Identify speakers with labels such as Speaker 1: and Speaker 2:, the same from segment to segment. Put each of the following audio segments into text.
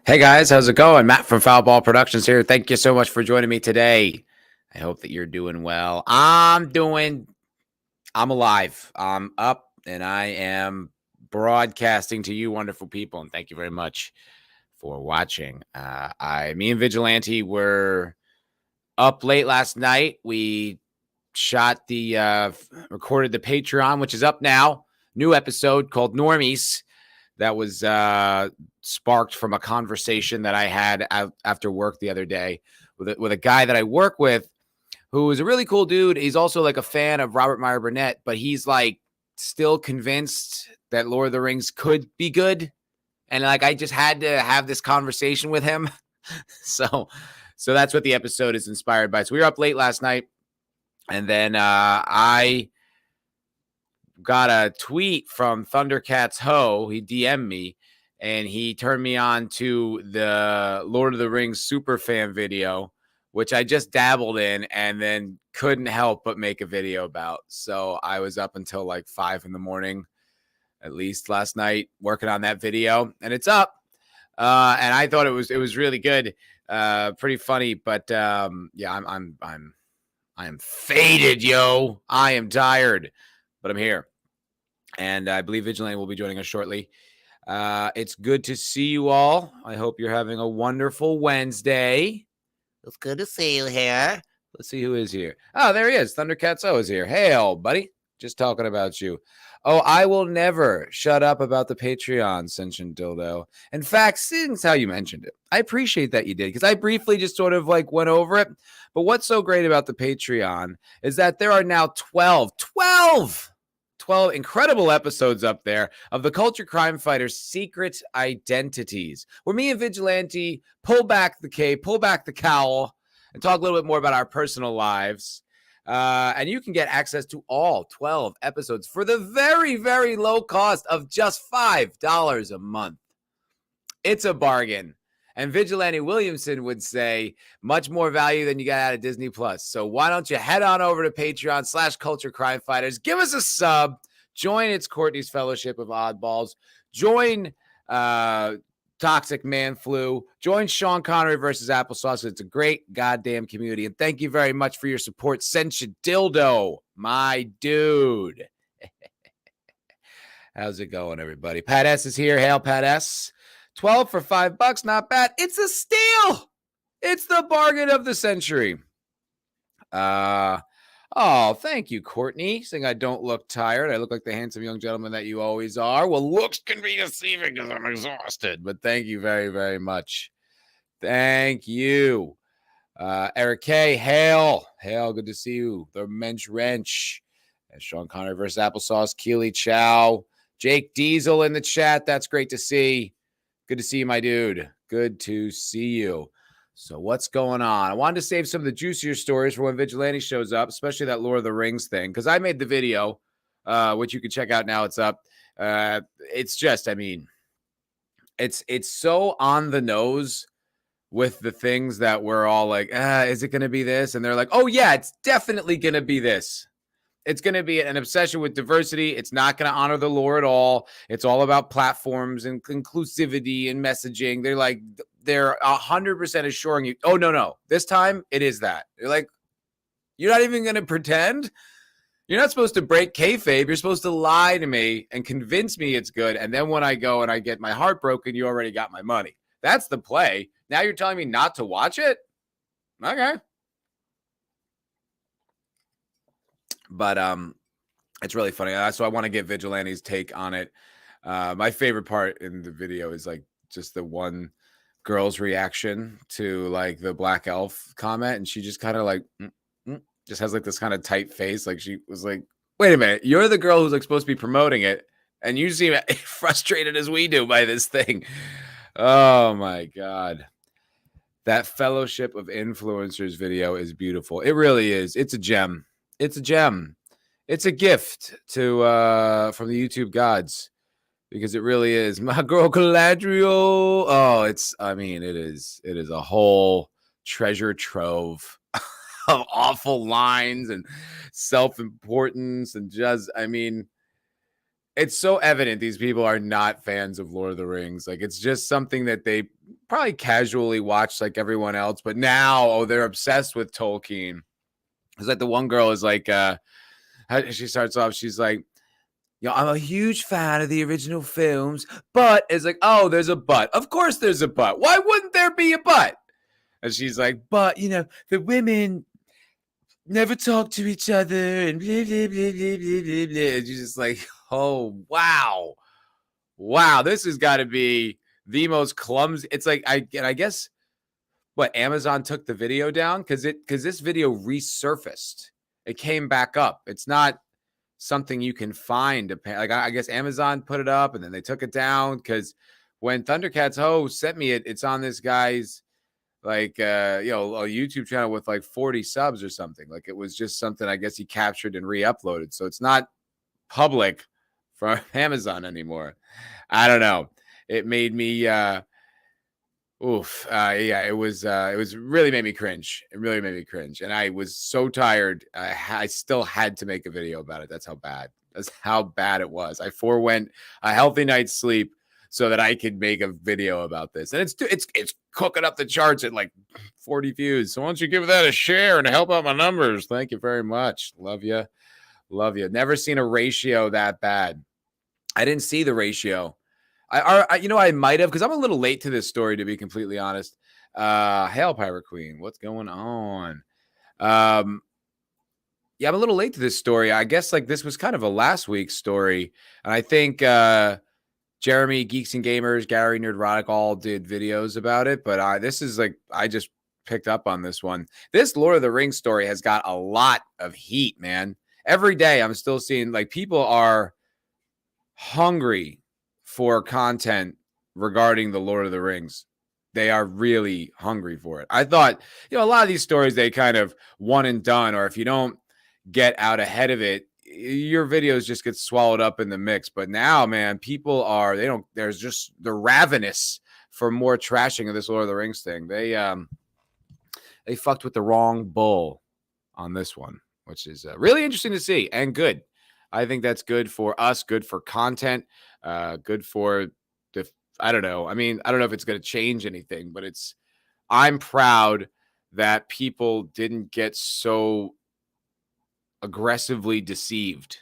Speaker 1: Hey guys, how's it going? Matt from Foulball Productions here. Thank you so much for joining me today. I hope that you're doing well. I'm alive. I'm up and I am broadcasting to you wonderful people. And thank you very much for watching. Me and Vigilante were up late last night. We recorded the Patreon, which is up now. New episode called Normies. That was sparked from a conversation that I had after work the other day with a guy that I work with who is a really cool dude. He's also like a fan of Robert Meyer Burnett, but he's like still convinced that Lord of the Rings could be good. And like I just had to have this conversation with him. So that's what the episode is inspired by. So we were up late last night, and then I got a tweet from Thundercats Ho. He DM'd me and he turned me on to the Lord of the Rings Superfan video, which I just dabbled in and then couldn't help but make a video about. So I was up until like 5 a.m, at least last night, working on that video, and it's up. And I thought it was really good, pretty funny. But yeah, I am faded, yo. I am tired, but I'm here. And I believe Vigilante will be joining us shortly. It's good to see you all. I hope you're having a wonderful Wednesday. It's good to see you here. Let's see who is here. Oh, there he is. Thundercats O is here. Hail, buddy. Just talking about you. Oh, I will never shut up about the Patreon, Sentient Dildo. In fact, since how you mentioned it, I appreciate that you did, because I briefly just sort of like went over it. But what's so great about the Patreon is that there are now 12 incredible episodes up there of the Culture Crime Fighters' secret identities, where me and Vigilante pull back the cape, pull back the cowl, and talk a little bit more about our personal lives. And you can get access to all 12 episodes for the very, very low cost of just $5 a month. It's a bargain. And Vigilante Williamson would say much more value than you got out of Disney Plus. So why don't you head on over to Patreon/Culture Crime Fighters, give us a sub, join It's Courtney's Fellowship of Oddballs, join Toxic Man Flu, join Sean Connery versus Applesauce. It's a great goddamn community. And thank you very much for your support. Sentient Dildo, my dude. How's it going, everybody? Pat S is here. Hail, Pat S. 12 for $5, not bad. It's a steal. It's the bargain of the century. Oh, thank you, Courtney. Saying I don't look tired. I look like the handsome young gentleman that you always are. Well, looks can be deceiving because I'm exhausted, but thank you very, very much. Thank you. Eric K. Hail. Hail, good to see you. The Mensch Wrench. And Sean Connery versus Applesauce. Keely Chow. Jake Diesel in the chat. That's great to see. Good to see you, my dude. Good to see you. So what's going on? I wanted to save some of the juicier stories for when Vigilante shows up, especially that Lord of the Rings thing, because I made the video, which you can check out now. It's up. It's just, I mean, it's so on the nose with the things that we're all like, is it going to be this? And they're like, oh, yeah, it's definitely going to be this. It's going to be an obsession with diversity. It's not going to honor the lore at all. It's all about platforms and inclusivity and messaging. They're 100% assuring you, oh, no. This time it is that. You're like, you're not even going to pretend. You're not supposed to break kayfabe. You're supposed to lie to me and convince me it's good. And then when I go and I get my heart broken, you already got my money. That's the play. Now you're telling me not to watch it? Okay. But it's really funny. So I want to get Vigilante's take on it. My favorite part in the video is like just the one girl's reaction to like the Black Elf comment, and she just kind of like just has like this kind of tight face, like she was like, wait a minute, you're the girl who's like supposed to be promoting it, and you seem frustrated as we do by this thing. Oh my god. That Fellowship of Influencers video is beautiful. It really is. It's a gem. It's a gem. It's a gift to from the YouTube gods, because it really is. My girl Galadriel. Oh, it is a whole treasure trove of awful lines and self-importance, and just, I mean, it's so evident these people are not fans of Lord of the Rings. Like, it's just something that they probably casually watched like everyone else, but now they're obsessed with Tolkien. It's like the one girl is like, she starts off, she's like, I'm a huge fan of the original films, but it's like, oh, there's a but. Of course there's a but. Why wouldn't there be a but? And she's like, but the women never talk to each other and blah, blah, blah, blah, blah, blah. And you're just like, oh, wow. Wow, this has got to be the most clumsy. It's like, I guess what, Amazon took the video down because this video resurfaced. It came back up. It's not something you can find. Like, I guess Amazon put it up and then they took it down because when Thundercats Ho sent me it, it's on this guy's like a YouTube channel with like 40 subs or something. Like, it was just something I guess he captured and re-uploaded. So it's not public for Amazon anymore. I don't know. It made me yeah, it was really made me cringe. It really made me cringe. And I was so tired. I still had to make a video about it. That's how bad it was. I forewent a healthy night's sleep so that I could make a video about this. And it's cooking up the charts at like 40 views. So why don't you give that a share and help out my numbers? Thank you very much. Love you. Love you. Never seen a ratio that bad. I didn't see the ratio. I might have, because I'm a little late to this story, to be completely honest. Hail, Pirate Queen. What's going on? Yeah, I'm a little late to this story. I guess like this was kind of a last week's story. And I think Jeremy, Geeks and Gamers, Gary, Nerdrotic all did videos about it. But this is like, I just picked up on this one. This Lord of the Rings story has got a lot of heat, man. Every day I'm still seeing like people are hungry for content regarding the Lord of the Rings. They are really hungry for it. I thought, a lot of these stories, they kind of one and done, or if you don't get out ahead of it, your videos just get swallowed up in the mix. But now, man, people are, they're ravenous for more trashing of this Lord of the Rings thing. They fucked with the wrong bull on this one, which is really interesting to see and good. I think that's good for us, good for content, good for I don't know. I mean, I don't know if it's going to change anything, but I'm proud that people didn't get so aggressively deceived.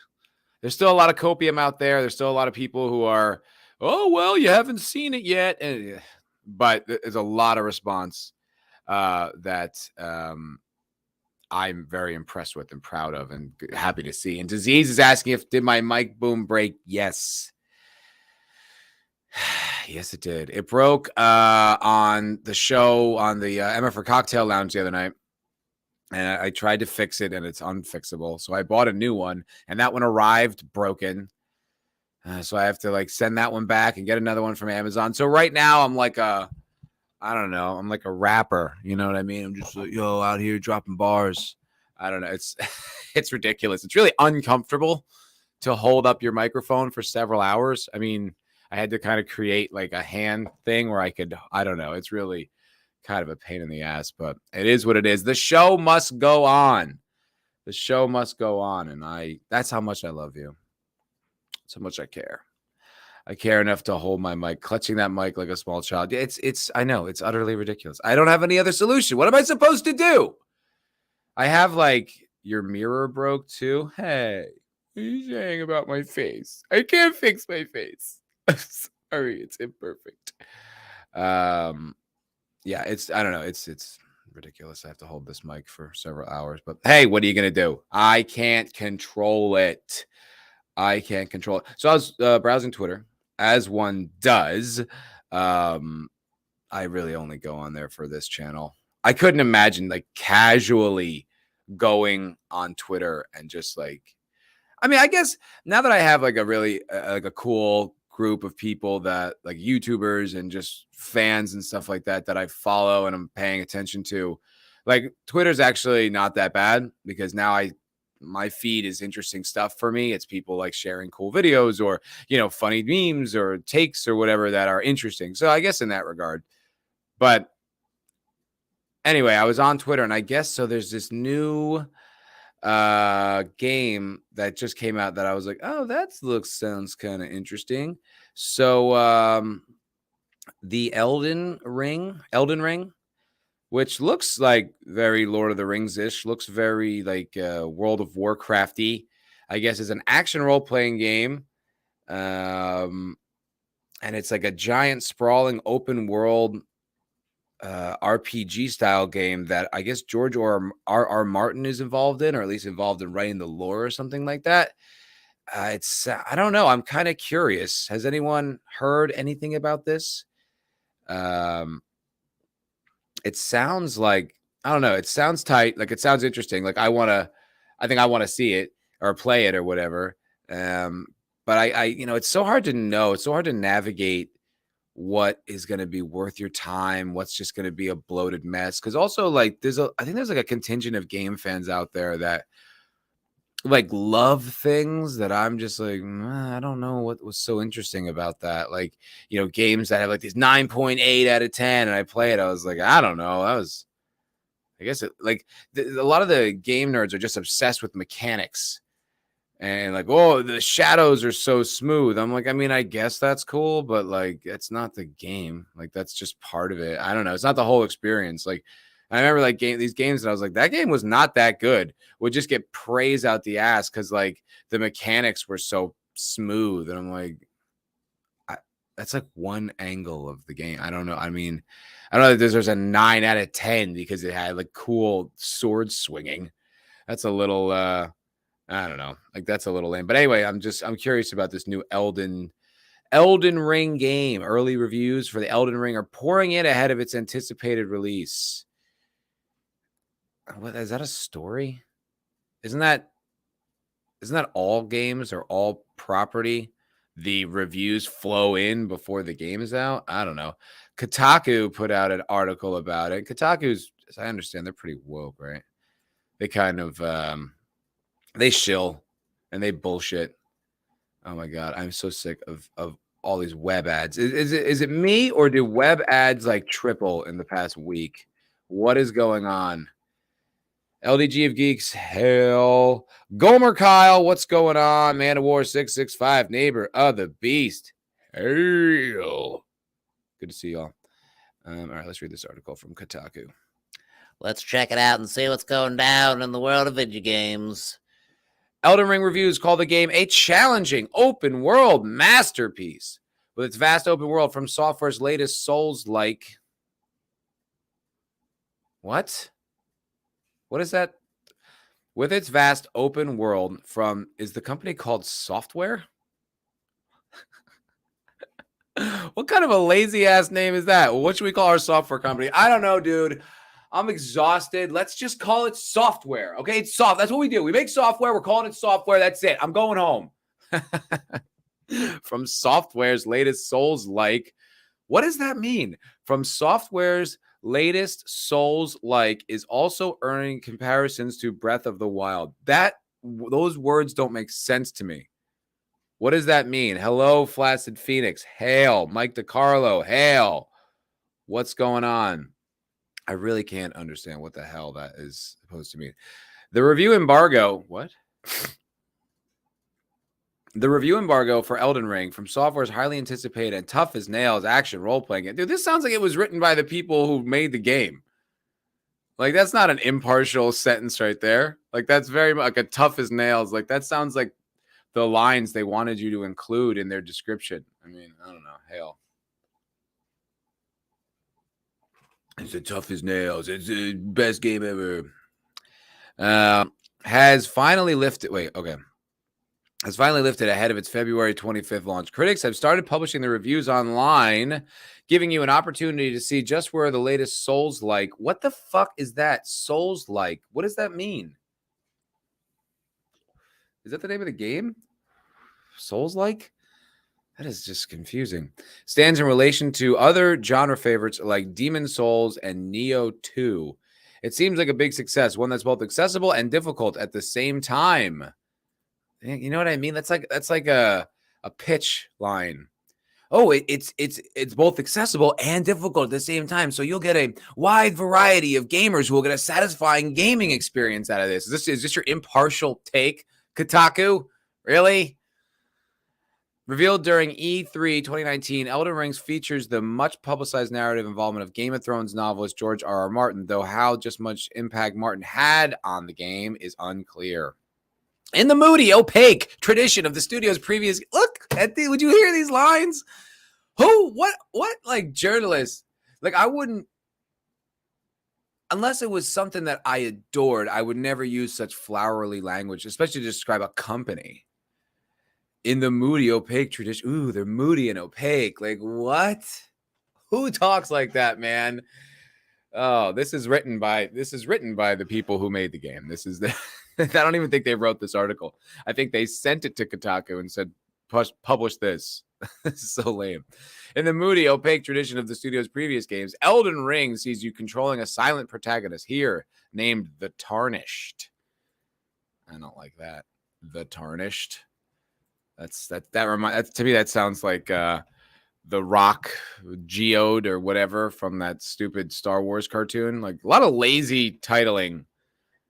Speaker 1: There's still a lot of copium out there. There's still a lot of people who are, oh, well, you haven't seen it yet. But there's a lot of response that I'm very impressed with and proud of and happy to see. And Disease is asking did my mic boom break? Yes. Yes, it did. It broke on the show on the Emma for Cocktail Lounge the other night. And I tried to fix it and it's unfixable. So I bought a new one and that one arrived broken. So I have to like send that one back and get another one from Amazon. So right now I'm like I don't know. I'm like a rapper. You know what I mean? I'm just like, out here dropping bars. I don't know. It's ridiculous. It's really uncomfortable to hold up your microphone for several hours. I mean, I had to kind of create like a hand thing where I don't know. It's really kind of a pain in the ass, but it is what it is. The show must go on. The show must go on. And that's how much I love you. That's how much I care. I care enough to hold my mic, clutching that mic like a small child. I know it's utterly ridiculous. I don't have any other solution. What am I supposed to do? I have like your mirror broke too. Hey, what are you saying about my face? I can't fix my face. Sorry, it's imperfect. Yeah, I don't know. It's ridiculous. I have to hold this mic for several hours, but hey, what are you going to do? I can't control it. So I was browsing Twitter, as one does. I really only go on there for this channel. I couldn't imagine like casually going on Twitter and just like, I mean, I guess now that I have like a really like a cool group of people that like YouTubers and just fans and stuff like that I follow and I'm paying attention to, like Twitter's actually not that bad because now my feed is interesting stuff for me. It's people like sharing cool videos or, funny memes or takes or whatever that are interesting. So I guess in that regard, but anyway, I was on Twitter and I guess so there's this new game that just came out that I was like, oh, sounds kind of interesting. So the Elden Ring, which looks like very Lord of the Rings-ish, looks very like World of Warcraft-y, I guess, is an action role-playing game. And it's like a giant sprawling open world RPG style game that I guess George R. Martin is involved in, or at least involved in writing the lore or something like that. I don't know. I'm kind of curious. Has anyone heard anything about this? It sounds like, I don't know. It sounds tight. Like, it sounds interesting. Like, I think I want to see it or play it or whatever. But it's so hard to know. It's so hard to navigate what is going to be worth your time, what's just going to be a bloated mess. Cause also like I think there's like a contingent of game fans out there that like love things that I'm just like, I don't know what was so interesting about that. Like, games that have like these 9.8 out of 10 and I play it. I was like, I don't know. I guess a lot of the game nerds are just obsessed with mechanics. And like, oh, the shadows are so smooth. I'm like, I mean, I guess that's cool, but like, it's not the game. Like, that's just part of it. I don't know. It's not the whole experience. Like, I remember like these games that I was like, that game was not that good. Would just get praise out the ass because like the mechanics were so smooth. And I'm like, that's like one angle of the game. I don't know. I mean, I don't know that there's a 9 out of 10 because it had like cool sword swinging. That's a little, I don't know. Like, that's a little lame. But anyway, I'm curious about this new Elden Ring game. Early reviews for the Elden Ring are pouring in ahead of its anticipated release. What is that, a story? Isn't that all games or all property? The reviews flow in before the game is out. I don't know. Kotaku put out an article about it. Kotaku's, as I understand, they're pretty woke, right? They kind of they shill and they bullshit. Oh my God. I'm so sick of all these web ads. Is it me, or do web ads like triple in the past week? What is going on? LDG of Geeks, hell. Gomer Kyle, what's going on? Man of War 665, neighbor of the beast. Hell. Good to see y'all. All right, let's read this article from Kotaku.
Speaker 2: Let's check it out and see what's going down in the world of video games.
Speaker 1: Elden Ring reviews call the game a challenging open world masterpiece. With its vast open world from Software's latest Souls-like. What? What is that? With its vast open world from, is the company called Software? What kind of a lazy ass name is that? What should we call our software company? I don't know, dude. I'm exhausted. Let's just call it Software. Okay, it's soft. That's what we do. We make software. We're calling it Software. That's it. I'm going home. From Software's latest Souls-like. What does that mean? From Software's latest Souls-like is also earning comparisons to Breath of the Wild. Those words don't make sense to me. What does that mean? Hello, Flaccid Phoenix. Hail. Mike DiCarlo. Hail. What's going on? I really can't understand what the hell that is supposed to mean. The review embargo. What? The review embargo for Elden Ring from Software's highly anticipated and tough as nails action role-playing game. Dude, this sounds like it was written by the people who made the game. Like, that's not an impartial sentence right there. Like, that's very much like a tough as nails. Like, that sounds like the lines they wanted you to include in their description. I mean, I don't know. Hell. It's the tough as nails. It's the best game ever. Has finally lifted ahead of its February 25th launch. Critics have started publishing the reviews online, giving you an opportunity to see just where the latest Souls-like. What the fuck is that? Souls-like. What does that mean? Is that the name of the game? Souls-like? That is just confusing. Stands in relation to other genre favorites like Demon Souls and Neo 2. It seems like a big success, one that's both accessible and difficult at the same time. You know what I mean? That's like a pitch line. Oh, it's both accessible and difficult at the same time. So you'll get a wide variety of gamers who will get a satisfying gaming experience out of this. Is this your impartial take, Kotaku? Really? Revealed during E3 2019, Elden Ring features the much publicized narrative involvement of Game of Thrones novelist George R.R. Martin, though how just much impact Martin had on the game is unclear. In the moody, opaque tradition of the studio's previous... Look, would you hear these lines? Who? What? Like, journalists? Like, I wouldn't... Unless it was something that I adored, I would never use such flowery language, especially to describe a company. In the moody, opaque tradition. Ooh, they're moody and opaque. Like, what? Who talks like that, man? Oh, this is written by the people who made the game. This is the I don't even think they wrote this article. I think they sent it to Kotaku and said, publish this. This is so lame. In the moody, opaque tradition of the studio's previous games, Elden Ring sees you controlling a silent protagonist here named the Tarnished. I don't like that. The Tarnished. To me, that sounds like the Rock Geode or whatever from that stupid Star Wars cartoon. Like a lot of lazy titling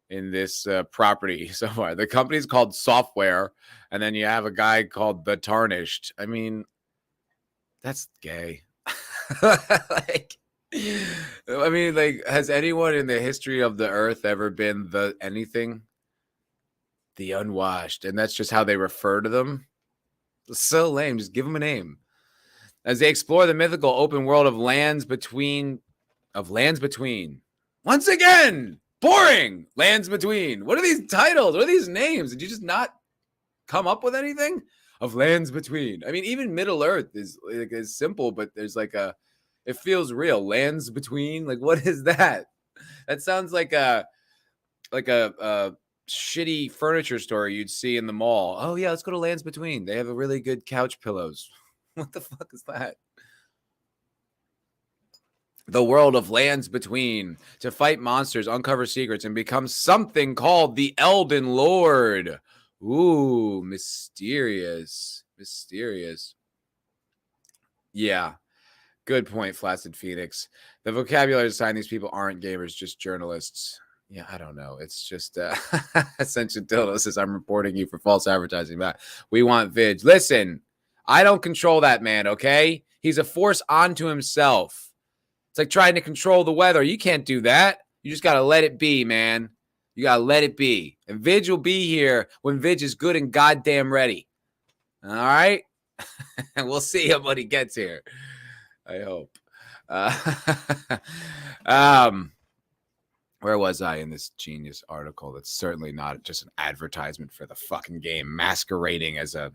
Speaker 1: in this property so far. The company's called Software, and then you have a guy called the Tarnished. I mean, that's gay. Like, I mean, like, has anyone in the history of the earth ever been the anything? The Unwashed, and that's just how they refer to them. It's so lame. Just give them a name. As they explore the mythical open world of lands between. Once again, boring. Lands between. What are these titles? What are these names? Did you just not come up with anything? Of lands between. I mean, even Middle Earth is simple, but there's like it feels real. Lands between. Like, what is that? That sounds like a shitty furniture store you'd see in the mall. Oh yeah, let's go to Lands Between. They have a really good couch pillows. What the fuck is that? The world of Lands Between. To fight monsters, uncover secrets, and become something called the Elden Lord. Ooh, mysterious. Yeah. Good point, Flaccid Phoenix. The vocabulary to sign these people aren't gamers, just journalists. Yeah, I don't know. It's just Ascension Dildo says, I'm reporting you for false advertising. But we want Vig. Listen, I don't control that man, okay? He's a force onto himself. It's like trying to control the weather. You can't do that. You just got to let it be, man. You got to let it be. And Vig will be here when Vig is good and goddamn ready. All right? And we'll see him when he gets here. I hope. Where was I in this genius article? That's certainly not just an advertisement for the fucking game masquerading as a...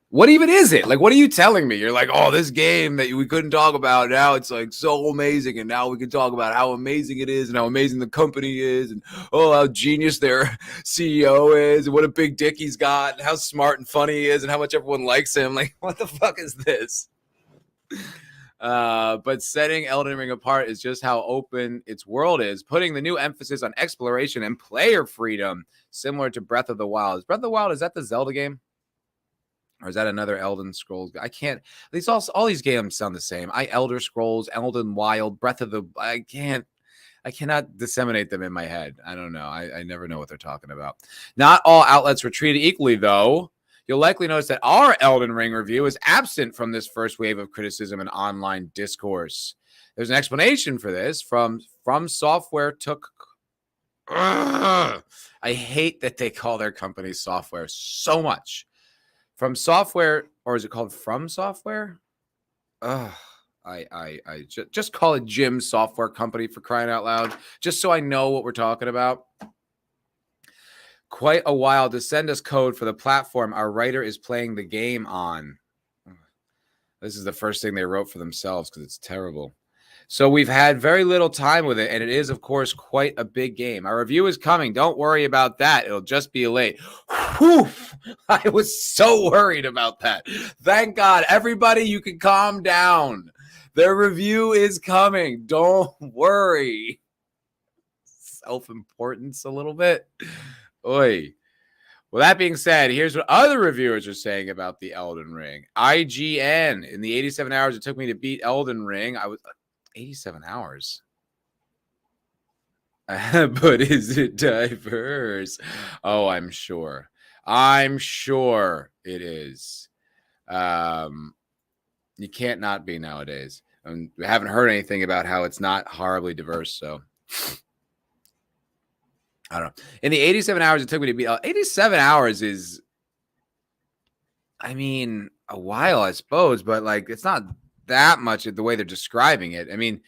Speaker 1: What even is it? Like, what are you telling me? You're like, oh, this game that we couldn't talk about, now it's like so amazing, and now we can talk about how amazing it is and how amazing the company is, and oh, how genius their CEO is, and what a big dick he's got, and how smart and funny he is, and how much everyone likes him. Like, what the fuck is this? But setting Elden Ring apart is just how open its world is, putting the new emphasis on exploration and player freedom, similar to Breath of the Wild. Is Breath of the Wild, is that the Zelda game? Or is that another Elden Scrolls? I can't. All these games sound the same. Elder Scrolls, Elden Wild, Breath of the... I cannot disseminate them in my head. I don't know. I never know what they're talking about. Not all outlets were treated equally, though. You'll likely notice that our Elden Ring review is absent from this first wave of criticism and online discourse. There's an explanation for this. From Software took... I hate that they call their company Software so much. From Software, or is it called From Software? I just call it Jim Software Company, for crying out loud, just so I know what we're talking about. Quite a while to send us code for the platform our writer is playing the game on. This is the first thing they wrote for themselves because it's terrible. So we've had very little time with it, and it is, of course, quite a big game. Our review is coming. Don't worry about that. It'll just be late. Whew! I was so worried about that. Thank God. Everybody, you can calm down. Their review is coming. Don't worry. Self-importance a little bit. Oy. Well, that being said, here's what other reviewers are saying about the Elden Ring. IGN, in the 87 hours it took me to beat Elden Ring, I was... 87 hours. But is it diverse? Oh, I'm sure. I'm sure it is. You can't not be nowadays. And we haven't heard anything about how it's not horribly diverse. So I don't know. In the 87 hours it took me to beat 87 hours is, I mean, a while, I suppose, but like it's not that much the way they're describing it. I mean,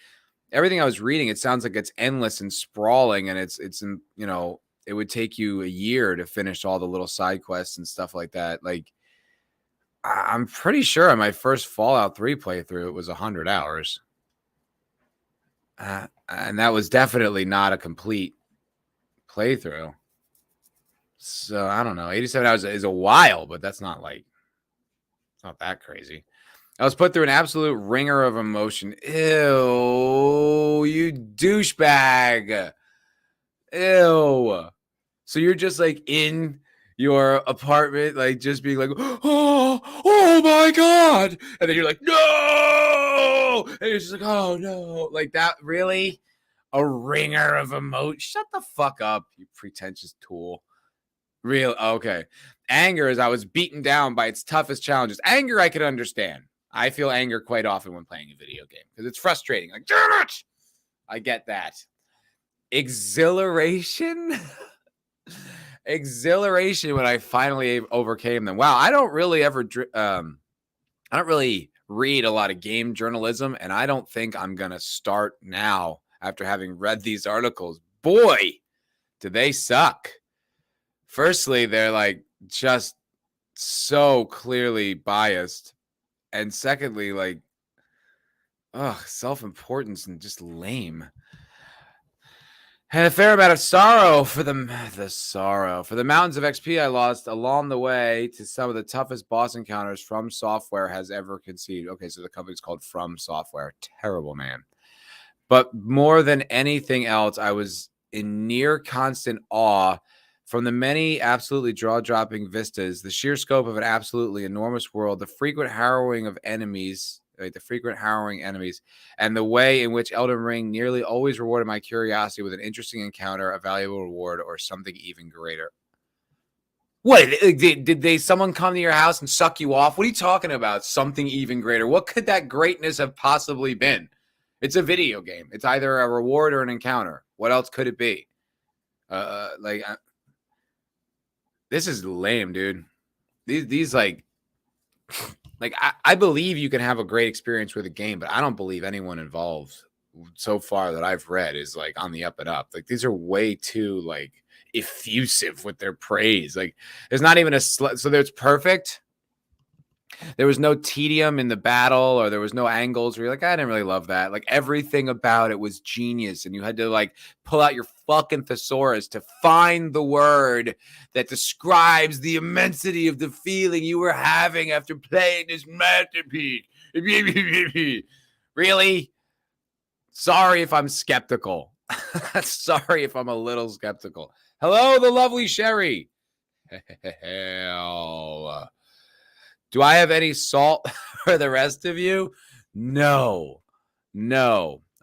Speaker 1: everything I was reading, it sounds like it's endless and sprawling, and it's it would take you a year to finish all the little side quests and stuff like that. Like, I'm pretty sure on my first Fallout 3 playthrough, it was 100 hours. And that was definitely not a complete playthrough. So I don't know. 87 hours is a while, but that's not like, it's not that crazy. I was put through an absolute ringer of emotion. Ew, you douchebag. Ew. So you're just like in your apartment, like just being like, oh my God. And then you're like, no. And you're just like, oh no. Like that, really? A ringer of emotion? Shut the fuck up, you pretentious tool. Real, okay. Anger is I was beaten down by its toughest challenges. Anger, I can understand. I feel anger quite often when playing a video game because it's frustrating. Like, damn it! I get that. Exhilaration? Exhilaration when I finally overcame them. Wow, I don't really read a lot of game journalism, and I don't think I'm gonna start now after having read these articles. Boy, do they suck. Firstly, they're like just so clearly biased. And secondly, like, self-importance and just lame. Had a fair amount of sorrow for the mountains of XP I lost along the way to some of the toughest boss encounters From Software has ever conceived. Okay, so the company's called From Software. Terrible name. But more than anything else, I was in near constant awe from the many absolutely jaw-dropping vistas, the sheer scope of an absolutely enormous world, the frequent harrowing enemies, and the way in which Elden Ring nearly always rewarded my curiosity with an interesting encounter, a valuable reward, or something even greater. What, did someone come to your house and suck you off? What are you talking about? Something even greater. What could that greatness have possibly been? It's a video game. It's either a reward or an encounter. What else could it be? This is lame, dude. These like I believe you can have a great experience with a game, but I don't believe anyone involved so far that I've read is like on the up and up. Like these are way too like effusive with their praise. Like there's not even so there's perfect. There was no tedium in the battle, or there was no angles where you're like, I didn't really love that. Like everything about it was genius, and you had to like pull out your fucking thesaurus to find the word that describes the immensity of the feeling you were having after playing this masterpiece. Really? Sorry if I'm skeptical. Sorry if I'm a little skeptical. Hello, the lovely Sherry. Hell. Do I have any salt for the rest of you? No,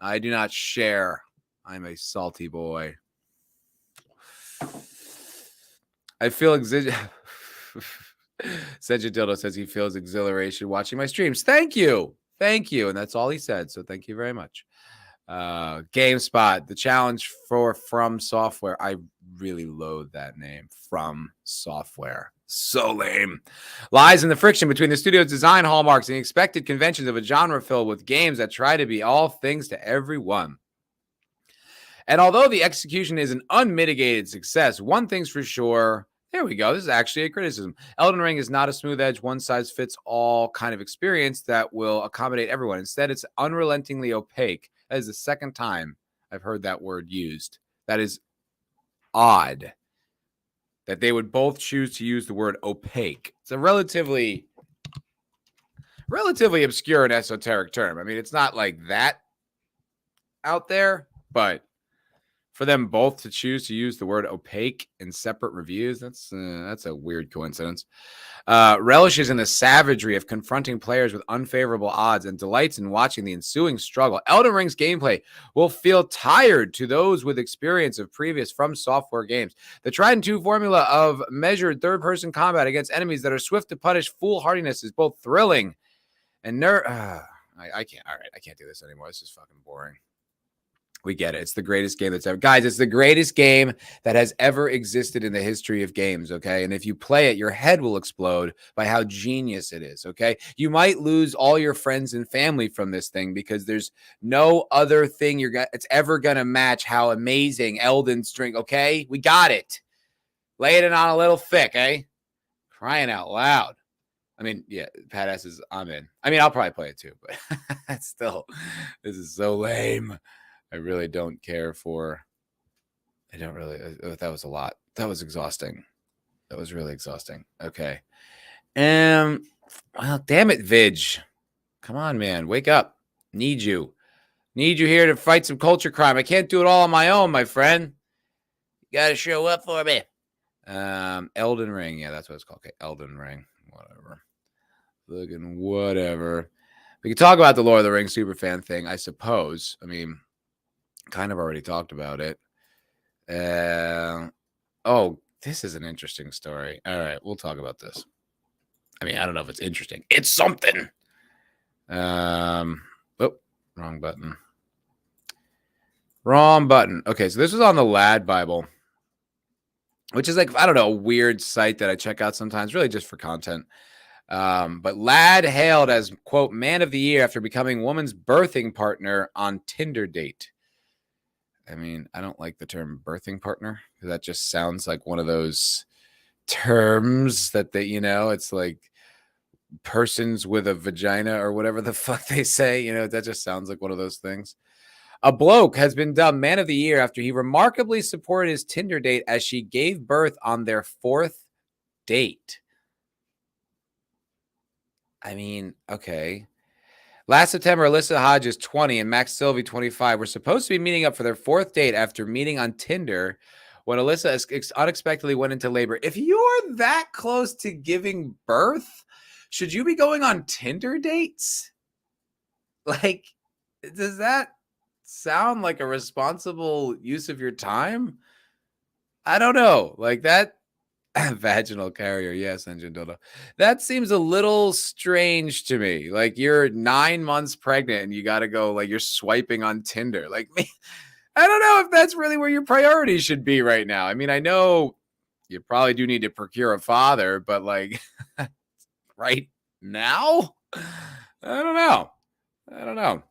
Speaker 1: I do not share. I'm a salty boy. I feel Dildo says he feels exhilaration watching my streams. Thank you. And that's all he said. So thank you very much. GameSpot, the challenge for From Software. I really loathe that name, From Software. So lame. Lies in the friction between the studio's design hallmarks and the expected conventions of a genre filled with games that try to be all things to everyone. And although the execution is an unmitigated success, one thing's for sure. There we go. This is actually a criticism. Elden Ring is not a smooth edge, one-size-fits-all kind of experience that will accommodate everyone. Instead, it's unrelentingly opaque. That is the second time I've heard that word used. That is odd that they would both choose to use the word opaque. It's a relatively obscure and esoteric term. I mean, it's not like that out there, but For them both to choose to use the word opaque in separate reviews, that's a weird coincidence. Relishes in the savagery of confronting players with unfavorable odds and delights in watching the ensuing struggle. Elden Ring's gameplay will feel tired to those with experience of previous From Software games. The tried and true formula of measured third-person combat against enemies that are swift to punish foolhardiness is both thrilling and I can't. All right, I can't do this anymore. This is fucking boring. We get it. It's the greatest game that's ever. Guys, it's the greatest game that has ever existed in the history of games, okay? And if you play it, your head will explode by how genius it is, okay? You might lose all your friends and family from this thing because there's no other thing it's ever going to match how amazing Elden's drink, okay? We got it. Laying it on a little thick, eh? Crying out loud. I mean, yeah, Pat says I'm in. I mean, I'll probably play it too, but still, this is so lame. I really don't care for. I don't really. That was a lot. That was exhausting. That was really exhausting. Okay. Well, damn it, Vig. Come on, man. Wake up. Need you. Need you here to fight some culture crime. I can't do it all on my own, my friend. You got to show up for me. Elden Ring. Yeah, that's what it's called. Okay, Elden Ring. Whatever. Looking whatever. We can talk about the Lord of the Rings Superfan thing, I suppose. I mean, kind of already talked about it. Oh, this is an interesting story. All right, we'll talk about this. I mean, I don't know if it's interesting. It's something. Oh, wrong button. Wrong button. Okay, so this was on the Lad Bible, which is like, I don't know, a weird site that I check out sometimes, really just for content. But Lad hailed as, quote, man of the year after becoming woman's birthing partner on Tinder date. I mean, I don't like the term birthing partner because that just sounds like one of those terms that it's like persons with a vagina or whatever the fuck they say. That just sounds like one of those things. A bloke has been dubbed man of the year after he remarkably supported his Tinder date as she gave birth on their 4th date. I mean, okay. Last September, Alyssa Hodges, 20, and Max Sylvie, 25, were supposed to be meeting up for their 4th date after meeting on Tinder when Alyssa unexpectedly went into labor. If you're that close to giving birth, should you be going on Tinder dates? Like, does that sound like a responsible use of your time? I don't know. Like that. Vaginal carrier, yes, engine dildo. That seems a little strange to me. Like you're 9 months pregnant and you got to go, like you're swiping on Tinder. Like me, I don't know if that's really where your priorities should be right now. I mean, I know you probably do need to procure a father, but like right now, I don't know.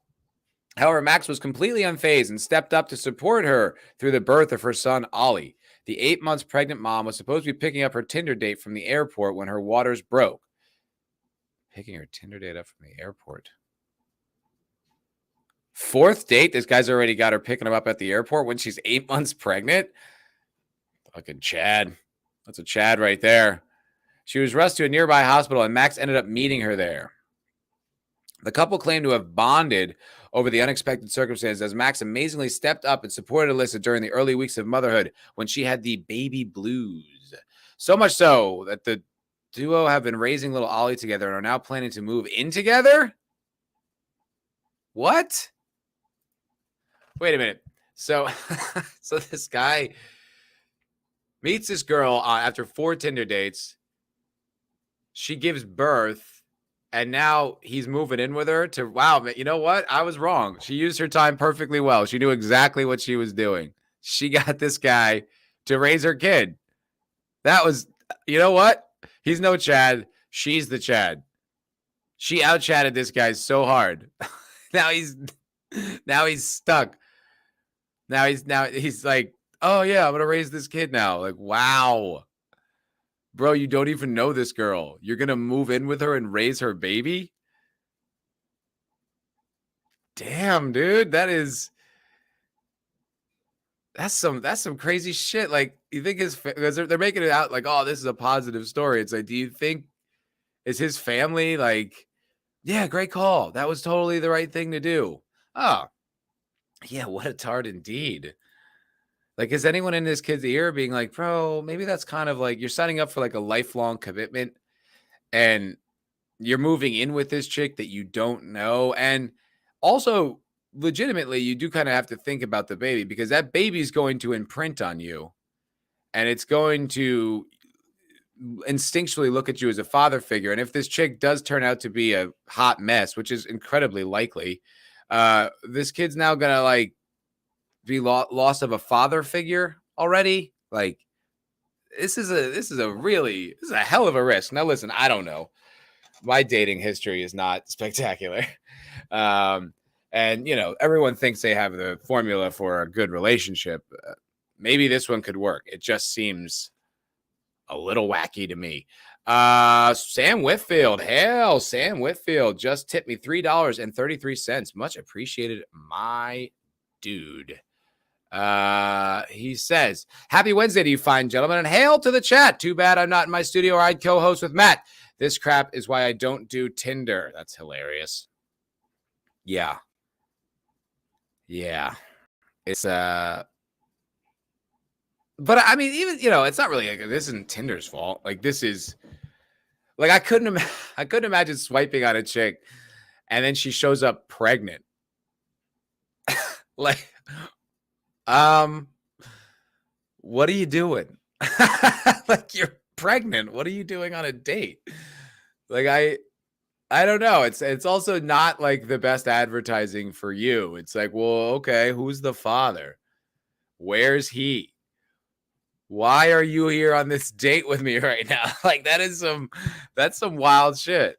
Speaker 1: However, Max was completely unfazed and stepped up to support her through the birth of her son, Ollie. The 8 months pregnant mom was supposed to be picking up her Tinder date from the airport when her waters broke. Picking her Tinder date up from the airport. 4th date? This guy's already got her picking him up at the airport when she's 8 months pregnant? Fucking Chad. That's a Chad right there. She was rushed to a nearby hospital and Max ended up meeting her there. The couple claimed to have bonded over the unexpected circumstances as Max amazingly stepped up and supported Alyssa during the early weeks of motherhood when she had the baby blues. So much so that the duo have been raising little Ollie together and are now planning to move in together? What? Wait a minute. So, so this guy meets this girl after 4 Tinder dates. She gives birth. And now he's moving in with her to, wow, you know what? I was wrong. She used her time perfectly well. She knew exactly what she was doing. She got this guy to raise her kid. That was, you know what? He's no Chad. She's the Chad. She out-chatted this guy so hard. now he's stuck. Now he's like, oh yeah, I'm going to raise this kid now. Like, wow. Bro, you don't even know this girl. You're going to move in with her and raise her baby? Damn, dude. That's some crazy shit. Like, you think because they're making it out like, oh, this is a positive story. It's like, do you think is his family like, yeah, great call. That was totally the right thing to do. Oh, yeah, what a tart indeed. Like, is anyone in this kid's ear being like, bro, maybe that's kind of like you're signing up for like a lifelong commitment and you're moving in with this chick that you don't know. And also, legitimately, you do kind of have to think about the baby because that baby's going to imprint on you and it's going to instinctually look at you as a father figure. And if this chick does turn out to be a hot mess, which is incredibly likely, this kid's now gonna like be loss of a father figure already. Like this is a hell of a risk. Now listen, I don't know. My dating history is not spectacular. And you know, everyone thinks they have the formula for a good relationship. Maybe this one could work. It just seems a little wacky to me. Sam Whitfield. Hell, Sam Whitfield just tipped me $3.33. Much appreciated, my dude. He says, happy Wednesday to you fine gentlemen, and hail to the chat. Too bad I'm not in my studio or I'd co-host with Matt. This crap is why I don't do Tinder. That's hilarious. Yeah. It's but I mean, even, you know, it's not really like this isn't Tinder's fault. Like this is like I couldn't imagine swiping on a chick and then she shows up pregnant. Like, what are you doing? Like you're pregnant. What are you doing on a date? Like I don't know. It's also not like the best advertising for you. It's like, well, okay, who's the father? Where's he? Why are you here on this date with me right now? Like that's some wild shit.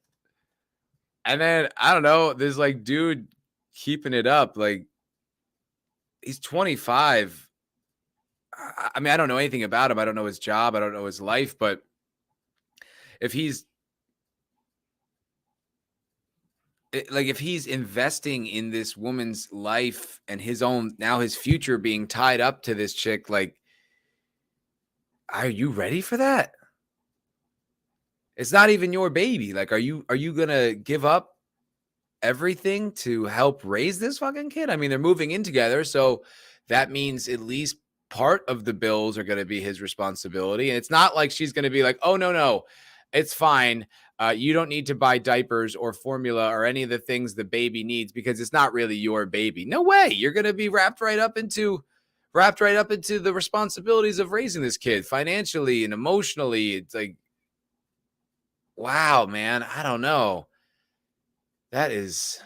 Speaker 1: And then I don't know, this like dude keeping it up. Like he's 25. I mean, I don't know anything about him. I don't know his job. I don't know his life. But if he's if he's investing in this woman's life and his future being tied up to this chick, like, are you ready for that? It's not even your baby. Like, are you gonna give up everything to help raise this fucking kid? I mean, they're moving in together, so that means at least part of the bills are going to be his responsibility. And it's not like she's going to be like, oh, no, it's fine. You don't need to buy diapers or formula or any of the things the baby needs because it's not really your baby. No way. You're going to be wrapped right up into the responsibilities of raising this kid financially and emotionally. It's like, wow, man, I don't know. That is,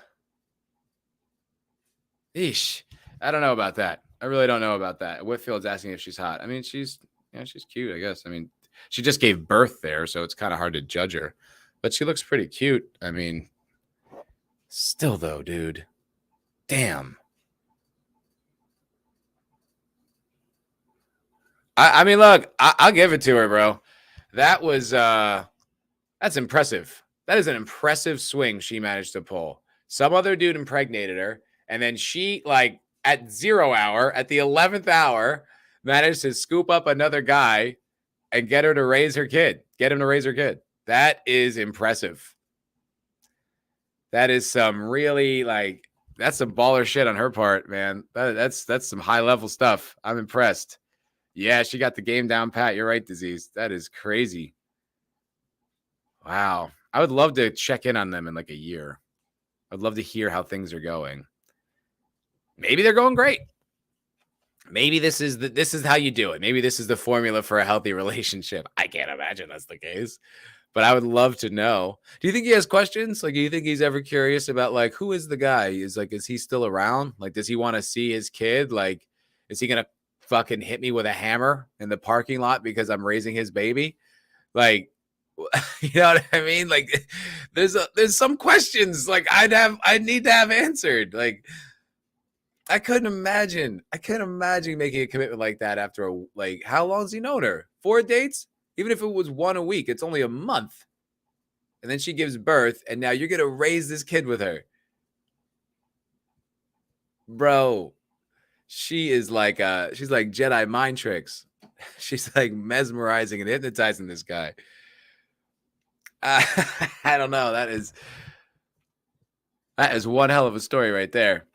Speaker 1: eesh. I don't know about that. I really don't know about that. Whitfield's asking if she's hot. I mean, she's cute, I guess. I mean, she just gave birth there, so it's kind of hard to judge her. But she looks pretty cute. I mean, still though, dude. Damn. I mean, look, I'll give it to her, bro. That was that's impressive. That is an impressive swing she managed to pull. Some other dude impregnated her, and then she, like, at 0 hour, at the 11th hour, managed to scoop up another guy and get him to raise her kid. That is impressive. That is some really, like, that's some baller shit on her part, man. That's some high level stuff. I'm impressed. Yeah, she got the game down pat. You're right, Disease. That is crazy. Wow. I would love to check in on them in like a year. I'd love to hear how things are going. Maybe they're going great. Maybe this is how you do it. Maybe this is the formula for a healthy relationship. I can't imagine that's the case, but I would love to know. Do you think he has questions? Like, do you think he's ever curious about, like, who is the guy? Is he still around? Like, does he want to see his kid? Like, is he going to fucking hit me with a hammer in the parking lot because I'm raising his baby? Like, you know what I mean? Like, there's some questions like I need to have answered. Like, I couldn't imagine making a commitment like that after how long's he known her? 4 dates? Even if it was one a week, it's only a month. And then she gives birth, and now you're gonna raise this kid with her. Bro, she's like Jedi mind tricks. She's like mesmerizing and hypnotizing this guy. I don't know. That is one hell of a story right there.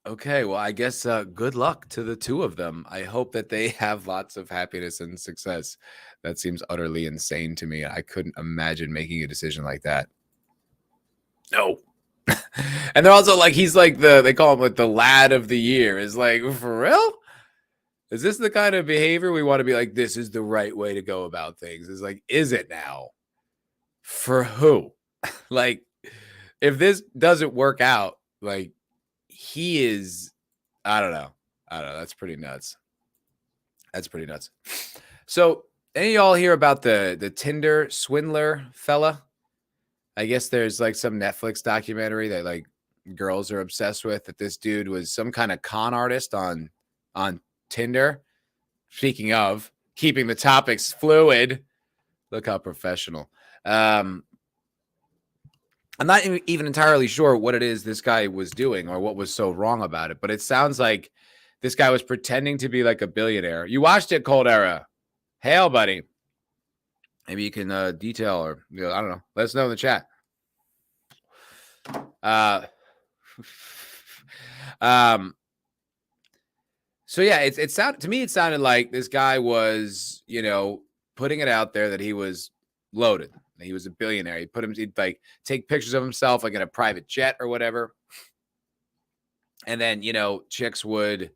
Speaker 1: Okay, well, I guess good luck to the two of them. I hope that they have lots of happiness and success. That seems utterly insane to me. I couldn't imagine making a decision like that. No. And they're also like, he's like they call him like the lad of the year. Is like, for real? Is this the kind of behavior we want to be like, this is the right way to go about things? Is like, is it now? For who? Like, if this doesn't work out, like, he is, I don't know. That's pretty nuts. That's pretty nuts. So, any of y'all hear about the Tinder swindler fella? I guess there's like some Netflix documentary that like girls are obsessed with, that this dude was some kind of con artist on Tinder. Speaking of keeping the topics fluid, look how professional. I'm not even entirely sure what it is this guy was doing or what was so wrong about it, but it sounds like this guy was pretending to be like a billionaire. You watched it, Cold Era. Hail, buddy. Maybe you can detail or, you know, I don't know. Let us know in the chat. So yeah, it sounded to me, it sounded like this guy was, you know, putting it out there that he was loaded. That he was a billionaire. He'd like take pictures of himself like in a private jet or whatever. And then, you know, chicks would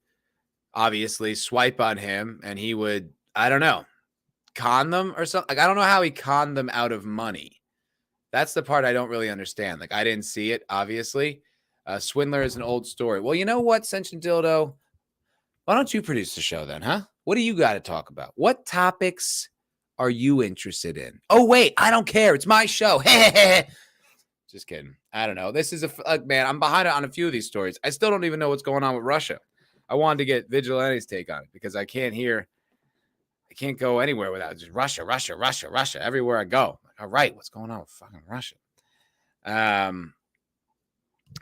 Speaker 1: obviously swipe on him and he would, I don't know, con them or something. Like, I don't know how he conned them out of money. That's the part I don't really understand. Like, I didn't see it, obviously. Swindler is an old story. Well, you know what, Sentient Dildo? Why don't you produce the show then, huh? What do you got to talk about? What topics are you interested in? Oh, wait, I don't care. It's my show. Just kidding. I don't know. This is man, I'm behind on a few of these stories. I still don't even know what's going on with Russia. I wanted to get Vigilante's take on it because I can't go anywhere without just Russia, Russia, Russia, Russia. Everywhere I go. All right, what's going on with fucking Russia?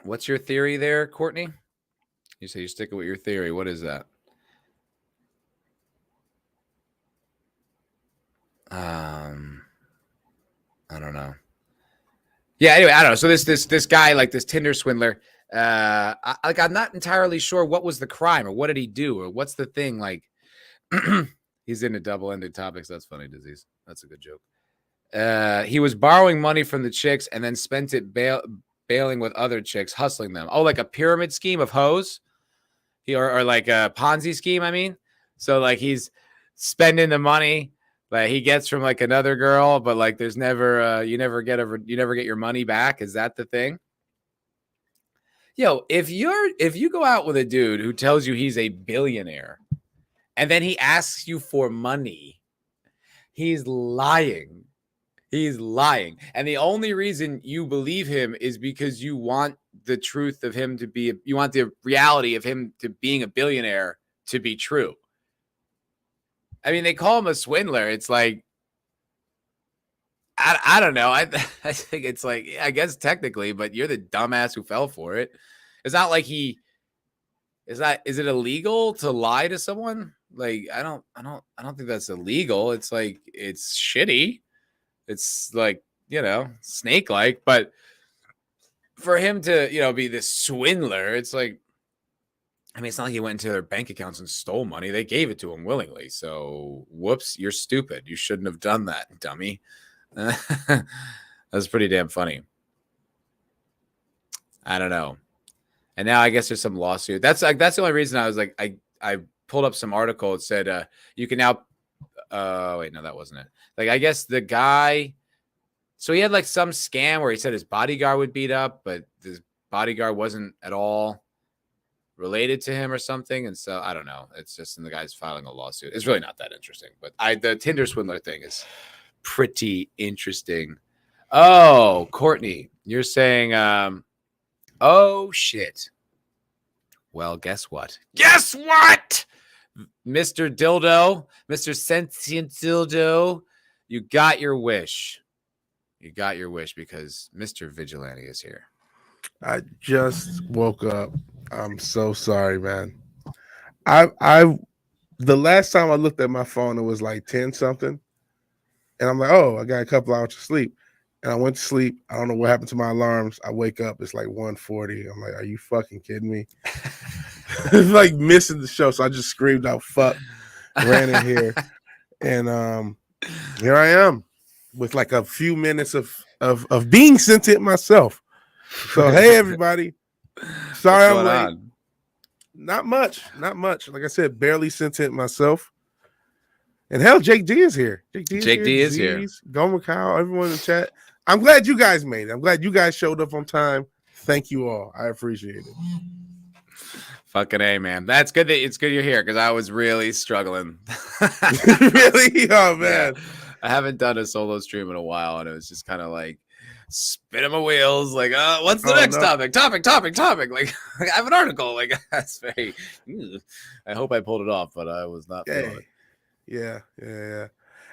Speaker 1: What's your theory there, Courtney? You say you're sticking with your theory. What is that? I don't know. Yeah, anyway, I don't know. So this guy, like this Tinder swindler, I'm not entirely sure what was the crime or what did he do or what's the thing. Like, he's into double-ended topics. That's funny, Disease. That's a good joke. He was borrowing money from the chicks and then spent it bailing with other chicks, hustling them. Oh, like a pyramid scheme of hoes? Or like a Ponzi scheme, I mean. So like he's spending the money that he gets from like another girl, but like there's never you never get your money back. Is that the thing? Yo, if you go out with a dude who tells you he's a billionaire and then he asks you for money, he's lying. He's lying. And the only reason you believe him is because you want the truth of him to be, you want the reality of him to being a billionaire to be true. I mean, they call him a swindler. It's like, I don't know. I think it's like, I guess technically, but you're the dumbass who fell for it. It's not like is it illegal to lie to someone? Like, I don't think that's illegal. It's like, it's shitty. It's like, you know, snake-like, but for him to, you know, be this swindler, it's like, I mean, it's not like he went into their bank accounts and stole money. They gave it to him willingly. So, whoops, you're stupid. You shouldn't have done that, dummy. That's pretty damn funny. I don't know. And now I guess there's some lawsuit. That's the only reason I was like, I pulled up some article. It said you can now. Wait, no, that wasn't it. Like, I guess the guy. So he had like some scam where he said his bodyguard would beat up, but his bodyguard wasn't at all related to him or something. And so I don't know. It's just, and the guy's filing a lawsuit. It's really not that interesting, but the Tinder swindler thing is pretty interesting. Oh, Courtney, you're saying, oh shit. Well, guess what? Guess what? Mr. Dildo, Mr. Sentient Dildo, you got your wish. You got your wish because Mr. Vigilante is here.
Speaker 3: I just woke up. I'm so sorry, man. The last time I looked at my phone, it was like 10 something. And I'm like, oh, I got a couple hours of sleep. and I went to sleep. I don't know what happened to my alarms. I wake up, it's like 1:40. I'm like, are you fucking kidding me? It's like missing the show. So I just screamed out fuck, ran in here, and here I am with like a few minutes of being sentient myself. So hey everybody. Sorry I'm late.
Speaker 1: On?
Speaker 3: Not much. Like I said, barely sentient myself. And hell, Jake D is here.
Speaker 1: Jake D is here.
Speaker 3: Gomer Kyle, everyone in the chat. I'm glad you guys made it. I'm glad you guys showed up on time. Thank you all. I appreciate it.
Speaker 1: Fucking A, man. That's good that it's good you're here because I was really struggling.
Speaker 3: Really? Oh man.
Speaker 1: Yeah. I haven't done a solo stream in a while, and it was just kind of like spinning my wheels, like, what's the next topic? Like, I have an article. Like, that's very. I hope I pulled it off, but I was not feeling it.
Speaker 3: Yeah.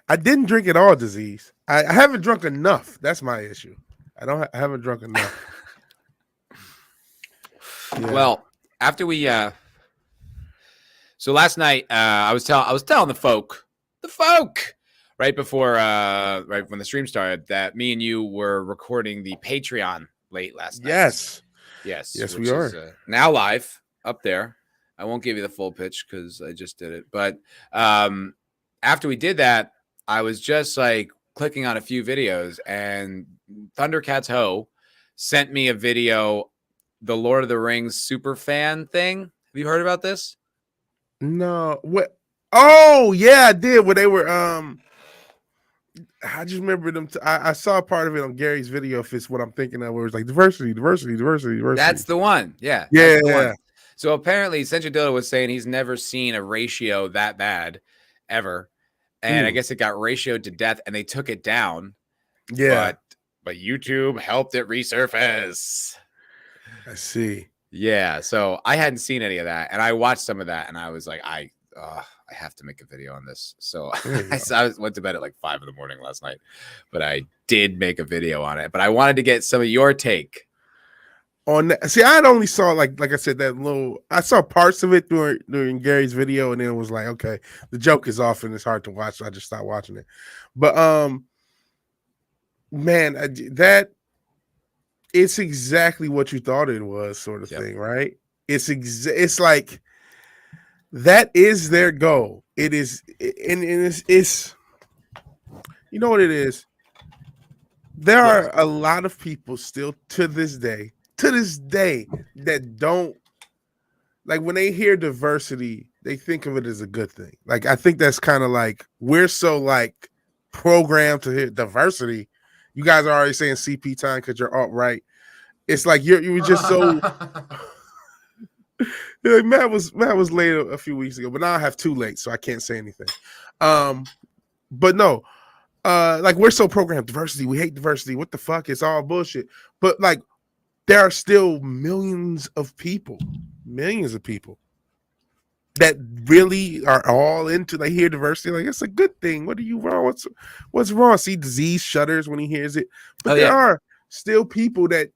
Speaker 3: I didn't drink at all, disease. I haven't drunk enough. That's my issue. I haven't drunk enough. Yeah.
Speaker 1: Well, after we so last night I was telling the folk right before right when the stream started that me and you were recording the Patreon late last night. Yes,
Speaker 3: we are
Speaker 1: now live up there. I won't give you the full pitch because I just did it, but after we did that, I was just like clicking on a few videos, and Thundercats Ho sent me a video, the Lord of the Rings Superfan thing. Have you heard about this?
Speaker 3: No. What? Oh yeah, I did. Where they were I just remember them. I saw part of it on Gary's video. If it's what I'm thinking of, where it's like diversity.
Speaker 1: That's the one. Yeah.
Speaker 3: Yeah.
Speaker 1: One. So apparently, Sencha Dildo was saying he's never seen a ratio that bad ever, and I guess it got ratioed to death, and they took it down.
Speaker 3: Yeah.
Speaker 1: But YouTube helped it resurface.
Speaker 3: I see.
Speaker 1: Yeah. So I hadn't seen any of that, and I watched some of that, and I was like, I have to make a video on this. So I went to bed at like 5 a.m. last night, but I did make a video on it. But I wanted to get some of your take
Speaker 3: on that. See, I had only saw like I said, that little, I saw parts of it during Gary's video, and then it was like, okay, the joke is off and it's hard to watch, so I just stopped watching it. But man, that it's exactly what you thought it was, sort of thing, right? It's like that is their goal. It is, and it's you know what it is. There are a lot of people still to this day that don't like, when they hear diversity, they think of it as a good thing. Like, I think that's kind of like, we're so like programmed to hear diversity. You guys are already saying CP time because you're alt-right. It's like you were just so like, Matt was late a few weeks ago, but now I have 2 late, so I can't say anything. But no, like, we're so programmed diversity. We hate diversity. What the fuck? It's all bullshit. But like, there are still millions of people that really are all into, they hear diversity. Like, it's a good thing. What are you wrong? What's wrong? See, disease shudders when he hears it. But there are still people that,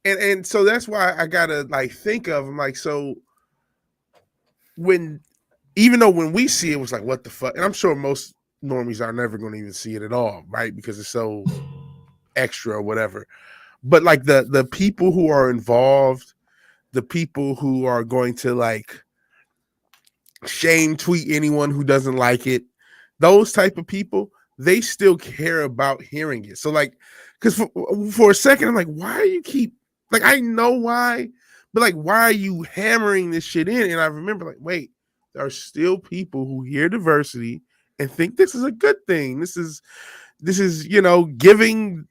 Speaker 3: and so that's why I gotta like think of them. Like, so even though when we see it, it was like, what the fuck? And I'm sure most normies are never going to even see it at all, right? Because it's so extra or whatever. But like the people who are involved, the people who are going to like shame tweet anyone who doesn't like it, those type of people, they still care about hearing it. So like, because for a second, I'm like, why do you keep, like, I know why, but like, why are you hammering this shit in? And I remember, like, wait, there are still people who hear diversity and think this is a good thing. This is, you know, giving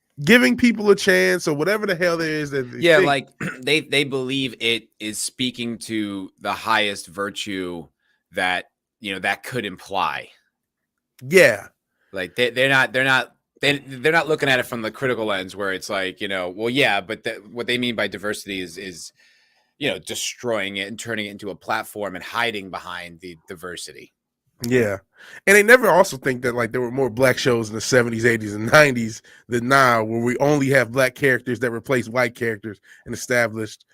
Speaker 3: people a chance or whatever the hell there is that they think.
Speaker 1: Like they believe it is speaking to the highest virtue that, you know, that could imply.
Speaker 3: Yeah.
Speaker 1: Like they're not looking at it from the critical lens where it's like, you know, well, yeah, but what they mean by diversity is, you know, destroying it and turning it into a platform and hiding behind the diversity.
Speaker 3: Yeah. And they never also think that like there were more black shows in the 70s, 80s, and 90s than now, where we only have black characters that replace white characters in established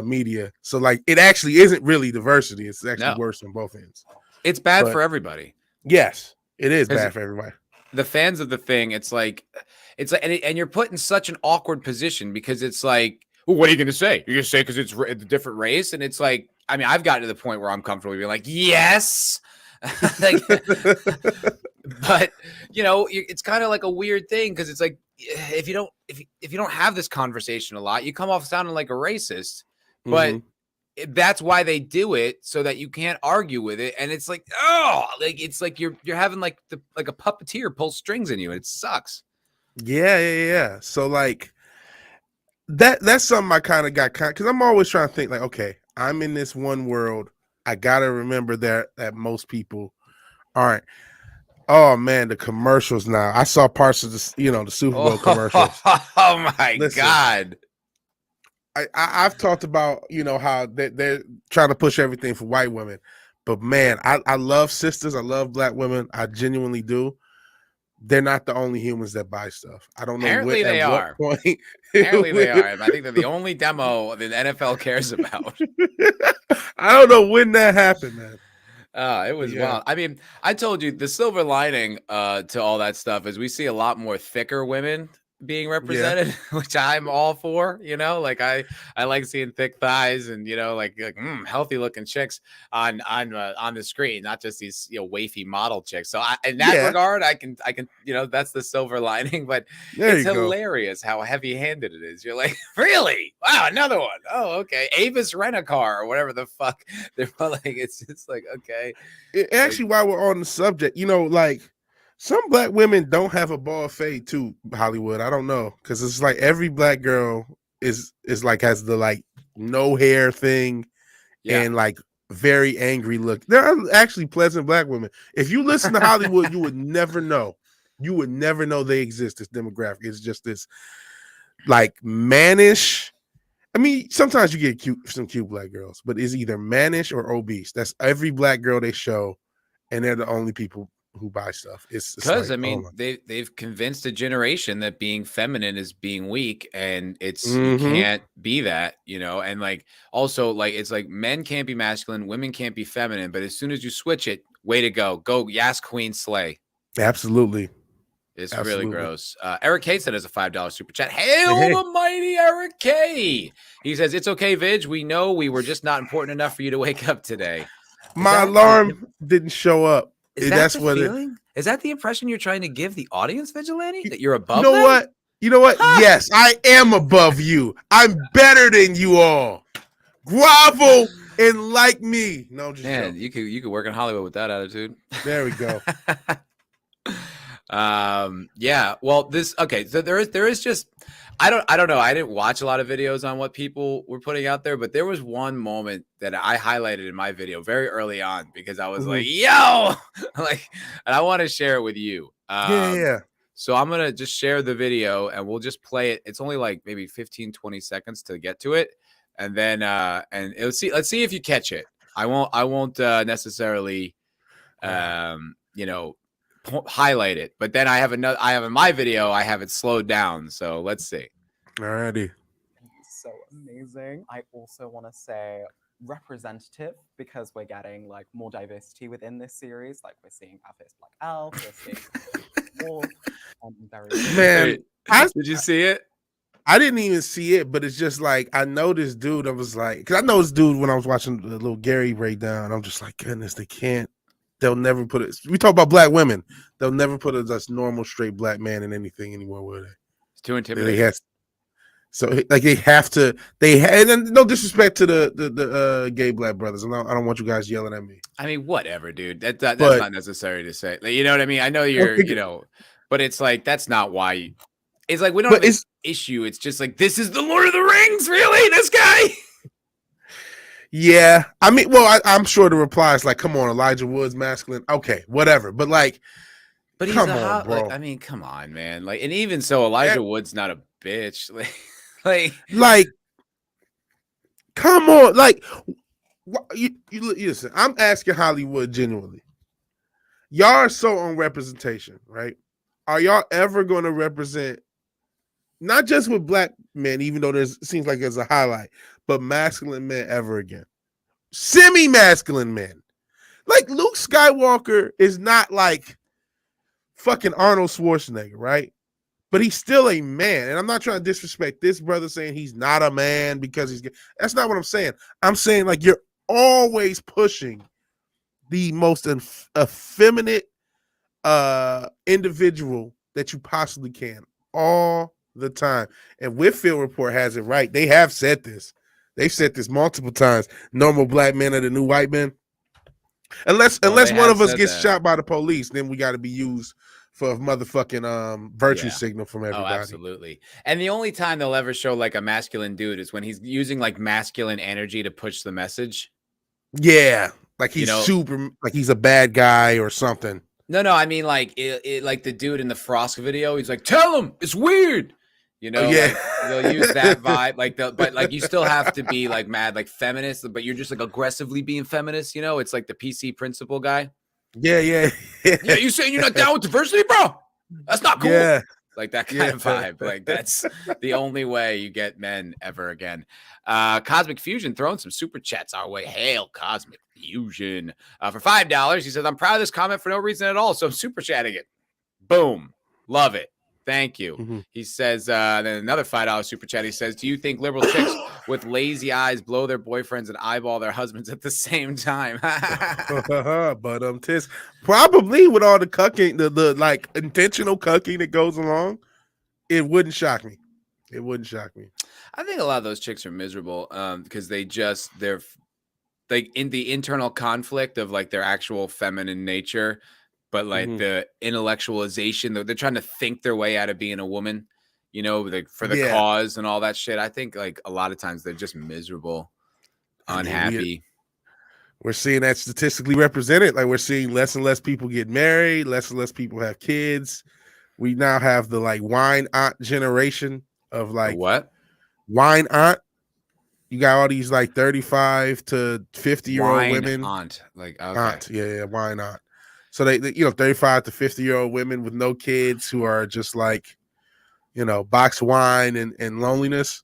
Speaker 3: media. So like, it actually isn't really diversity. It's actually worse on both ends.
Speaker 1: It's bad for everybody.
Speaker 3: Yes, it is bad for everybody.
Speaker 1: the fans of the thing, it's like, and you're put in such an awkward position because it's like, well, what are you going to say? You're going to say because it's a different race, and it's like, I mean, I've gotten to the point where I'm comfortable being like, yes, like, but it's kind of like a weird thing because it's like if you don't have this conversation a lot, you come off sounding like a racist, but.
Speaker 3: Mhm.
Speaker 1: That's why they do it so that you can't argue with it, and it's like, oh, like it's like you're having like a puppeteer pull strings in you, and it sucks.
Speaker 3: Yeah. So like that's something I kind of got because I'm always trying to think like, okay, I'm in this one world. I gotta remember that most people aren't. Oh man, the commercials now. I saw parts of the the Super Bowl commercials.
Speaker 1: Oh my
Speaker 3: Listen,
Speaker 1: God.
Speaker 3: I've talked about how they're trying to push everything for white women, but man, I love sisters. I love black women. I genuinely do. They're not the only humans that buy stuff. I don't know
Speaker 1: Apparently they are.
Speaker 3: what point.
Speaker 1: Apparently they are. I think they're the only demo the NFL cares about.
Speaker 3: I don't know when that happened, man.
Speaker 1: It was wild. I mean, I told you the silver lining to all that stuff is we see a lot more thicker women being represented, which I'm all for. Like I like seeing thick thighs and like healthy looking chicks on the screen, not just these wafy model chicks. So in that regard, I can that's the silver lining. But it's hilarious how heavy handed it is. You're like, really? Wow, another one. Oh, okay. Avis Rent-A-Car or whatever the fuck they're like. It's just like, okay.
Speaker 3: Actually, while we're on the subject, like. Some black women don't have a bald fade too, Hollywood. I don't know, because it's like every black girl is like has the like no hair thing, and like very angry look. There are actually pleasant black women. If you listen to Hollywood, you would never know. You would never know they exist. This demographic is just this like mannish. I mean, sometimes you get some cute black girls, but it's either mannish or obese. That's every black girl they show, and they're the only people who buy stuff. It's
Speaker 1: because
Speaker 3: like,
Speaker 1: I mean they've convinced a generation that being feminine is being weak, and it's you can't be that, and like also like it's like men can't be masculine, women can't be feminine, but as soon as you switch it, way to go yes queen slay.
Speaker 3: Absolutely.
Speaker 1: It's really gross. Eric K said as a $5 super chat. Hail the mighty Eric K. He says, it's okay, Vidge. We know we were just not important enough for you to wake up today.
Speaker 3: My alarm didn't show up. That's what
Speaker 1: feeling? Is that the impression you're trying to give the audience, Vigilante? That you're above
Speaker 3: You know what? Huh? Yes, I am above you. I'm better than you all. Grovel and like me. No, just
Speaker 1: man, you could work in Hollywood with that attitude.
Speaker 3: There we go.
Speaker 1: Yeah. Well, so there is just I don't know. I didn't watch a lot of videos on what people were putting out there, but there was one moment that I highlighted in my video very early on because I was like, yo, like, and I want to share it with you.
Speaker 3: Yeah.
Speaker 1: So I'm going to just share the video and we'll just play it. It's only like maybe 15, 20 seconds to get to it. And then, and let's see if you catch it. I won't necessarily, highlight it, but then I have in my video, I have it slowed down. So let's see.
Speaker 3: Alrighty.
Speaker 4: So amazing. I also want to say representative because we're getting like more diversity within this series. Like we're seeing our first black elf, we're seeing wolf,
Speaker 3: man.
Speaker 1: Did you see it?
Speaker 3: I didn't even see it, but it's just like I know this dude. I was like, because I know this dude when I was watching the little Gary breakdown. I'm just like, goodness, they'll never put it. We talk about black women. They'll never put a just normal straight black man in anything anymore, will they?
Speaker 1: It's too intimidating.
Speaker 3: So like they have to. And no disrespect to the gay black brothers. I don't want you guys yelling at me.
Speaker 1: I mean, whatever, dude. That's not necessary to say. Like, you know what I mean? I know you're, but it's like that's not why. It's like we don't have an issue. It's just like this is the Lord of the Rings. Really, this guy.
Speaker 3: Yeah, I mean, well, I'm sure the reply is like, "Come on, Elijah Wood's masculine." Okay, whatever. But like,
Speaker 1: but he's bro. Like, I mean, come on, man. Like, and even so, Elijah Wood's not a bitch. Like,
Speaker 3: come on. Like, you listen. I'm asking Hollywood genuinely. Y'all are so on representation, right? Are y'all ever going to represent not just with black men, even though seems like there's a highlight, but masculine men ever again? Semi-masculine men. Like Luke Skywalker is not like fucking Arnold Schwarzenegger, right? But he's still a man. And I'm not trying to disrespect this brother saying he's not a man because he's gay. That's not what I'm saying. I'm saying like you're always pushing the most effeminate individual that you possibly can all the time. And Whitfield Report has it right. They have said this. They've said this multiple times. Normal black men are the new white men. Unless one of us gets shot by the police, then we got to be used for a motherfucking virtue signal from everybody.
Speaker 1: Oh, absolutely. And the only time they'll ever show like a masculine dude is when he's using like masculine energy to push the message.
Speaker 3: Yeah, like he's super, like he's a bad guy or something.
Speaker 1: No, I mean like like the dude in the Frost video. He's like, "Tell him it's weird." Like, they'll use that vibe, but like you still have to be like mad, like feminist, but you're just like aggressively being feminist. It's like the PC principal guy.
Speaker 3: Yeah.
Speaker 1: You saying you're not down with diversity, bro? That's not cool.
Speaker 3: Yeah.
Speaker 1: Like that kind of vibe. Like that's the only way you get men ever again. Cosmic Fusion throwing some super chats our way. Hail Cosmic Fusion. For $5. He says, I'm proud of this comment for no reason at all, so I'm super chatting it. Boom. Love it. Thank you.
Speaker 3: Mm-hmm.
Speaker 1: He says, then another $5 super chat. He says, do you think liberal chicks with lazy eyes blow their boyfriends and eyeball their husbands at the same time?
Speaker 3: But tis probably with all the cucking, the like intentional cucking that goes along, it wouldn't shock me. It wouldn't shock me.
Speaker 1: I think a lot of those chicks are miserable because they're like in the internal conflict of like their actual feminine nature. But like the intellectualization, they're trying to think their way out of being a woman, for the cause and all that shit. I think like a lot of times they're just miserable, unhappy.
Speaker 3: We're seeing that statistically represented. Like we're seeing less and less people get married, less and less people have kids. We now have the like wine aunt generation of like
Speaker 1: what?
Speaker 3: Wine aunt. You got all these like 35 to 50-year-old women.
Speaker 1: Aunt. Like okay.
Speaker 3: Aunt. Yeah, wine aunt. So they 35 to 50-year-old women with no kids who are just like, box wine and loneliness.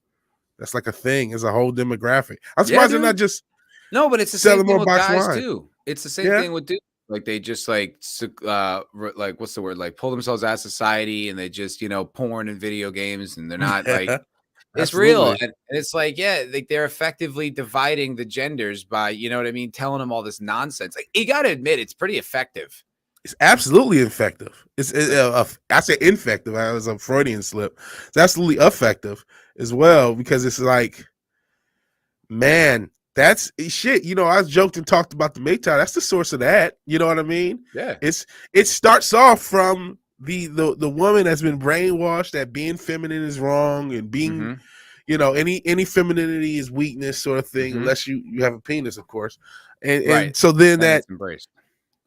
Speaker 3: That's like a thing. It's a whole demographic. I'm surprised they're not just
Speaker 1: but it's the same thing with guys
Speaker 3: wine.
Speaker 1: too. It's the same thing with dudes. Like they just like what's the word? Like pull themselves out of society and they just porn and video games and they're not like it's real. And it's like they're effectively dividing the genders by telling them all this nonsense. Like you got to admit it's pretty effective.
Speaker 3: It's absolutely effective. I say infective. That was a Freudian slip. It's absolutely effective as well because it's like, man, that's shit. I joked and talked about the Maytag. That's the source of that. You know what I mean?
Speaker 1: Yeah.
Speaker 3: It starts off from the woman that's been brainwashed that being feminine is wrong and being, any femininity is weakness sort of thing, unless you have a penis, of course. And so then that's
Speaker 1: embraced.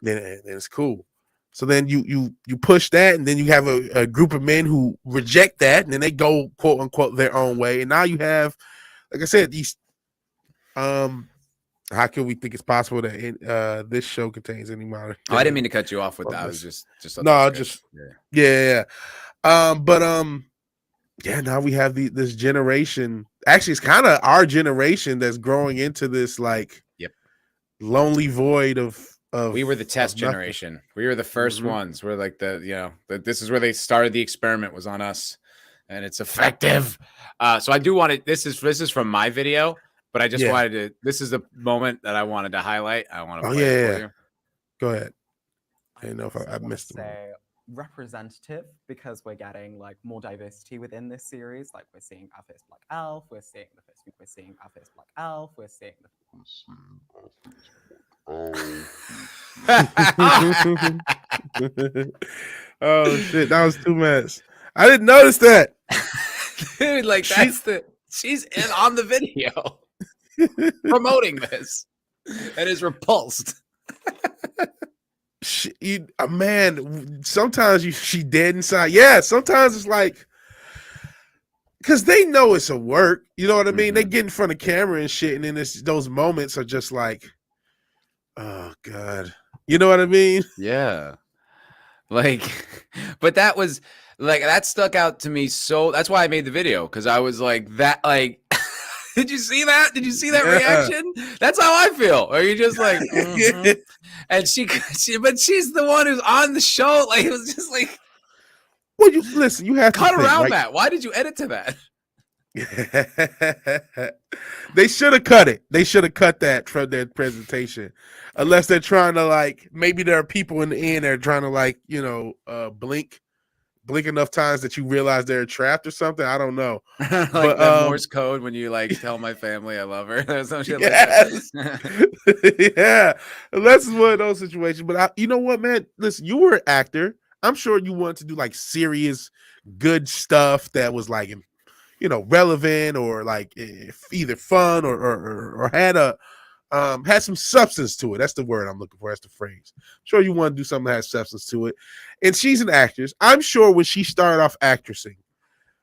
Speaker 3: Then it's cool. So then you push that, and then you have a group of men who reject that, and then they go quote unquote their own way. And now you have, like I said, these. How can we think it's possible that this show contains any modern?
Speaker 1: Oh, I didn't mean to cut you off with that. I was just
Speaker 3: yeah. Now we have this generation. Actually, it's kind of our generation that's growing into this like lonely void of.
Speaker 1: We were the test generation. We were the first ones. We're like this is where they started the experiment was on us, and it's effective. So I do want to. This is from my video, but I just wanted to. This is the moment that I wanted to highlight. I want to. Play it for you.
Speaker 3: Go ahead. I didn't know if I missed it.
Speaker 4: Representative because we're getting like more diversity within this series. Like we're seeing our first black elf. We're seeing our first black elf. We're seeing
Speaker 3: oh shit, that was too much. I didn't notice that.
Speaker 1: Dude, like she's in on the video promoting this and is repulsed.
Speaker 3: Man, sometimes she dead inside. Yeah, sometimes it's like because they know it's a work. You know what I mean? They get in front of camera and shit, and then those moments are just like, oh God. You know what I mean?
Speaker 1: Yeah. Like, but that was like that stuck out to me. So that's why I made the video because I was like that. Like, Did you see that? Did you see that
Speaker 3: Yeah.
Speaker 1: reaction? That's how I feel. Are you just like, mhm. And but she's the one who's on the show. Like, it was just like,
Speaker 3: Well, you listen. You have to
Speaker 1: cut
Speaker 3: think,
Speaker 1: around
Speaker 3: right?
Speaker 1: that. Why did you edit to that?
Speaker 3: They should have cut it. They should have cut that from their presentation, unless they're trying to like. Maybe there are people in the end that are trying to like blink enough times that you realize they're trapped or something. I don't know.
Speaker 1: Like
Speaker 3: But,
Speaker 1: the Morse code when you like tell my family I love her. Or some shit
Speaker 3: Yes.
Speaker 1: like that.
Speaker 3: Yeah, that's one of those situations. But you know what, man? Listen, you were an actor. I'm sure you wanted to do like serious, good stuff that was like, relevant or like either fun or had had some substance to it. That's the word I'm looking for. That's the phrase. I'm sure you want to do something that has substance to it. And she's an actress. I'm sure when she started off actressing,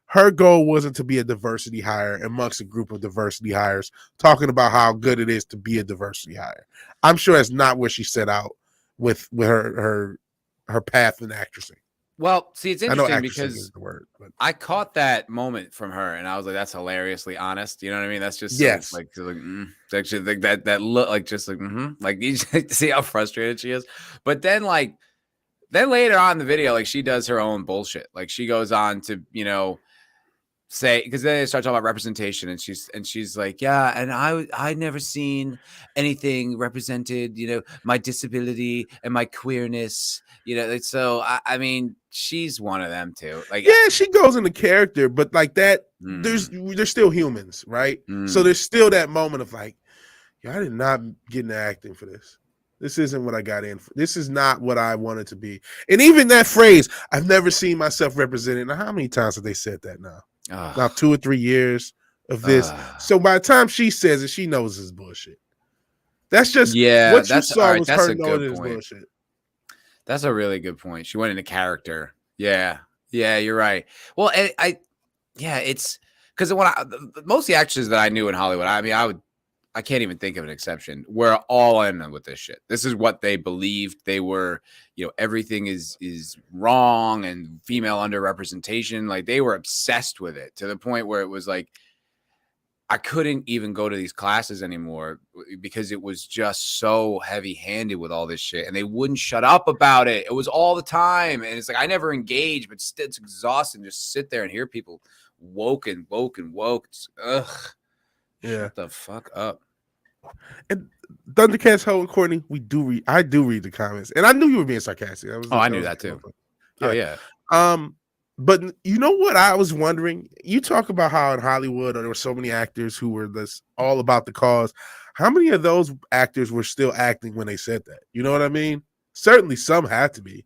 Speaker 3: her goal wasn't to be a diversity hire amongst a group of diversity hires, talking about how good it is to be a diversity hire. I'm sure that's not where she set out with her path in actressing.
Speaker 1: Well, see, it's
Speaker 3: I know
Speaker 1: interesting
Speaker 3: actressing
Speaker 1: because
Speaker 3: is the word, but
Speaker 1: I caught that moment from her, and I was like, "That's hilariously honest." You know what I mean? That's just
Speaker 3: Yes.
Speaker 1: so, like actually like that look like just like like you see how frustrated she is. But then then later on in the video, like she does her own bullshit. Like she goes on to say, because then they start talking about representation, and she's like, yeah, and I'd never seen anything represented, my disability and my queerness, so I mean, she's one of them too. Like,
Speaker 3: yeah, she goes into character, but like that, they're still humans, right? So there's still that moment of like, I did not get into acting for this. This isn't what I got in for. This is not what I wanted to be. And even that phrase, I've never seen myself represented. Now, how many times have they said that now? Now 2 or 3 years of this. So by the time she says it, she knows it's bullshit. That's just what you saw was her knowing it is bullshit.
Speaker 1: That's a really good point. She went into character. Yeah, you're right. Well, it's because most of the actors that I knew in Hollywood, I mean, I can't even think of an exception. We're all in with this shit. This is what they believed. They were, everything is wrong and female underrepresentation. Like they were obsessed with it to the point where it was like, I couldn't even go to these classes anymore because it was just so heavy handed with all this shit. And they wouldn't shut up about it. It was all the time. And it's like, I never engaged, but it's exhausting. Just sit there and hear people woke. It's, ugh.
Speaker 3: Yeah.
Speaker 1: Shut the fuck up.
Speaker 3: And Thundercats, Ho, and Courtney, I do read the comments, and I knew you were being sarcastic.
Speaker 1: I knew that too. Yeah. Oh yeah.
Speaker 3: But you know what I was wondering? You talk about how in Hollywood there were so many actors who were all about the cause. How many of those actors were still acting when they said that? You know what I mean? Certainly some had to be.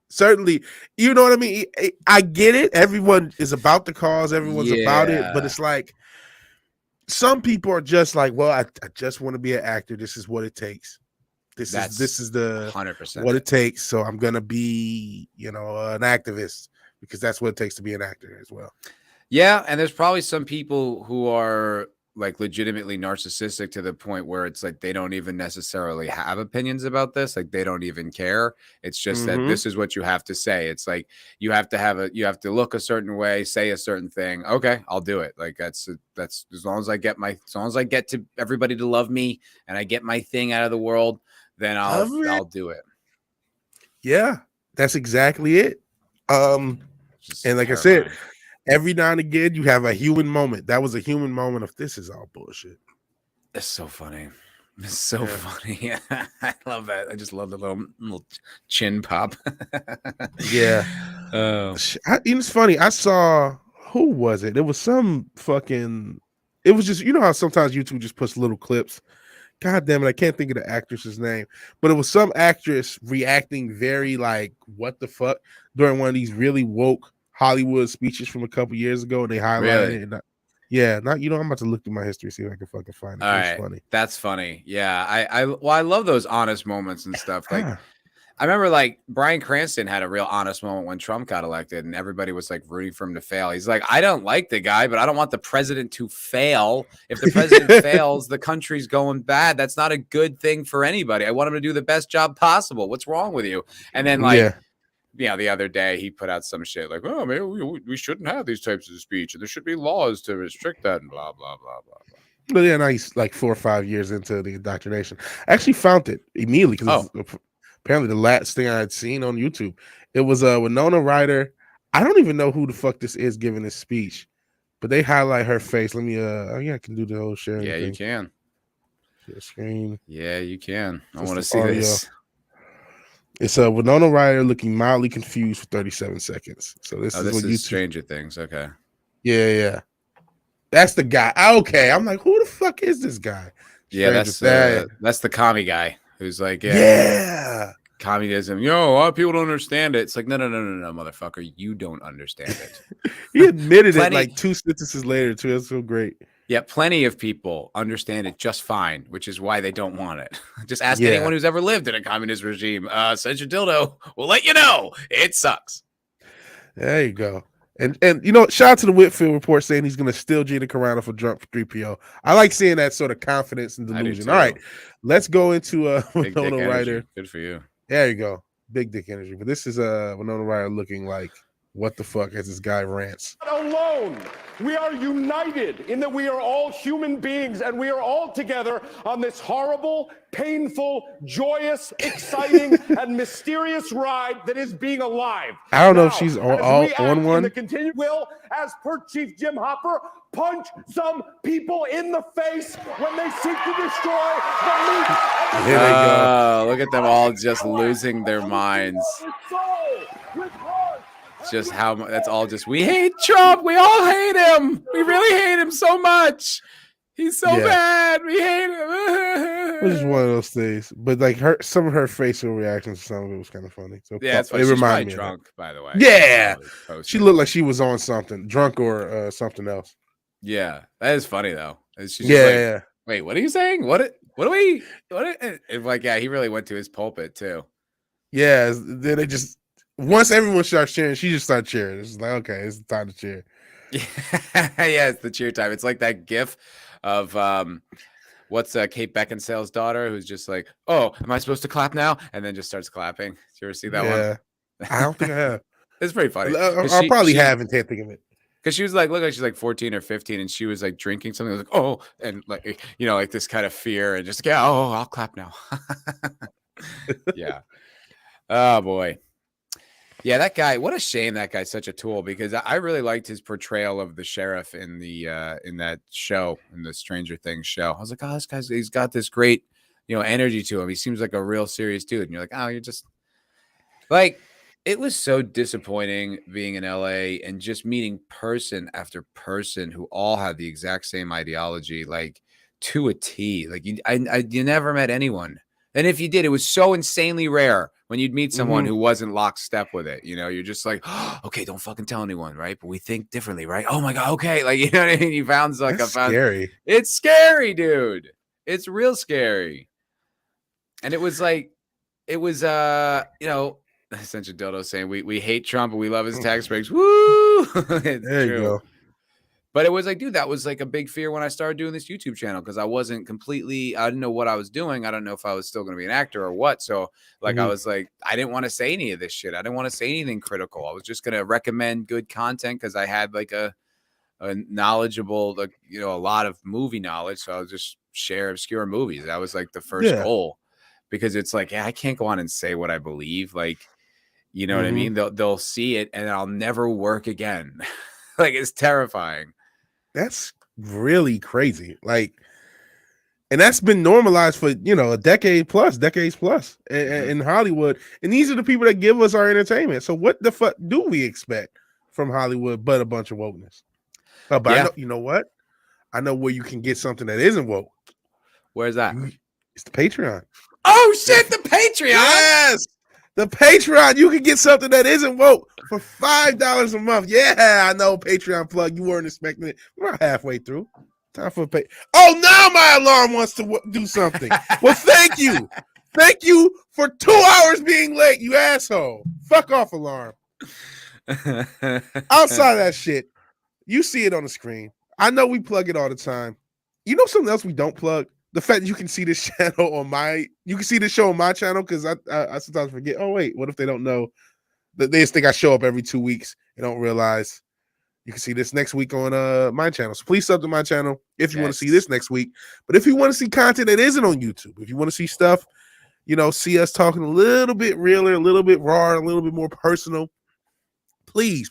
Speaker 3: Certainly, you know what I mean? I get it. Everyone is about the cause. Everyone's about it. But it's like, some people are just like, well, I just want to be an actor. This is what it takes. This is the
Speaker 1: 100%
Speaker 3: what it takes. So I'm gonna be, an activist because that's what it takes to be an actor as well.
Speaker 1: Yeah, and there's probably some people who are like legitimately narcissistic to the point where it's like they don't even necessarily have opinions about this. Like they don't even care. It's just that this is what you have to say. It's like you have to look a certain way, say a certain thing. Okay, I'll do it. Like that's as long as I get to everybody to love me and I get my thing out of the world, then I'll do it.
Speaker 3: Yeah, that's exactly it. And like terrifying. I said, every now and again, you have a human moment. That was a human moment of this is all bullshit.
Speaker 1: It's so funny. It's so funny. I love that. I just love the little chin pop.
Speaker 3: Yeah. It's funny. I saw, who was it? It was some fucking, it was just, how sometimes YouTube just puts little clips. God damn it, I can't think of the actress's name. But it was some actress reacting very like, what the fuck, during one of these really woke Hollywood speeches from a couple years ago, and they highlighted it. I'm about to look through my history, see if I can fucking find it.
Speaker 1: All right, funny. That's funny. Yeah, I love those honest moments and stuff. Like, I remember like Bryan Cranston had a real honest moment when Trump got elected, and everybody was like rooting for him to fail. He's like, I don't like the guy, but I don't want the president to fail. If the president fails, the country's going bad. That's not a good thing for anybody. I want him to do the best job possible. What's wrong with you? And then like. the other day he put out some shit like, oh, maybe we shouldn't have these types of speech and there should be laws to restrict that and blah, blah, blah, blah, blah.
Speaker 3: But yeah, now he's like 4 or 5 years into the indoctrination. I actually found it immediately because apparently the last thing I had seen on YouTube. It was Winona Ryder. I don't even know who the fuck this is giving this speech, but they highlight her face. Let me I can do the whole share.
Speaker 1: Yeah,
Speaker 3: thing.
Speaker 1: you can.
Speaker 3: Share screen.
Speaker 1: Yeah, you can. I
Speaker 3: Just
Speaker 1: want to
Speaker 3: the
Speaker 1: see
Speaker 3: audio.
Speaker 1: this.
Speaker 3: It's Winona Ryder looking mildly confused for 37 seconds. So this is
Speaker 1: This
Speaker 3: what
Speaker 1: is
Speaker 3: YouTube.
Speaker 1: Stranger Things. Okay.
Speaker 3: Yeah. That's the guy. Okay, I'm like, who the fuck is this guy?
Speaker 1: Yeah,
Speaker 3: Stranger
Speaker 1: that's the commie guy who's like,
Speaker 3: yeah.
Speaker 1: communism. A lot of people don't understand it. It's like, no, motherfucker, you don't understand it.
Speaker 3: He admitted it
Speaker 1: Plenty-
Speaker 3: like 2 sentences later too. That's so great.
Speaker 1: Yeah, plenty of people understand it just fine, which is why they don't want it. Just ask
Speaker 3: Yeah.
Speaker 1: anyone who's ever lived in a communist regime. Send your dildo. We'll let you know. It sucks.
Speaker 3: There you go. And you know, shout out to the Whitfield report saying he's going to steal Gina Carano for drunk for 3PO. I like seeing that sort of confidence and
Speaker 1: I do
Speaker 3: delusion.
Speaker 1: too.
Speaker 3: All right, let's go into
Speaker 1: Big dick
Speaker 3: Winona
Speaker 1: energy.
Speaker 3: Ryder.
Speaker 1: Good for you.
Speaker 3: There you go. Big dick energy. But this is Winona Ryder looking like, what the fuck, as this guy rants.
Speaker 5: Alone. We are united in that we are all human beings and we are all together on this horrible, painful, joyous, exciting, and mysterious ride that is being alive.
Speaker 3: I don't know if
Speaker 5: Now,
Speaker 3: she's
Speaker 5: as
Speaker 3: all
Speaker 5: we act
Speaker 3: on
Speaker 5: in
Speaker 3: one.
Speaker 5: the continued will, as per Chief Jim Hopper, punch some people in the face when they seek to destroy the meat of the
Speaker 3: Here they go.
Speaker 1: Look at them all just losing their minds.
Speaker 5: with soul, with heart.
Speaker 1: Just how that's all just, we hate Trump. We all hate him. We really hate him so much. He's so
Speaker 3: Yeah.
Speaker 1: bad. We hate
Speaker 3: Which is
Speaker 1: him.
Speaker 3: one of those things. But like some of her facial reactions to some of it was kind of funny. So
Speaker 1: Yeah, it's
Speaker 3: it
Speaker 1: funny. She's
Speaker 3: reminded
Speaker 1: probably
Speaker 3: me of that.
Speaker 1: drunk, by the way.
Speaker 3: Yeah.
Speaker 1: Probably posted.
Speaker 3: She looked like she was on something, drunk or something else.
Speaker 1: Yeah, that is funny though. She's just
Speaker 3: Yeah,
Speaker 1: like,
Speaker 3: yeah.
Speaker 1: wait, what are you saying? What do we? Like, yeah, he really went to his pulpit too.
Speaker 3: Yeah, then they just once everyone starts cheering, she just starts cheering. It's like, okay, it's time to cheer.
Speaker 1: Yeah, it's the cheer time. It's like that gif of what's Kate Beckinsale's daughter who's just like, oh, am I supposed to clap now? And then just starts clapping. Did you ever see that one?
Speaker 3: I don't think I have.
Speaker 1: It's pretty funny.
Speaker 3: I'll probably have and can't think of it.
Speaker 1: Because she was like, look like she's like 14 or 15, and she was like drinking something. Like, oh, and like, like this kind of fear, and just yeah, oh, I'll clap now. Yeah. Oh boy. Yeah, that guy. What a shame that guy's such a tool, because I really liked his portrayal of the sheriff in that show, in the Stranger Things show. I was like, oh, this guy's, he's got this great, energy to him. He seems like a real serious dude. And you're like, oh, you're just like, it was so disappointing being in LA and just meeting person after person who all had the exact same ideology, like to a T. Like you never met anyone. And if you did, it was so insanely rare when you'd meet someone who wasn't lockstep with it. You're just like, oh, okay, don't fucking tell anyone, right? But we think differently, right? Oh my God, okay. Like, you know what I mean? You found like
Speaker 3: That's scary.
Speaker 1: It's scary, dude. It's real scary. And it was like, essential dildo saying we hate Trump but we love his tax breaks. Woo! It's
Speaker 3: There you go.
Speaker 1: But it was like, dude, that was like a big fear when I started doing this YouTube channel, because I didn't know what I was doing. I don't know if I was still going to be an actor or what. So like, I was like, I didn't want to say any of this shit. I didn't want to say anything critical. I was just going to recommend good content because I had like a knowledgeable, like, a lot of movie knowledge. So I would just share obscure movies. That was like the first goal, because it's like, yeah, I can't go on and say what I believe. Like, you know what I mean? They'll see it and I'll never work again. Like, it's terrifying.
Speaker 3: That's really crazy. Like, and that's been normalized for a decades plus in Hollywood. And these are the people that give us our entertainment. So what the fuck do we expect from Hollywood but a bunch of wokeness? But I know, you know what? I know where you can get something that isn't woke.
Speaker 1: Where's that?
Speaker 3: It's the Patreon.
Speaker 1: Oh shit, the Patreon.
Speaker 3: Yes. The Patreon, you can get something that isn't woke for $5 a month. Yeah, I know, Patreon plug. You weren't expecting it. We're not halfway through. Time for a pay. Oh, now my alarm wants to do something. Well, thank you. Thank you for 2 hours being late, you asshole. Fuck off, alarm. Outside of that shit, you see it on the screen. I know we plug it all the time. You know something else we don't plug? The fact that you can see this channel you can see this show on my channel, because I sometimes forget. Oh wait, what if they don't know They just think I show up every 2 weeks. They don't realize you can see this next week on my channel. So please sub to my channel if you want to see this next week. But if you want to see content that isn't on YouTube, if you want to see stuff, see us talking a little bit realer, a little bit raw, a little bit more personal, please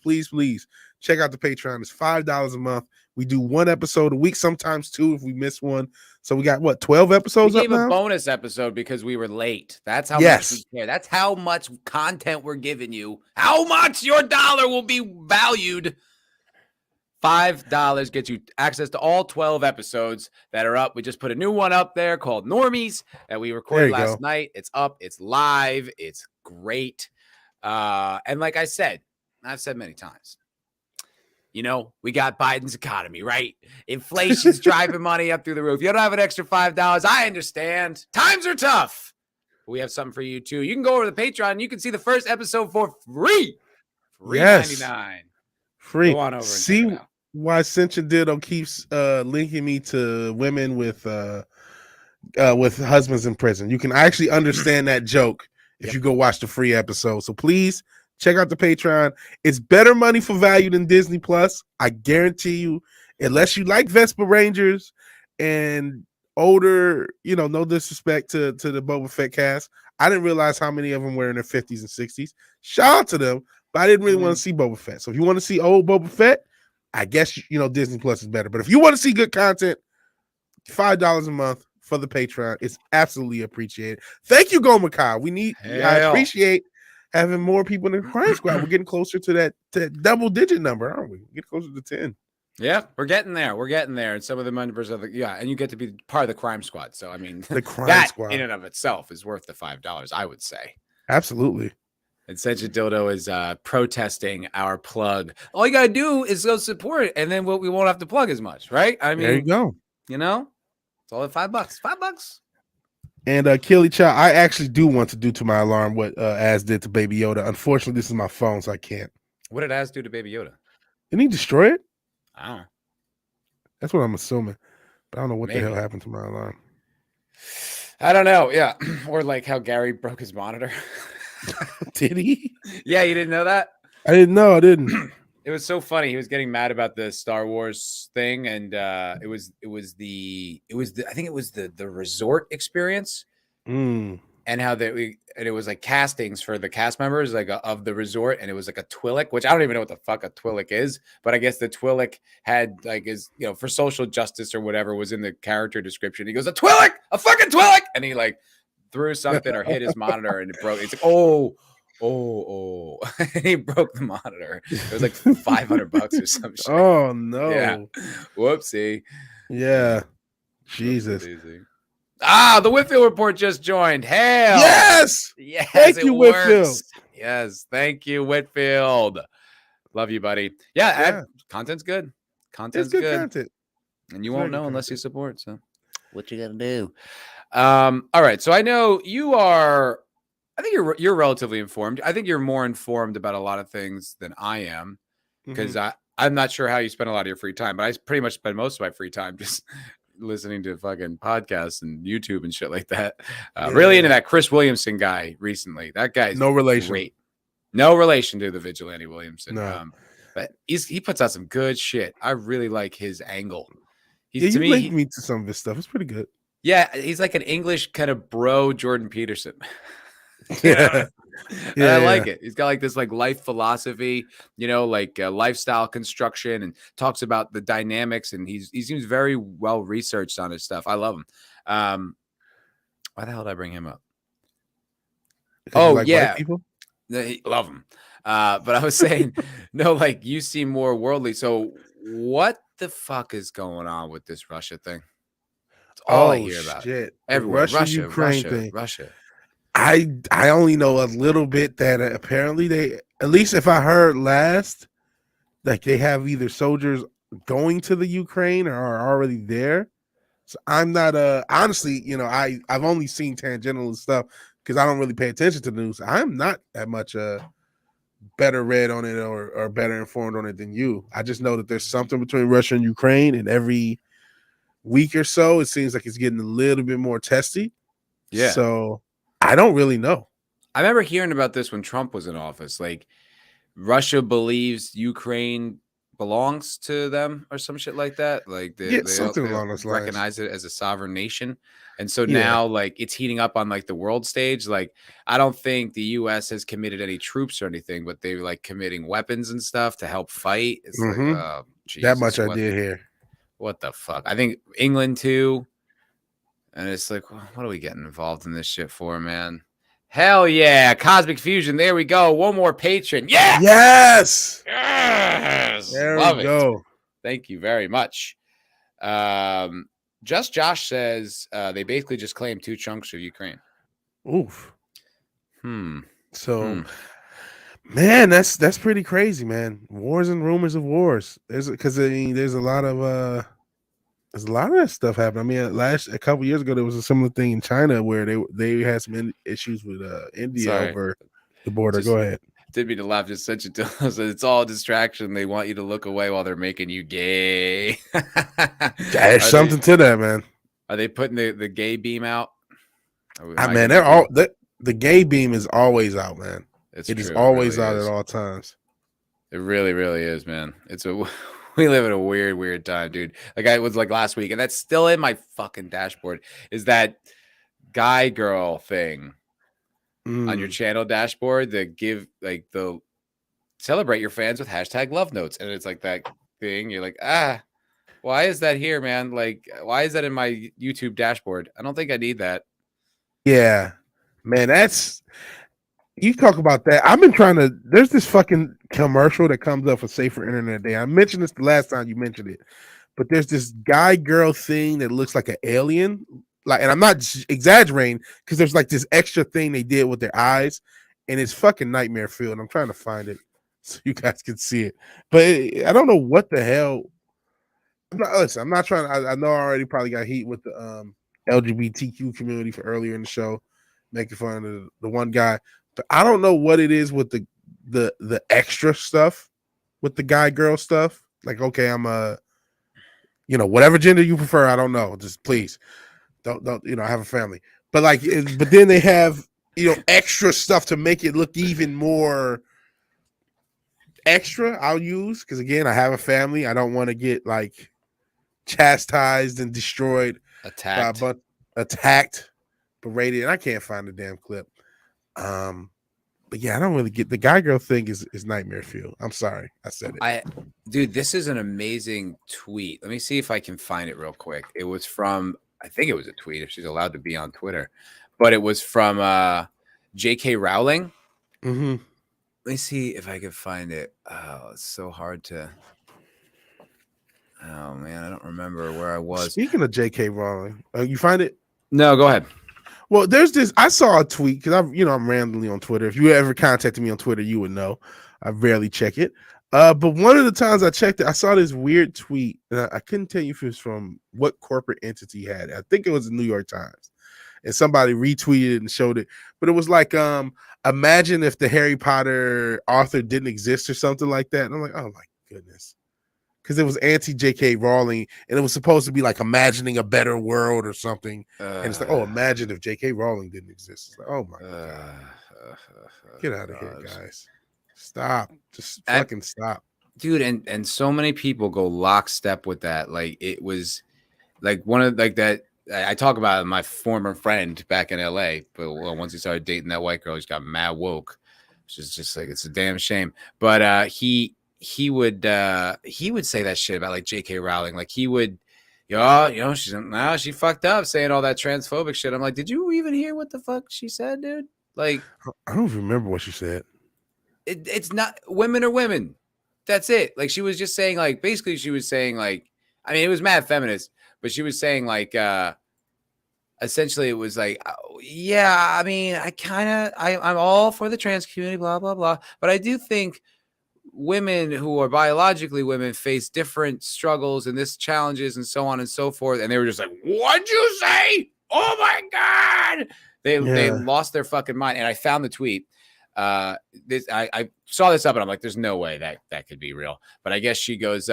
Speaker 3: check out the Patreon. It's $5 a month. We do 1 episode a week, sometimes 2 if we miss one. So we got 12 episodes
Speaker 1: we
Speaker 3: up
Speaker 1: gave
Speaker 3: now?
Speaker 1: a bonus episode because we were late. That's how much we care. That's how much content we're giving you. How much your dollar will be valued. $5 gets you access to all 12 episodes that are up. We just put a new one up there called Normies that we recorded last night. It's up. It's live. It's great. And like I said, I've said many times, we got Biden's economy, right? Inflation's driving money up through the roof. You don't have an extra $5. I understand. Times are tough. But we have something for you, too. You can go over to the Patreon and you can see the first episode for free. $3.99.
Speaker 3: Free.
Speaker 1: Go on over and
Speaker 3: see
Speaker 1: check it out.
Speaker 3: Why Cincha Ditto keeps linking me to women with husbands in prison. You can actually understand that joke if you go watch the free episode. So please check out the Patreon. It's better money for value than Disney Plus. I guarantee you, unless you like Vespa Rangers and older, no disrespect to the Boba Fett cast. I didn't realize how many of them were in their 50s and 60s. Shout out to them, but I didn't really want to see Boba Fett. So if you want to see old Boba Fett, I guess, Disney Plus is better. But if you want to see good content, $5 a month for the Patreon. It's absolutely appreciated. Thank you, Go Makai. I appreciate having more people in the crime squad. We're getting closer to that double-digit number, aren't we? Get closer to 10.
Speaker 1: Yeah, we're getting there. And some of the members of and you get to be part of the crime squad. So, I mean,
Speaker 3: the crime squad
Speaker 1: in and of itself is worth the $5, I would say.
Speaker 3: Absolutely.
Speaker 1: And Cincha Dildo is protesting our plug. All you got to do is go support it, and then we won't have to plug as much, right? I mean,
Speaker 3: there you go.
Speaker 1: It's all at $5. $5.
Speaker 3: And Killy Child, I actually do want to do to my alarm what Az did to Baby Yoda. Unfortunately, this is my phone, so I can't.
Speaker 1: What did Az do to Baby Yoda?
Speaker 3: Didn't he destroy it?
Speaker 1: I don't know.
Speaker 3: That's what I'm assuming. But I don't know what
Speaker 1: Maybe.
Speaker 3: the hell happened to my alarm.
Speaker 1: I don't know. Yeah. Or like how Gary broke his monitor.
Speaker 3: Did he?
Speaker 1: Yeah, you didn't know that?
Speaker 3: I didn't know. I didn't.
Speaker 1: It was so funny. He was getting mad about the Star Wars thing, and it was the resort experience,
Speaker 3: Mm.
Speaker 1: and how it was like castings for the cast members of the resort, and it was like a Twi'lek, which I don't even know what the fuck a Twi'lek is, but I guess the Twi'lek had for social justice or whatever was in the character description. He goes, a Twi'lek, a fucking Twi'lek, and he like threw something or hit his monitor and it broke. It's like, oh. He broke the monitor. It was like $500 or some shit.
Speaker 3: Oh no.
Speaker 1: Yeah. Whoopsie.
Speaker 3: Yeah. Jesus.
Speaker 1: The Whitfield report just joined. Hell.
Speaker 3: Yes. Thank you, Whitfield.
Speaker 1: Yes. Thank you, Whitfield. Love you, buddy. Yeah. Content's good. Content's good.
Speaker 3: Content.
Speaker 1: And you won't know unless you support. So
Speaker 2: What you gotta do?
Speaker 1: all right. So I know you are. I think you're relatively informed. I think you're more informed about a lot of things than I am, because I'm not sure how you spend a lot of your free time, but I pretty much spend most of my free time just listening to fucking podcasts and YouTube and shit like that. Really into that Chris Williamson guy recently. That guy's
Speaker 3: no relation.
Speaker 1: Great. No relation to the Vigilante Williamson.
Speaker 3: No.
Speaker 1: But he puts out some good shit. I really like his angle.
Speaker 3: You linked me to some of his stuff. It's pretty good.
Speaker 1: Yeah, he's like an English kind of bro Jordan Peterson.
Speaker 3: Yeah.
Speaker 1: And I like it. He's got like this like life philosophy, lifestyle construction, and talks about the dynamics, and he seems very well researched on his stuff. I love him. Why the hell did I bring him up?
Speaker 3: White people?
Speaker 1: Love him. But I was saying, no, like you seem more worldly. So what the fuck is going on with this Russia thing? That's all I hear about.
Speaker 3: Shit.
Speaker 1: Everywhere.
Speaker 3: Russia. I only know a little bit that apparently they, at least if I heard last, like they have either soldiers going to the Ukraine or are already there. So I'm not honestly, I've only seen tangential stuff because I don't really pay attention to the news. I'm not that much better read on it or better informed on it than you. I just know that there's something between Russia and Ukraine, and every week or so it seems like it's getting a little bit more testy.
Speaker 1: Yeah.
Speaker 3: So I don't really know.
Speaker 1: I remember hearing about this when Trump was in office. Like Russia believes Ukraine belongs to them or some shit like that. Like
Speaker 3: Yeah,
Speaker 1: they
Speaker 3: something
Speaker 1: don't
Speaker 3: along those lines.
Speaker 1: recognize it as a sovereign nation. And so
Speaker 3: Yeah.
Speaker 1: now like it's heating up on like the world stage. Like I don't think the US has committed any troops or anything, but they're like committing weapons and stuff to help fight. It's like,
Speaker 3: Mhm.
Speaker 1: oh,
Speaker 3: That much
Speaker 1: Jesus,
Speaker 3: I did hear.
Speaker 1: what the fuck? I think England too. And it's like, what are we getting involved in this shit for, man? Hell yeah. Cosmic Fusion. There we go. One more patron. Yeah.
Speaker 3: Yes.
Speaker 1: Yes.
Speaker 3: There
Speaker 1: Love
Speaker 3: we
Speaker 1: it.
Speaker 3: go.
Speaker 1: Thank you very much. Just Josh says they basically just claimed 2 chunks of Ukraine.
Speaker 3: Oof.
Speaker 1: Hmm.
Speaker 3: So, man, that's pretty crazy, man. Wars and rumors of wars. There's because I mean, there's a lot of that stuff happening. I mean, a couple years ago there was a similar thing in China where they had some issues with India
Speaker 1: Sorry.
Speaker 3: over the border.
Speaker 1: Just-
Speaker 3: Go ahead.
Speaker 1: Didn't mean to laugh. Just such a it's all a distraction. They want you to look away while they're making you gay.
Speaker 3: There's something to that, man.
Speaker 1: Are they putting the gay beam out?
Speaker 3: Man, they're all the gay beam is always out, man. It is always out at all times.
Speaker 1: It really, really is, man. We live in a weird time, dude. Like I was like last week, and that's still in my fucking dashboard. Is that guy girl thing on your channel dashboard that give like the celebrate your fans with hashtag love notes, and it's like that thing. You're like, why is that here, man? Like, why is that in my YouTube dashboard? I don't think I need that.
Speaker 3: Yeah, man, that's you talk about that. I've been trying to. There's this fucking commercial that comes up for Safer Internet Day. I mentioned this the last time you mentioned it, but there's this guy girl thing that looks like an alien. Like, and I'm not exaggerating because there's like this extra thing they did with their eyes, and it's fucking nightmare filled. I'm trying to find it so you guys can see it, but I don't know what the hell. I'm not trying. I know I already probably got heat with the LGBTQ community for earlier in the show, making fun of the one guy, but I don't know what it is with the extra stuff with the guy girl stuff. Like, okay, I'm whatever gender you prefer. I don't know. Just please don't I have a family, but like, but then they have extra stuff to make it look even more extra. I'll use because again, I have a family. I don't want to get like chastised and destroyed,
Speaker 1: Attacked,
Speaker 3: berated, and I can't find the damn clip. But yeah, I don't really get the guy girl thing is nightmare fuel. I'm sorry, I said it.
Speaker 1: Dude, this is an amazing tweet. Let me see if I can find it real quick. It was from, I think it was a tweet if she's allowed to be on Twitter, but it was from J.K. Rowling.
Speaker 3: Mm-hmm.
Speaker 1: Let me see if I can find it. Oh, it's so hard to. Oh man, I don't remember where I was.
Speaker 3: Speaking of J.K. Rowling, you find it?
Speaker 1: No, go ahead.
Speaker 3: Well, there's this. I saw a tweet because I'm randomly on Twitter. If you ever contacted me on Twitter, you would know. I rarely check it. But one of the times I checked it, I saw this weird tweet, and I couldn't tell you if it was from what corporate entity had it. I think it was the New York Times, and somebody retweeted it and showed it. But it was like, imagine if the Harry Potter author didn't exist or something like that. And I'm like, oh my goodness. Because it was anti-J.K. Rowling, and it was supposed to be like imagining a better world or something. And it's like, oh, imagine if J.K. Rowling didn't exist. It's like, oh my god, get out of here, guys! Stop, just fucking stop,
Speaker 1: dude. And so many people go lockstep with that. Like it was, like one of like that. I talk about my former friend back in L.A. But once he started dating that white girl, he's got mad woke, which is just like it's a damn shame. But he would say that shit about like J.K. Rowling. Like he would, she fucked up saying all that transphobic shit. I'm like, did you even hear what the fuck she said, dude? Like,
Speaker 3: I don't remember what she said.
Speaker 1: It's not women are women. That's it. Like she was just saying, like basically she was saying like, I mean, it was mad feminist, but she was saying like, essentially it was like, yeah, I mean, I'm all for the trans community, blah blah blah, but I do think women who are biologically women face different struggles and this challenges and so on and so forth. And they were just like, what'd you say? Oh my God. They lost their fucking mind. And I found the tweet. I saw this up and I'm like, there's no way that could be real. But I guess she goes,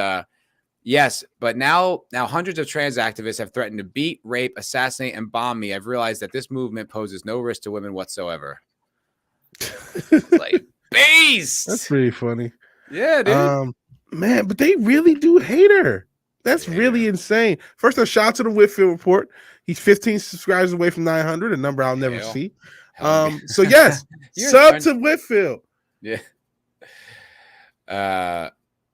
Speaker 1: yes, but now hundreds of trans activists have threatened to beat, rape, assassinate, and bomb me. I've realized that this movement poses no risk to women whatsoever. Like beast.
Speaker 3: That's pretty funny.
Speaker 1: Yeah, dude.
Speaker 3: Man, but they really do hate her. That's really insane. First, a shout to the Whitfield Report. He's 15 subscribers away from 900, a number I'll never
Speaker 1: Hell.
Speaker 3: see.
Speaker 1: Hell,
Speaker 3: So yes,
Speaker 1: You're
Speaker 3: sub
Speaker 1: trying-
Speaker 3: to Whitfield.
Speaker 1: Yeah.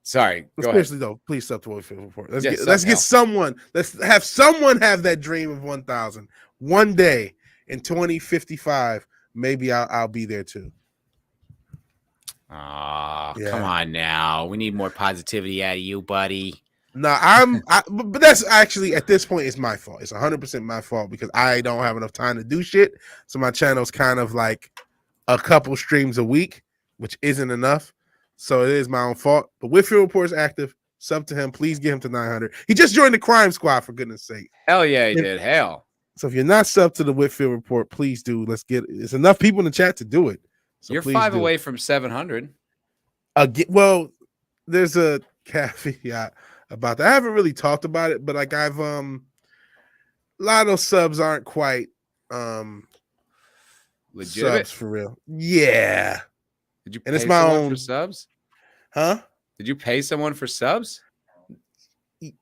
Speaker 1: Sorry. Go ahead.
Speaker 3: Seriously though, please sub to Whitfield Report. Let's
Speaker 1: Yeah,
Speaker 3: get
Speaker 1: sub
Speaker 3: let's
Speaker 1: now.
Speaker 3: get someone. Let's have someone have that dream of 1,000 one day in 2055. Maybe I'll be there too.
Speaker 1: Aw,
Speaker 3: Yeah.
Speaker 1: come on now. We need more positivity out of you, buddy.
Speaker 3: No, but that's actually at this point it's my fault. It's 100% my fault because I don't have enough time to do shit. So my channel's kind of like a couple streams a week, which isn't enough. So it is my own fault. But Whitfield Report is active. Sub to him. Please get him to 900. He just joined the crime squad, for goodness sake.
Speaker 1: Hell yeah, he
Speaker 3: Yeah.
Speaker 1: did. Hell.
Speaker 3: So if you're not sub to the Whitfield Report, please do. Let's get it's enough people in the chat to do it. So
Speaker 1: You're
Speaker 3: please
Speaker 1: 5
Speaker 3: do.
Speaker 1: away from 700.
Speaker 3: Well, there's a caveat about that. I haven't really talked about it, but like I've a lot of those subs aren't quite
Speaker 1: Legitimate.
Speaker 3: subs for real. Yeah.
Speaker 1: Did you
Speaker 3: And
Speaker 1: pay
Speaker 3: it's my
Speaker 1: someone
Speaker 3: own-
Speaker 1: for subs?
Speaker 3: Huh?
Speaker 1: Did you pay someone for subs?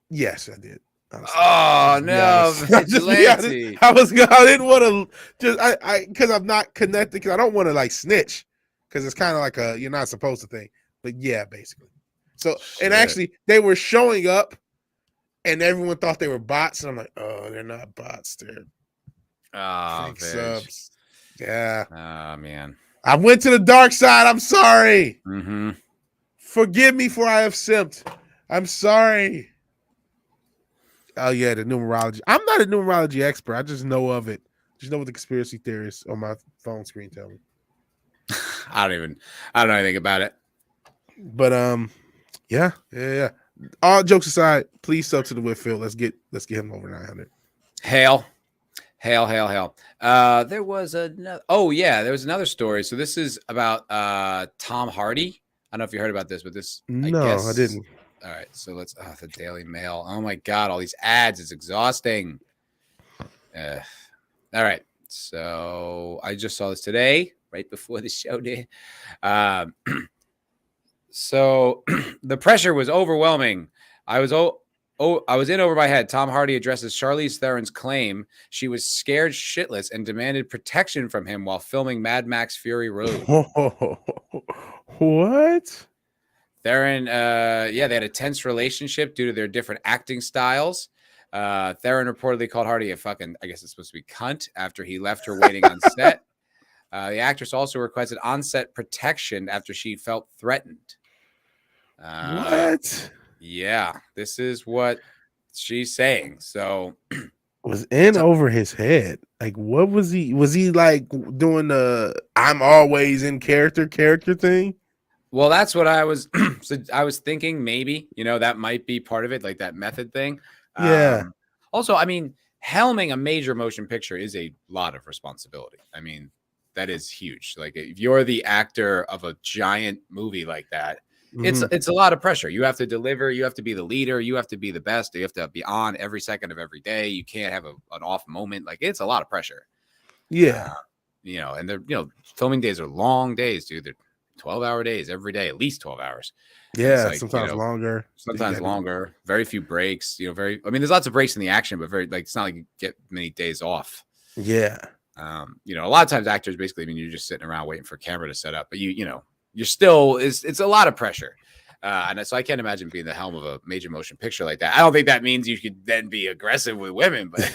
Speaker 3: Yes, I did. Honestly.
Speaker 1: Oh
Speaker 3: Just be
Speaker 1: no,
Speaker 3: honest. Just be honest.
Speaker 1: vigilante.
Speaker 3: I didn't want to just I because I'm not connected because I don't want to like snitch because it's kind of like a you're not supposed to thing. But yeah, basically. So
Speaker 1: Shit.
Speaker 3: and actually they were showing up and everyone thought they were bots. And I'm like, oh, they're not bots, they're
Speaker 1: Oh,
Speaker 3: fake
Speaker 1: Vig.
Speaker 3: subs. Yeah.
Speaker 1: Oh man.
Speaker 3: I went to the dark side. I'm sorry.
Speaker 1: Mm-hmm.
Speaker 3: Forgive me for I have simped. I'm sorry. Oh yeah, the numerology. I'm not a numerology expert. I just know of it. Just know what the conspiracy theorists on my phone screen tell me.
Speaker 1: I don't know anything about it.
Speaker 3: But yeah. All jokes aside, please sub to the Whitfield. Let's get him over 900.
Speaker 1: Hail. There was another. Oh yeah, there was another story. So this is about Tom Hardy. I don't know if you heard about this, but this.
Speaker 3: No, I didn't.
Speaker 1: All right, so let's. The Daily Mail. Oh my God, all these ads. It's exhausting. All right, so I just saw this today, right before the show did. So the pressure was overwhelming. I was in over my head. Tom Hardy addresses Charlize Theron's claim she was scared shitless and demanded protection from him while filming Mad Max Fury Road.
Speaker 3: What?
Speaker 1: Theron, they had a tense relationship due to their different acting styles. Theron reportedly called Hardy a fucking, I guess it's supposed to be cunt after he left her waiting on set. The actress also requested on-set protection after she felt threatened.
Speaker 3: What?
Speaker 1: Yeah, this is what she's saying. So
Speaker 3: Was in over his head. Like, what was he? Was he like doing the "I'm always in character" thing?
Speaker 1: well, that's what I was. So I was thinking maybe, that might be part of it, like that method thing.
Speaker 3: Yeah.
Speaker 1: Also, I mean, helming a major motion picture is a lot of responsibility. I mean, that is huge. Like, if you're the actor of a giant movie like that, it's a lot of pressure. You have to deliver. You have to be the leader. You have to be the best. You have to be on every second of every day. You can't have an off moment. Like, it's a lot of pressure.
Speaker 3: Yeah.
Speaker 1: And they're, filming days are long days, dude. They're 12-hour days every day, at least 12 hours.
Speaker 3: Yeah.
Speaker 1: like,
Speaker 3: Sometimes longer.
Speaker 1: Sometimes longer. Very few breaks. There's lots of breaks in the action, but it's not like you get many days off.
Speaker 3: Yeah.
Speaker 1: A lot of times actors basically, you're just sitting around waiting for a camera to set up, but you're still it's a lot of pressure. And so I can't imagine being the helm of a major motion picture like that. I don't think that means you could then be aggressive with women, but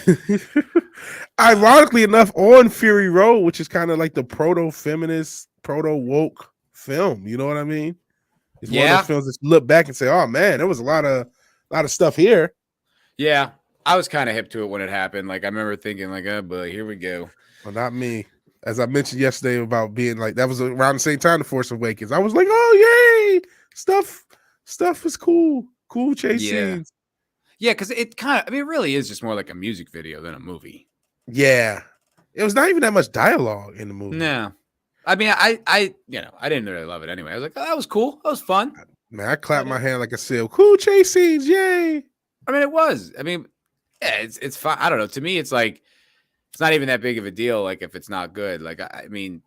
Speaker 3: Ironically enough, on Fury Road, which is kind of like the proto-feminist, proto-woke film, you know what I mean? It's one of those films that you look back and say, "Oh man, there was a lot of stuff here."
Speaker 1: Yeah, I was kind of hip to it when it happened. Like, I remember thinking, like, "Oh boy, here we go."
Speaker 3: Well, not me. As I mentioned yesterday about being like that was around the same time the Force Awakens. I was like, "Oh yay, stuff is cool chase scenes."
Speaker 1: Yeah, because it kind of, it really is just more like a music video than a movie.
Speaker 3: Yeah, it was not even that much dialogue in the movie.
Speaker 1: No, I mean, I didn't really love it anyway. I was like, "Oh, that was cool. That was fun."
Speaker 3: Man, I clapped my hand like a seal. Cool chase scenes, yay!
Speaker 1: I mean, it was. I mean, yeah, it's fine. I don't know. To me, it's like it's not even that big of a deal. Like, if it's not good, like I mean,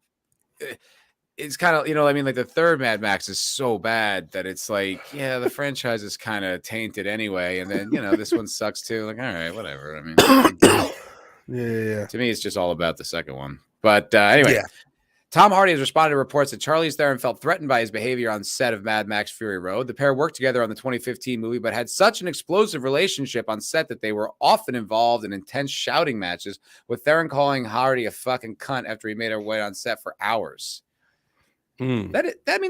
Speaker 1: it's kind of, you know, I mean, like the third Mad Max is so bad that it's like, yeah, the franchise is kind of tainted anyway. And then, you know, this one sucks too. Like, all right, whatever. I mean,
Speaker 3: Yeah.
Speaker 1: to me, it's just all about the second one. But anyway,
Speaker 3: Yeah.
Speaker 1: Tom Hardy has responded to reports that Charlize Theron felt threatened by his behavior on set of Mad Max Fury Road. The pair worked together on the 2015 movie, but had such an explosive relationship on set that they were often involved in intense shouting matches, with Theron calling Hardy a fucking cunt after he made her wait on set for hours. I mean,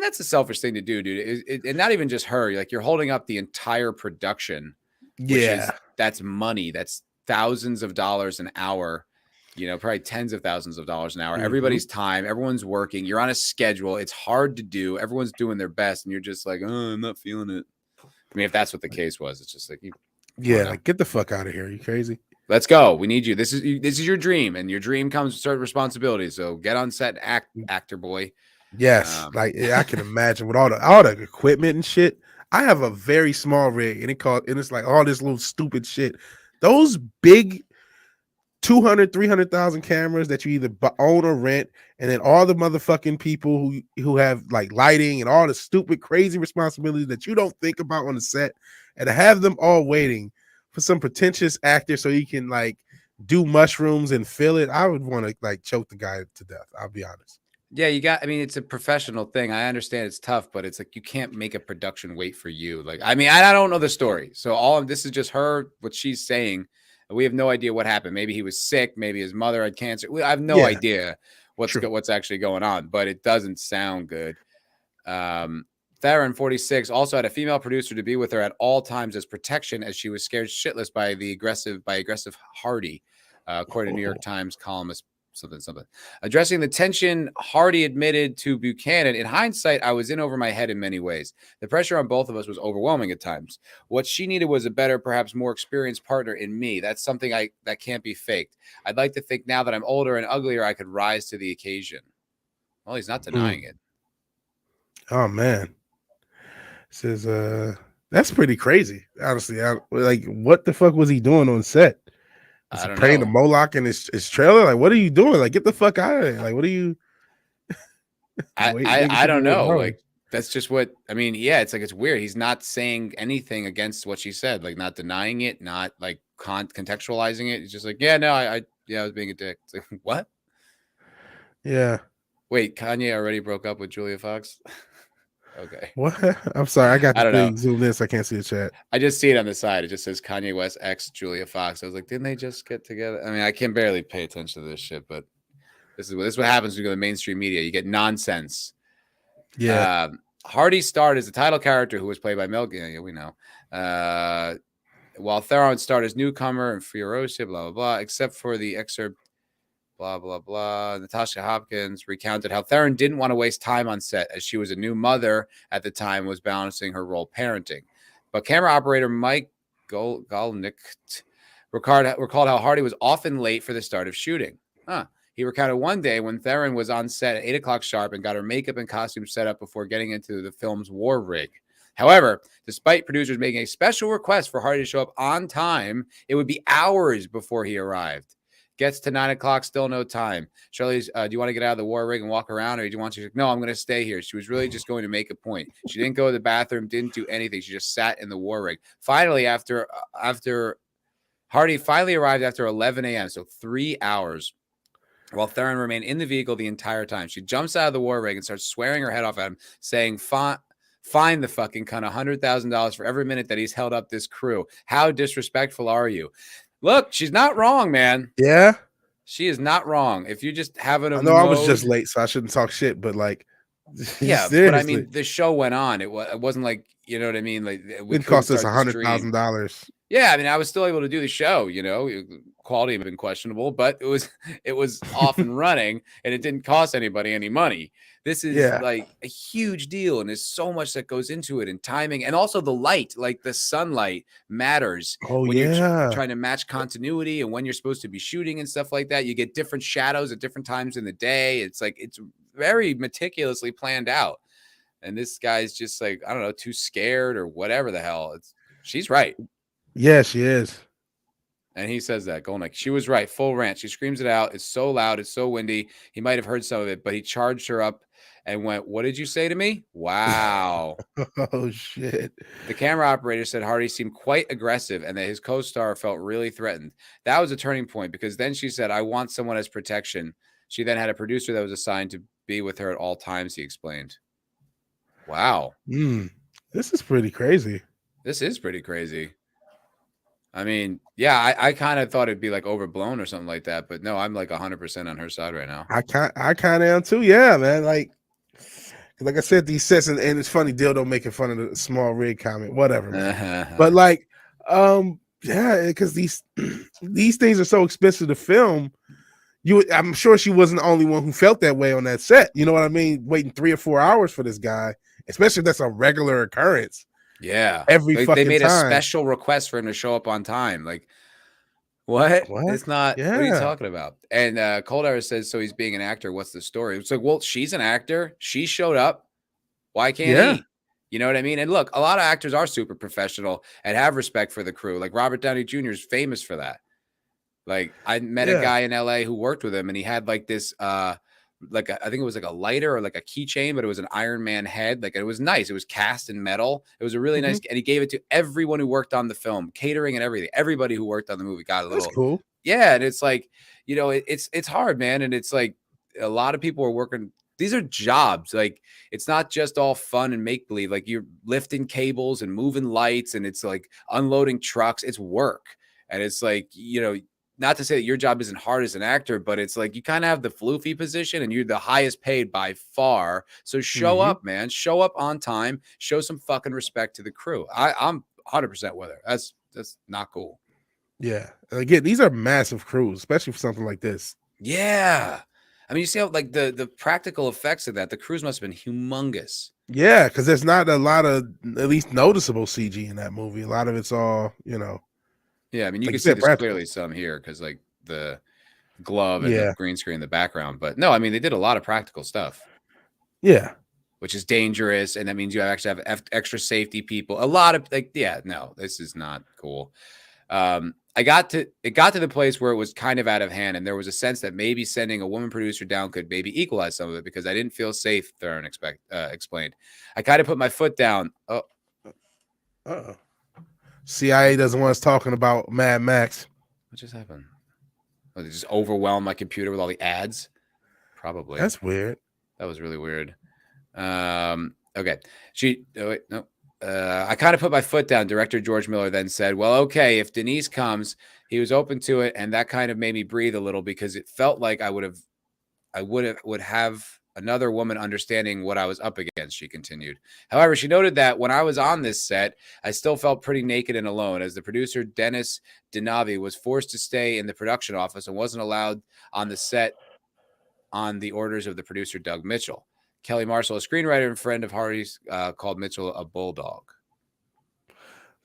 Speaker 1: that's a selfish thing to do, dude. And not even just her. Like, you're holding up the entire production. That's money. That's thousands of dollars an hour. You know, probably tens of thousands of dollars an hour. Everybody's time. Everyone's working. You're on a schedule. It's hard to do. Everyone's doing their best, and you're just like, oh, I'm not feeling it. I mean, if that's what the case was, it's just like,
Speaker 3: like, get the fuck out of here. You crazy?
Speaker 1: Let's go. We need you. This is your dream, and your dream comes with certain responsibilities. So get on set and act, actor boy.
Speaker 3: Yes, like I can imagine with all the equipment and shit. I have a very small rig, and it's like all this little stupid shit. Those big 200,000-300,000 cameras that you either own or rent, and then all the motherfucking people who have like lighting and all the stupid crazy responsibilities that you don't think about on the set, and to have them all waiting for some pretentious actor so he can like do mushrooms and fill it. I would want to like choke the guy to death. I'll be honest.
Speaker 1: Yeah, I mean, it's a professional thing. I understand it's tough, but it's like you can't make a production wait for you. Like, I mean, I don't know the story. So all of this is just her, what she's saying. We have no idea what happened. Maybe he was sick. Maybe his mother had cancer. I have no idea what's actually going on, but it doesn't sound good. Theron, 46, also had a female producer to be with her at all times as protection, as she was scared shitless by aggressive Hardy, according to New York Times columnist something. Addressing the tension, Hardy admitted to Buchanan, in hindsight, I was in over my head in many ways. The pressure on both of us was overwhelming at times. What she needed was a better, perhaps more experienced partner in me. That's something that can't be faked. I'd like to think now that I'm older and uglier, I could rise to the occasion. Well, he's not denying it.
Speaker 3: Oh man. Says that's pretty crazy. Honestly, like what the fuck was he doing on set? Is he praying to Moloch in his trailer? Like, what are you doing? Like, get the fuck out of there. Like, what are you?
Speaker 1: I don't know. Like, that's just what I mean. Yeah, it's like it's weird. He's not saying anything against what she said, like not denying it, not like contextualizing it. He's just like, yeah, no, I was being a dick. It's like, what?
Speaker 3: Yeah.
Speaker 1: Wait, Kanye already broke up with Julia Fox? Okay.
Speaker 3: What? I'm sorry. I got the thing zoomed in, so I can't see the chat.
Speaker 1: I just see it on the side. It just says Kanye West ex Julia Fox. I was like, didn't they just get together? I mean, I can barely pay attention to this shit, but this is what happens when you go to mainstream media. You get nonsense.
Speaker 3: Yeah.
Speaker 1: Hardy starred as the title character, who was played by Mel Gibson. Yeah, we know. While Theron starred as newcomer and Furiosa, blah blah blah. Except for the excerpt. Blah, blah, blah. Natasha Hopkins recounted how Theron didn't want to waste time on set as she was a new mother at the time, was balancing her role parenting. But camera operator Mike Golnick recalled how Hardy was often late for the start of shooting. He recounted one day when Theron was on set at 8 o'clock sharp and got her makeup and costume set up before getting into the film's war rig. However, despite producers making a special request for Hardy to show up on time, it would be hours before he arrived. Gets to 9 o'clock, still no time. Charlize, do you want to get out of the war rig and walk around, or do you want to? No, I'm going to stay here. She was really just going to make a point. She didn't go to the bathroom, didn't do anything. She just sat in the war rig. Finally, after Hardy finally arrived after 11 a.m., so 3 hours, while Theron remained in the vehicle the entire time. She jumps out of the war rig and starts swearing her head off at him, saying, "Fine the fucking cunt, $100,000 for every minute that he's held up this crew. How disrespectful are you?" Look, she's not wrong, man.
Speaker 3: Yeah.
Speaker 1: She is not wrong. If you just have an
Speaker 3: I was just late, so I shouldn't talk shit, but like,
Speaker 1: yeah,
Speaker 3: seriously.
Speaker 1: but I mean, the show went on. It wasn't like, you know what I mean? Like,
Speaker 3: it cost us $100,000.
Speaker 1: Yeah, I mean, I was still able to do the show, you know, quality had been questionable, but it was off and running, and it didn't cost anybody any money. This is like a huge deal, and there's so much that goes into it, and timing, and also the light, like the sunlight matters. When you're trying to match continuity and when you're supposed to be shooting and stuff like that. You get different shadows at different times in the day. It's like, it's very meticulously planned out. And this guy's just like, I don't know, too scared or whatever the hell. She's right.
Speaker 3: Yeah, she is.
Speaker 1: And he says that, Golnick. She was right. Full rant. She screams it out. It's so loud. It's so windy. He might have heard some of it, but he charged her up and went, "What did you say to me?" Wow.
Speaker 3: Oh, shit.
Speaker 1: The camera operator said Hardy seemed quite aggressive and that his co-star felt really threatened. That was a turning point because then she said, "I want someone as protection." She then had a producer that was assigned to be with her at all times, he explained. Wow.
Speaker 3: This is pretty crazy.
Speaker 1: This is pretty crazy. I mean, yeah, I kind of thought it'd be like overblown or something like that, but no, I'm like 100% on her side right now.
Speaker 3: I kind of am too. Yeah, man. Like I said, these sets, and it's funny, Dildo making fun of the small rig comment, whatever. Man. But like, yeah, because these things are so expensive to film. I'm sure she wasn't the only one who felt that way on that set. You know what I mean? Waiting 3 or 4 hours for this guy, especially if that's a regular occurrence.
Speaker 1: Yeah,
Speaker 3: every fucking
Speaker 1: they made
Speaker 3: time.
Speaker 1: a special request for him to show up on time. Like, what? It's not.
Speaker 3: Yeah.
Speaker 1: What are you talking about? And Cold Hour says, so he's being an actor. What's the story? It's like, well, she's an actor. She showed up. Why can't he? You know what I mean? And look, a lot of actors are super professional and have respect for the crew. Like Robert Downey Jr. is famous for that. Like I met a guy in LA who worked with him, and he had like this like I think it was like a lighter or like a keychain, but it was an Iron Man head. Like it was nice. It was cast in metal. It was a really nice, and he gave it to everyone who worked on the film, catering and everything. Everybody who worked on the movie got a little.
Speaker 3: That's cool.
Speaker 1: Yeah, and it's like, you know, it's hard, man, and it's like a lot of people are working. These are jobs. Like it's not just all fun and make believe. Like you're lifting cables and moving lights, and it's like unloading trucks. It's work, and it's like, you know. Not to say that your job isn't hard as an actor, but it's like you kind of have the floofy position and you're the highest paid by far. So show up, man. Show up on time. Show some fucking respect to the crew. I'm 100% with her. That's not cool.
Speaker 3: Yeah. Again, these are massive crews, especially for something like this.
Speaker 1: Yeah. I mean, you see how like the practical effects of that, the crews must have been humongous.
Speaker 3: Yeah, because there's not a lot of at least noticeable CG in that movie. A lot of it's all, you know.
Speaker 1: Yeah, I mean, you
Speaker 3: like
Speaker 1: can see there's clearly some here because like the glove and the green screen in the background. But no, I mean, they did a lot of practical stuff.
Speaker 3: Yeah.
Speaker 1: Which is dangerous. And that means you actually have extra safety people. A lot of like, yeah, no, this is not cool. It got to the place where it was kind of out of hand. And there was a sense that maybe sending a woman producer down could maybe equalize some of it because I didn't feel safe, Theron explained. I kind of put my foot down.
Speaker 3: Uh-oh. CIA doesn't want us talking about Mad Max.
Speaker 1: What just happened? Oh, they just overwhelmed my computer with all the ads? Probably.
Speaker 3: That's weird.
Speaker 1: That was really weird. Okay. I kind of put my foot down. Director George Miller then said, well, okay, if Denise comes, he was open to it. And that kind of made me breathe a little because it felt like I would have another woman understanding what I was up against, she continued. However, she noted that when I was on this set, I still felt pretty naked and alone as the producer, Dennis Dinavi, was forced to stay in the production office and wasn't allowed on the set on the orders of the producer, Doug Mitchell. Kelly Marshall, a screenwriter and friend of Hardy's, called Mitchell a bulldog.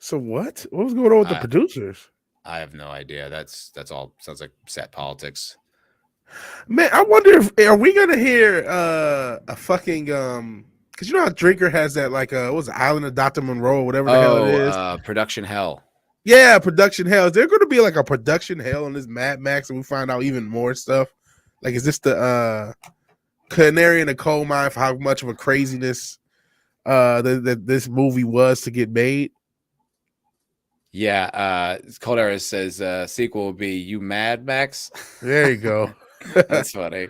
Speaker 3: So what? What was going on with the producers?
Speaker 1: I have no idea. That's all. Sounds like set politics.
Speaker 3: Man, I wonder if are we gonna hear a fucking because you know how Drinker has that like what was it, Island of Dr. Monroe or whatever the hell it is.
Speaker 1: Production hell.
Speaker 3: Yeah, production hell. Is there gonna be like a production hell on this Mad Max and we find out even more stuff? Like is this the canary in the coal mine for how much of a craziness that this movie was to get made?
Speaker 1: Yeah, Cold Era says sequel will be You Mad Max.
Speaker 3: There you go.
Speaker 1: That's funny.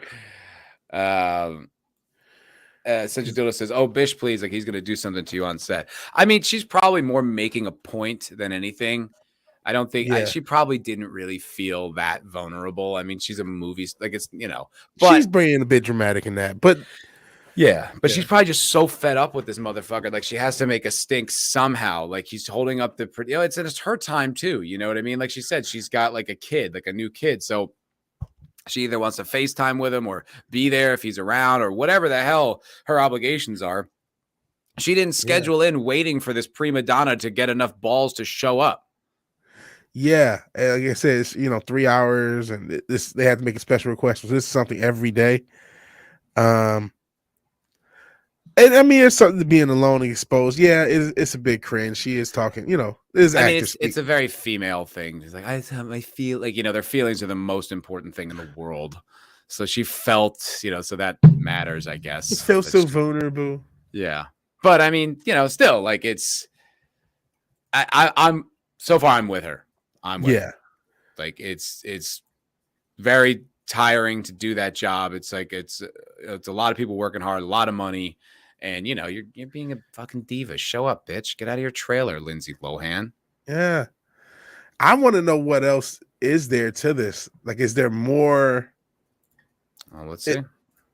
Speaker 1: Central Dildo says, oh, Bish, please, like he's gonna do something to you on set. I mean, she's probably more making a point than anything. I don't think she probably didn't really feel that vulnerable. I mean, she's a movie, like it's, you know, but
Speaker 3: she's being a bit dramatic in that, but
Speaker 1: she's probably just so fed up with this motherfucker. Like she has to make a stink somehow. Like he's holding up the, you know, it's her time too. You know what I mean? Like she said, she's got like a kid, like a new kid. So she either wants to FaceTime with him or be there if he's around or whatever the hell her obligations are. She didn't schedule in waiting for this prima donna to get enough balls to show up.
Speaker 3: Yeah, like I said, it's, you know, 3 hours, and they have to make a special request. So this is something every day. And I mean, it's something to being alone and exposed. Yeah, it's a big cringe. She is talking, this
Speaker 1: I mean,
Speaker 3: actor
Speaker 1: it's a very female thing. It's like I feel like their feelings are the most important thing in the world. So she felt, so that matters, I guess.
Speaker 3: It feels
Speaker 1: But
Speaker 3: so vulnerable.
Speaker 1: yeah, but I mean, still like it's. I'm so far. I'm with her. I'm with her. Like it's very tiring to do that job. It's like it's a lot of people working hard, a lot of money, and you're being a fucking diva. Show up, bitch. Get out of your trailer, Lindsay Lohan.
Speaker 3: Yeah. I want to know what else is there to this. Like, is there more?
Speaker 1: Oh, let's see.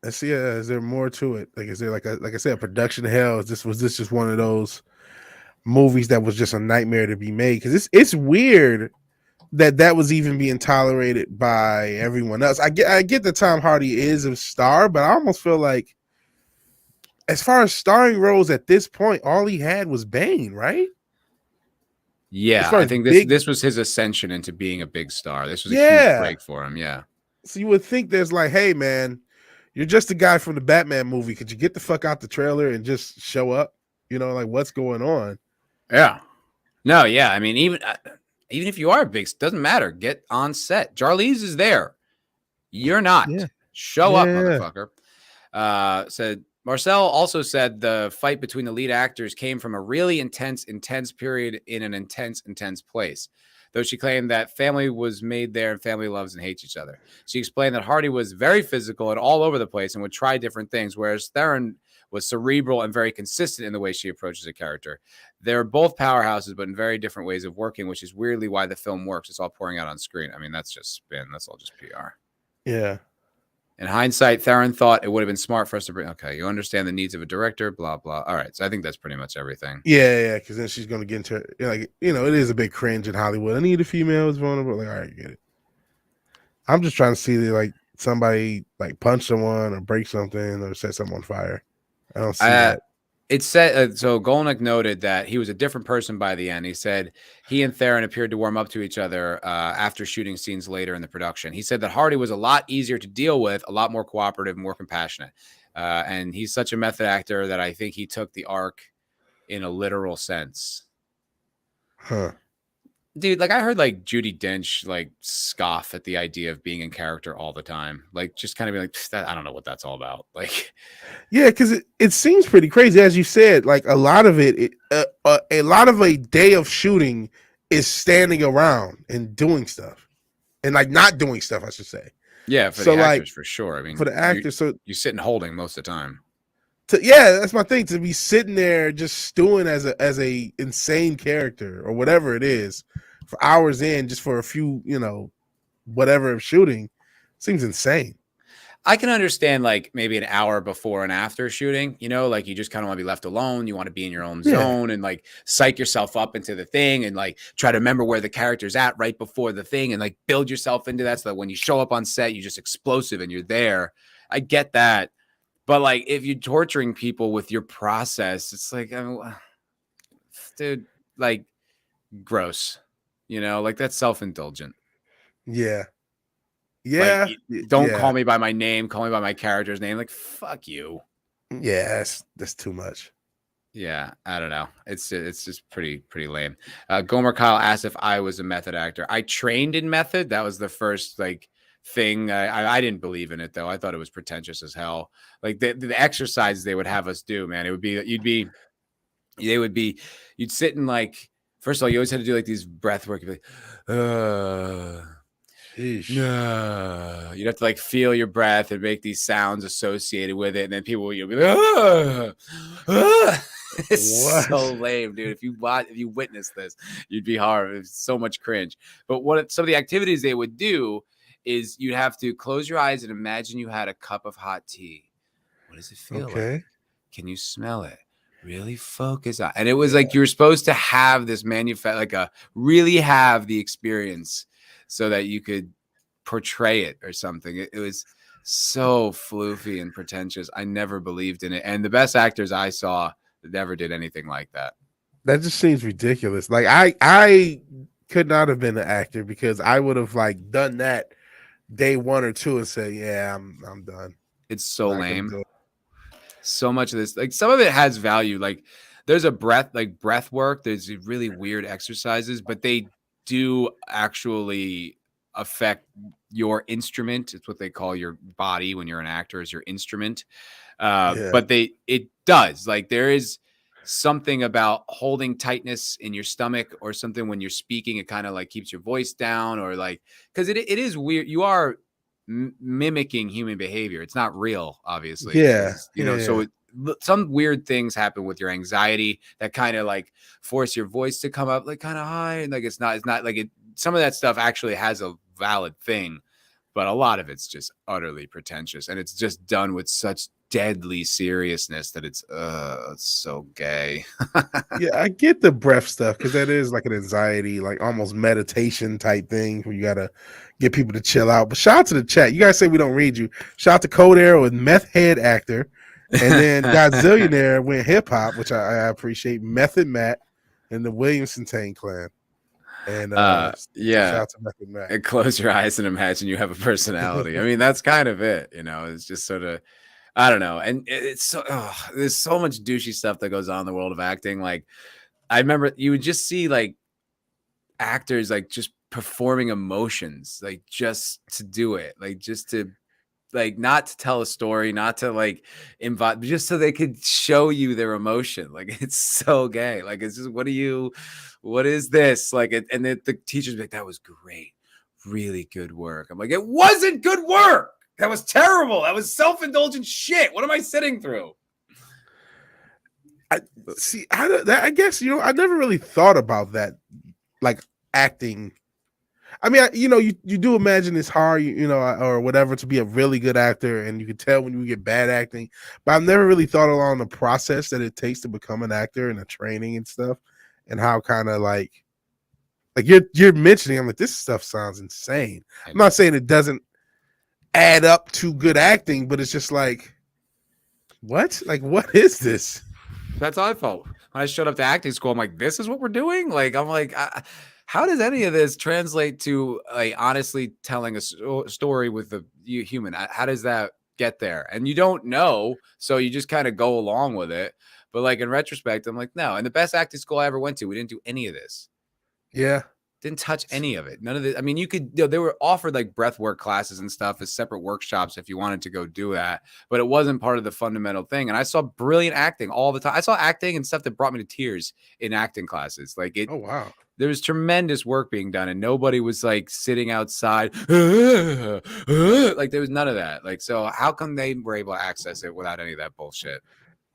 Speaker 3: Let's see. Is there more to it? Like, is there like I said, production hell? Was this just one of those movies that was just a nightmare to be made? Because it's weird that was even being tolerated by everyone else. I get that Tom Hardy is a star, but I almost feel like, as far as starring roles at this point, all he had was Bane, right?
Speaker 1: Yeah, I think this was his ascension into being a big star. This was a huge break for him. Yeah.
Speaker 3: So you would think there's like, hey man, you're just a guy from the Batman movie. Could you get the fuck out the trailer and just show up? Like what's going on?
Speaker 1: Yeah. No, yeah. I mean, even if you are big, doesn't matter. Get on set. Charlize is there. You're not.
Speaker 3: Yeah.
Speaker 1: Show up, motherfucker. Said Marcel also said the fight between the lead actors came from a really intense period in an intense place. Though she claimed that family was made there and family loves and hates each other. She explained that Hardy was very physical and all over the place and would try different things, whereas Theron was cerebral and very consistent in the way she approaches a character. They're both powerhouses, but in very different ways of working, which is weirdly why the film works. It's all pouring out on screen. I mean, that's just spin. That's all just PR.
Speaker 3: Yeah.
Speaker 1: In hindsight, Theron thought it would have been smart for us to bring. Okay, you understand the needs of a director, blah, blah. All right. So I think that's pretty much everything.
Speaker 3: Yeah. Because then she's going to get into it is a big cringe in Hollywood. I need a female who's vulnerable. Like, all right, get it. I'm just trying to see like somebody like punch someone or break something or set something on fire. I don't see that.
Speaker 1: It said so. Golnick noted that he was a different person by the end. He said he and Theron appeared to warm up to each other after shooting scenes later in the production. He said that Hardy was a lot easier to deal with, a lot more cooperative, more compassionate. And he's such a method actor that I think he took the arc in a literal sense.
Speaker 3: Huh.
Speaker 1: Dude, like I heard like Judi Dench like scoff at the idea of being in character all the time. Like just kind of be like, I don't know what that's all about. Like,
Speaker 3: yeah, because it seems pretty crazy. As you said, like a lot of a lot of a day of shooting is standing around and doing stuff and like not doing stuff, I should say.
Speaker 1: Yeah, for the actors, for sure. I mean,
Speaker 3: for the actors, so
Speaker 1: you sit and holding most of the time.
Speaker 3: That's my thing. To be sitting there just stewing as a insane character or whatever it is for hours in, just for a few, whatever of shooting, seems insane.
Speaker 1: I can understand like maybe an hour before and after shooting, like you just kind of want to be left alone. You want to be in your own zone and like psych yourself up into the thing and like try to remember where the character's at right before the thing and like build yourself into that so that when you show up on set, you're just explosive and you're there. I get that. But like if you're torturing people with your process, it's like, dude, like gross, like that's self-indulgent.
Speaker 3: Yeah. Yeah.
Speaker 1: Like, don't call me by my name. Call me by my character's name. Like, fuck you.
Speaker 3: Yeah, that's too much.
Speaker 1: Yeah, I don't know. It's just pretty lame. Gomer Kyle asked if I was a method actor. I trained in method. That was the first like thing. I didn't believe in it though. I thought it was pretentious as hell. Like the exercises they would have us do, man. It would be you'd sit in like, first of all, you always had to do like these breath work. You'd be like, no, you'd have to like feel your breath and make these sounds associated with it, and then you'll be like, it's so lame, dude. If you witness this, you'd be horrible. It's so much cringe. But some of the activities they would do is you'd have to close your eyes and imagine you had a cup of hot tea. What does it feel like? Can you smell it? Really focus on, and it was like you were supposed to have this really have the experience so that you could portray it or something. It was so floofy and pretentious. I never believed in it. And the best actors I saw never did anything like that.
Speaker 3: That just seems ridiculous. Like I could not have been an actor because I would have like done that day 1 or 2 and say, yeah, I'm done.
Speaker 1: It's so lame. so much of this, like some of it has value. Like there's a breath work. There's really weird exercises, but they do actually affect your instrument. It's what they call your body when you're an actor, is your instrument. But it does, like there is something about holding tightness in your stomach or something when you're speaking. It kind of like keeps your voice down, or like, because it is weird. You are mimicking human behavior. It's not real, obviously.
Speaker 3: Yeah,
Speaker 1: you know, so some weird things happen with your anxiety that kind of like force your voice to come up like kind of high, and like it's not like it. Some of that stuff actually has a valid thing, but a lot of it's just utterly pretentious, and it's just done with such deadly seriousness that it's so gay.
Speaker 3: Yeah, I get the breath stuff because that is like an anxiety, like almost meditation type thing where you gotta get people to chill out. But shout out to the chat. You guys say we don't read you. Shout out to Code Arrow with Meth Head Actor, and then Godzillionaire went hip hop, which I appreciate. Method Matt and the Williamson Tang Clan. And
Speaker 1: yeah,
Speaker 3: shout out to Method Matt.
Speaker 1: And close your eyes and imagine you have a personality. I mean, that's kind of it, you know. It's just sort of, I don't know. And it's so there's so much douchey stuff that goes on in the world of acting. Like I remember you would just see like actors like just performing emotions, like just to do it, like just to like not to tell a story, not to like invite, just so they could show you their emotion. Like it's so gay. Like it's just, what is this? Like it, and the teachers be like, that was great, really good work. I'm like, it wasn't good work. That was terrible. That was self-indulgent shit. What am I sitting through?
Speaker 3: I guess, you know, I never really thought about that, like acting. I mean, you do imagine it's hard, you know, or whatever, to be a really good actor, and you can tell when you get bad acting. But I've never really thought along the process that it takes to become an actor and the training and stuff, and how kind of like you're mentioning. I'm like, this stuff sounds insane. I'm not saying it doesn't add up to good acting, but it's just like, what? Like, what is this?
Speaker 1: That's how I felt when I showed up to acting school. I'm like, this is what we're doing. Like, I'm like, how does any of this translate to like honestly telling a story with a human? How does that get there? And you don't know, so you just kind of go along with it. But like in retrospect, I'm like, no. And the best acting school I ever went to, we didn't do any of this.
Speaker 3: Yeah.
Speaker 1: Didn't touch any of it. None of it. I mean, you could, you know, they were offered like breath work classes and stuff as separate workshops if you wanted to go do that, but it wasn't part of the fundamental thing. And I saw brilliant acting all the time. I saw acting and stuff that brought me to tears in acting classes. Like it,
Speaker 3: oh wow,
Speaker 1: there was tremendous work being done, and nobody was like sitting outside. Like there was none of that. Like, so how come they were able to access it without any of that bullshit?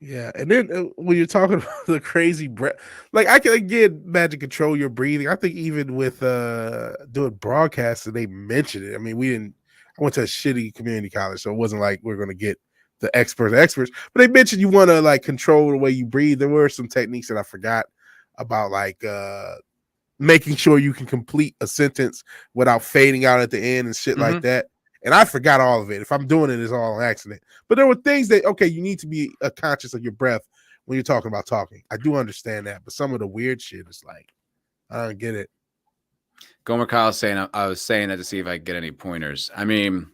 Speaker 3: Yeah, and then when you're talking about the crazy breath, like I can again imagine control your breathing. I think even with doing broadcasts, they mentioned it. I mean, I went to a shitty community college, so it wasn't like we're gonna get the experts, but they mentioned you want to like control the way you breathe. There were some techniques that I forgot about, like making sure you can complete a sentence without fading out at the end and shit like that. And I forgot all of it. If I'm doing it, it's all an accident. But there were things that, okay, you need to be conscious of your breath when you're talking about talking. I do understand that. But some of the weird shit is like, I don't get it.
Speaker 1: Gomer Kyle saying, I was saying that to see if I could get any pointers. I mean,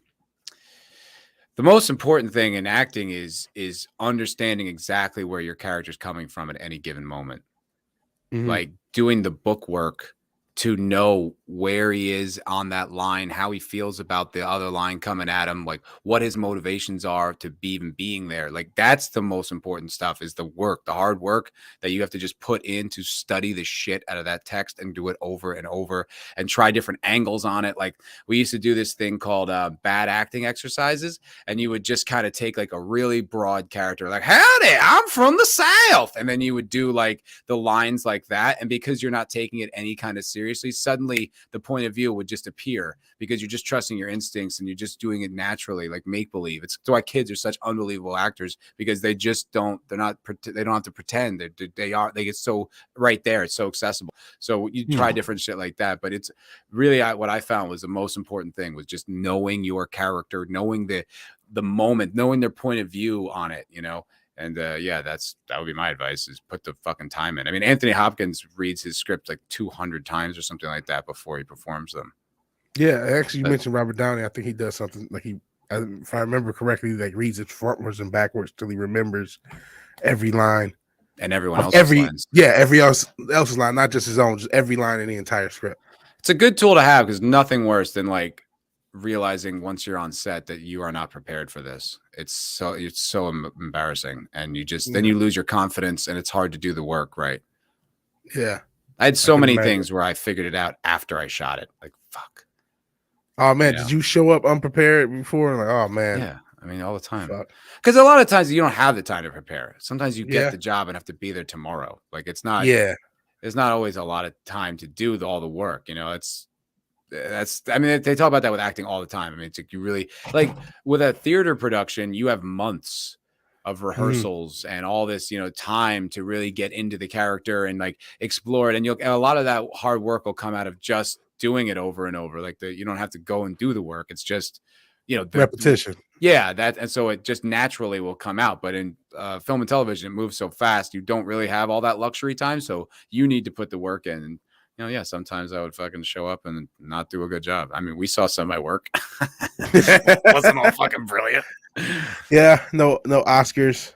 Speaker 1: the most important thing in acting is understanding exactly where your character's coming from at any given moment. Like doing the book work to know where he is on that line, how he feels about the other line coming at him, like what his motivations are to be even being there. Like that's the most important stuff, is the work, the hard work that you have to just put in to study the shit out of that text and do it over and over and try different angles on it. Like we used to do this thing called bad acting exercises, and you would just kind of take like a really broad character, like, howdy, I'm from the South. And then you would do like the lines like that. And because you're not taking it any kind of seriously, suddenly the point of view would just appear because you're just trusting your instincts and you're just doing it naturally, like make believe. It's why kids are such unbelievable actors, because they just don't, they don't have to pretend. They get so right there. It's so accessible. So you try different shit like that. But it's really what I found was the most important thing was just knowing your character, knowing the moment, knowing their point of view on it, you know. And yeah, that would be my advice, is put the fucking time in. I mean, Anthony Hopkins reads his script like 200 times or something like that before he performs them.
Speaker 3: Yeah, actually, you mentioned Robert Downey. I think he does something like he if I remember correctly, like reads it frontwards and backwards till he remembers every line
Speaker 1: And everyone
Speaker 3: of
Speaker 1: else's lines.
Speaker 3: every else's line, not just his own, just every line in the entire script.
Speaker 1: It's a good tool to have because nothing worse than like realizing once you're on set that you are not prepared for this. It's so embarrassing, and you just then you lose your confidence, and it's hard to do the work right.
Speaker 3: Yeah,
Speaker 1: I had so many
Speaker 3: imagine.
Speaker 1: things where I figured it out after I shot it. Like fuck.
Speaker 3: Oh man,
Speaker 1: Yeah.
Speaker 3: did you show up unprepared before? Like, oh man,
Speaker 1: Yeah, I mean all the time.
Speaker 3: fuck.
Speaker 1: Because a lot of times you don't have the time to prepare. Sometimes you get
Speaker 3: Yeah.
Speaker 1: the job and have to be there tomorrow. Like it's not.
Speaker 3: Yeah,
Speaker 1: There's not always a lot of time to do all the work. You know, that's. I mean, they talk about that with acting all the time. I mean, it's like you really like with a theater production, you have months of rehearsals and all this, time to really get into the character and like explore it. And a lot of that hard work will come out of just doing it over and over. Like you don't have to go and do the work. It's just,
Speaker 3: repetition.
Speaker 1: Yeah, and so it just naturally will come out. But in film and television, it moves so fast, you don't really have all that luxury time. So you need to put the work in. And sometimes I would fucking show up and not do a good job. I mean, we saw some of my work. Wasn't all fucking brilliant.
Speaker 3: Yeah, no Oscars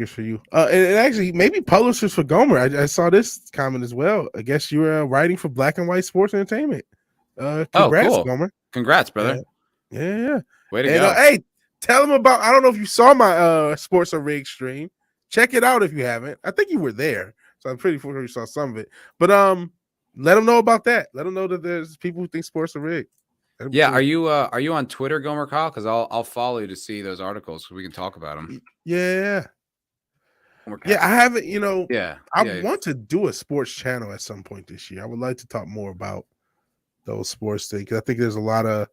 Speaker 3: for you. And actually, maybe publishers for Gomer. I saw this comment as well. I guess you were writing for Black and White Sports Entertainment. Congrats,
Speaker 1: cool.
Speaker 3: Gomer.
Speaker 1: Congrats, brother.
Speaker 3: Yeah.
Speaker 1: Way to
Speaker 3: And,
Speaker 1: go.
Speaker 3: hey, tell them about. I don't know if you saw my Sports and Rig stream. Check it out if you haven't. I think you were there, so I'm pretty sure you saw some of it. But let them know about that. Let them know that there's people who think sports are rigged.
Speaker 1: Yeah, are you on Twitter, Gomer Kyle? Because I'll follow you to see those articles so we can talk about them.
Speaker 3: Yeah, I haven't. I want to do a sports channel at some point this year. I would like to talk more about those sports things. I think there's a lot of.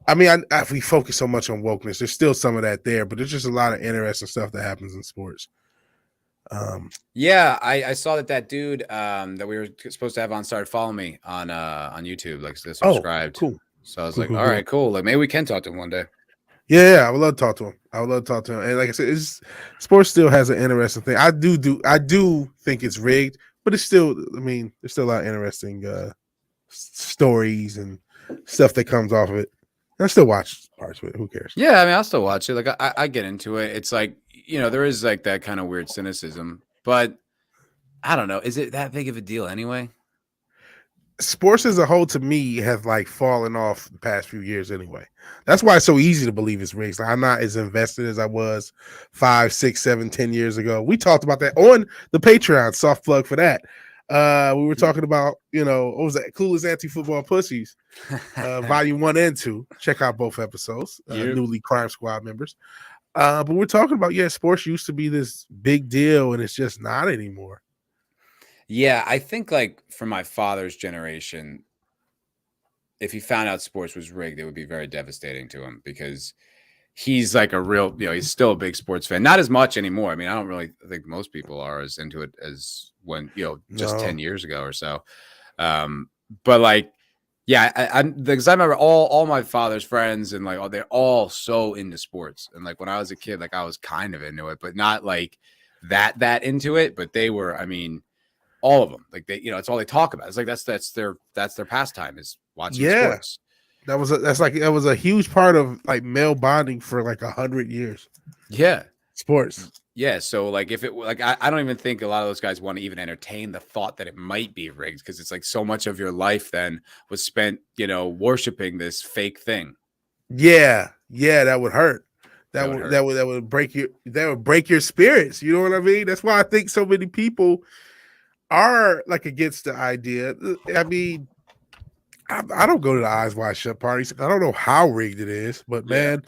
Speaker 3: I mean, if we focus so much on wokeness, there's still some of that there, but there's just a lot of interesting stuff that happens in sports.
Speaker 1: I saw that dude that we were supposed to have on started following me on YouTube, like subscribed.
Speaker 3: Cool.
Speaker 1: So I was like, all right, cool. Like maybe we can talk to him one day.
Speaker 3: Yeah, I would love to talk to him. And like I said, sports still has an interesting thing. I do think it's rigged, but it's still. I mean, there's still a lot of interesting stories and stuff that comes off of it. I still watch parts of it. Who cares?
Speaker 1: Yeah, I mean, I'll still watch it. Like I get into it. It's like there is like that kind of weird cynicism, but I don't know. Is it that big of a deal anyway?
Speaker 3: Sports as a whole, to me, have like fallen off the past few years anyway. That's why it's so easy to believe it's rigged. Like, I'm not as invested as I was 5, 6, 7, 10 years ago. We talked about that on the Patreon. Soft plug for that. We were talking about, what was that? Coolest Anti-Football Pussies, volume 1 and 2. Check out both episodes. Newly Crime Squad members. But we're talking about, sports used to be this big deal, and it's just not anymore.
Speaker 1: Yeah, I think like for my father's generation, if he found out sports was rigged, it would be very devastating to him because he's like a real, he's still a big sports fan. Not as much anymore. I mean, I don't really think most people are as into it as when, just 10 years ago or so. But like, yeah, because I remember all my father's friends and like, they're all so into sports. And like when I was a kid, like I was kind of into it, but not like that into it. But they were, I mean, all of them, like they, it's all they talk about. It's like that's their pastime is watching sports.
Speaker 3: That was a huge part of like male bonding for like 100 years.
Speaker 1: Yeah,
Speaker 3: sports.
Speaker 1: Yeah, so like if it like I don't even think a lot of those guys want to even entertain the thought that it might be rigged because it's like so much of your life then was spent, worshiping this fake thing.
Speaker 3: Yeah, that would hurt. That would break your spirits. You know what I mean? That's why I think so many people are like against the idea. I mean, I don't go to the Eyes Wide Shut parties. I don't know how rigged it is, but man,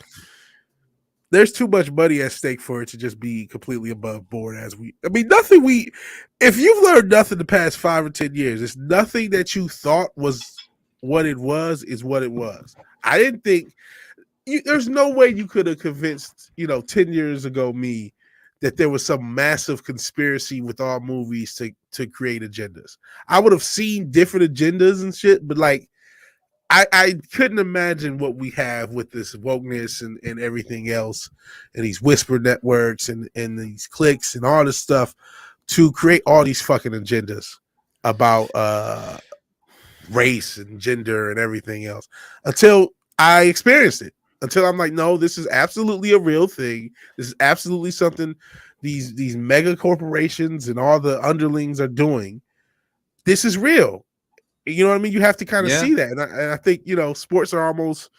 Speaker 3: there's too much money at stake for it to just be completely above board. If you've learned nothing the past 5 or 10 years, it's nothing that you thought was what it was is what it was. I didn't think there's no way you could have convinced, 10 years ago me that there was some massive conspiracy with all movies to create agendas. I would have seen different agendas and shit, but like I couldn't imagine what we have with this wokeness and everything else and these whisper networks and these cliques and all this stuff to create all these fucking agendas about race and gender and everything else until I experienced it. until I'm like, no, this is absolutely a real thing. This is absolutely something these mega corporations and all the underlings are doing. This is real. You know what I mean? You have to kind of see that. And I think, you know, sports are almost,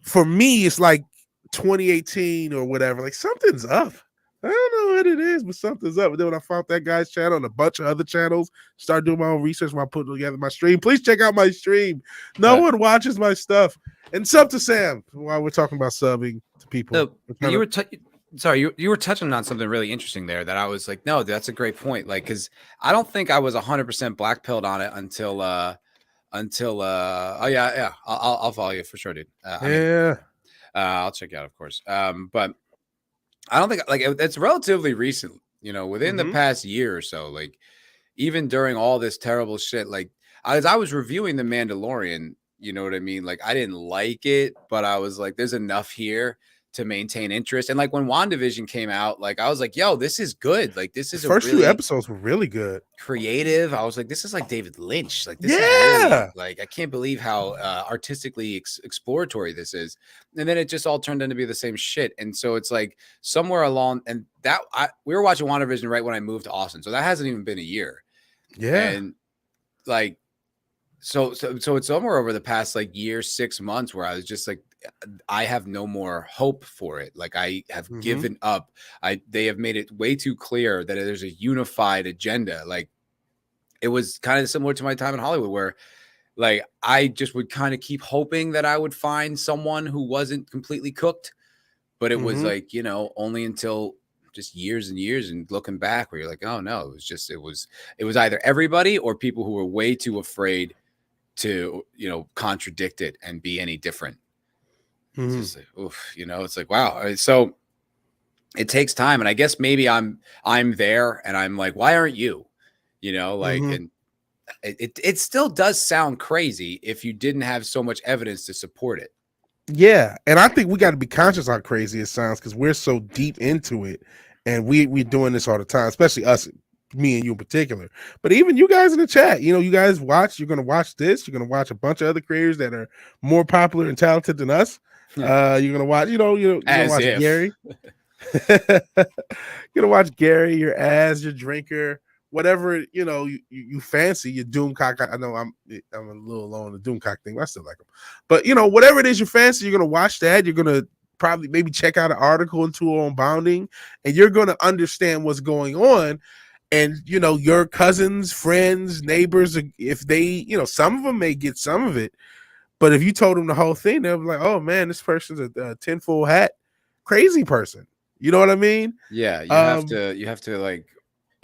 Speaker 3: for me, it's like 2018 or whatever. Like, something's up. I don't know what it is, but something's up. And then when I found that guy's channel and a bunch of other channels, started doing my own research while putting together my stream. Please check out my stream. No one watches my stuff. And sub to Sam while we're talking about subbing to people.
Speaker 1: No, you were you were touching on something really interesting there that I was like, no, that's a great point. Like, because I don't think I was 100% black pilled on it until oh yeah, I'll follow you for sure, dude. I'll check you out, of course. But I don't think like it's relatively recent, you know, within the past year or so. Like, even during all this terrible shit, like as I was reviewing The Mandalorian, you know what I mean? Like, I didn't like it, but I was like, there's enough here to maintain interest. And like when WandaVision came out, like I was like, yo, this is good. Like, this is
Speaker 3: the first few episodes were really good.
Speaker 1: Creative. I was like, this is like David Lynch. Like, this is really, like, I can't believe how artistically exploratory this is. And then it just all turned into be the same shit. And so it's like somewhere along, and that we were watching WandaVision right when I moved to Austin. So that hasn't even been a year. Yeah. And like, so it's somewhere over the past like year, 6 months where I was just like, I have no more hope for it. Like, I have given up. They have made it way too clear that there's a unified agenda. Like, it was kind of similar to my time in Hollywood where like I just would kind of keep hoping that I would find someone who wasn't completely cooked. But it was like, you know, only until just years and years and looking back where you're like, oh no, it was either everybody or people who were way too afraid to, you know, contradict it and be any different. It's just like, oof, you know, it's like, wow. So it takes time. And I guess maybe I'm there and I'm like, why aren't you? You know, like, and it still does sound crazy if you didn't have so much evidence to support it.
Speaker 3: Yeah. And I think we got to be conscious how crazy it sounds because we're so deep into it. And we're doing this all the time, especially us, me and you in particular. But even you guys in the chat, you know, you guys watch, you're going to watch this. You're going to watch a bunch of other creators that are more popular and talented than us. You're gonna watch, you're gonna watch Gary. You're gonna watch Gary, your ass, your drinker, whatever you know you fancy, your Doomcock. I know I'm a little low on the Doomcock thing, but I still like him. But you know, whatever it is you fancy, you're gonna watch that. You're gonna probably maybe check out an article into Unbounding, and you're gonna understand what's going on. And you know, your cousins, friends, neighbors, if they, you know, some of them may get some of it. But if you told them the whole thing, they'll be like, "Oh man, this person's a tinfoil hat, crazy person." You know what I mean?
Speaker 1: Yeah, you have to like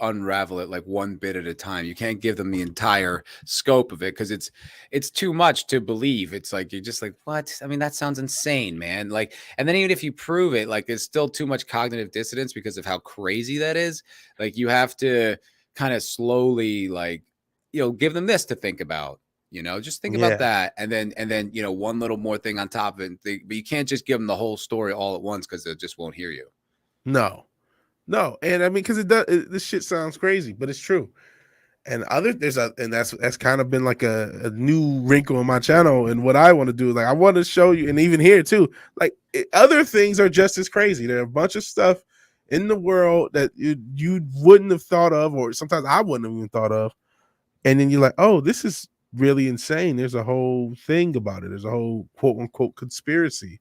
Speaker 1: unravel it like one bit at a time. You can't give them the entire scope of it because it's too much to believe. It's like you're just like, what? I mean, that sounds insane, man. Like, and then even if you prove it, like, there's still too much cognitive dissonance because of how crazy that is. Like, you have to kind of slowly, like, you know, give them this to think about. You know, just think about that. And then, you know, one little more thing on top of it. But you can't just give them the whole story all at once because they just won't hear you.
Speaker 3: No. And I mean, because this shit sounds crazy, but it's true. And that's kind of been like a new wrinkle in my channel. And what I want to do, like, I want to show you, and even here too, like other things are just as crazy. There are a bunch of stuff in the world that you wouldn't have thought of, or sometimes I wouldn't have even thought of. And then you're like, oh, this is really insane. There's a whole thing about it. There's a whole quote unquote conspiracy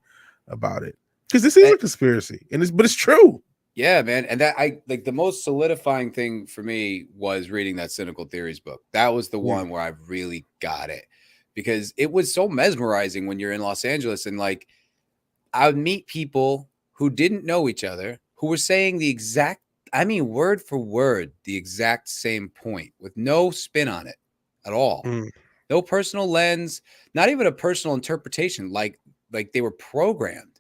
Speaker 3: about it. Because this is a conspiracy, but it's true.
Speaker 1: Yeah, man. And that the most solidifying thing for me was reading that Cynical Theories book. That was the one where I really got it. Because it was so mesmerizing when you're in Los Angeles and like I would meet people who didn't know each other, who were saying the exact, I mean, word for word, the exact same point with no spin on it at all. No personal lens, not even a personal interpretation, like they were programmed.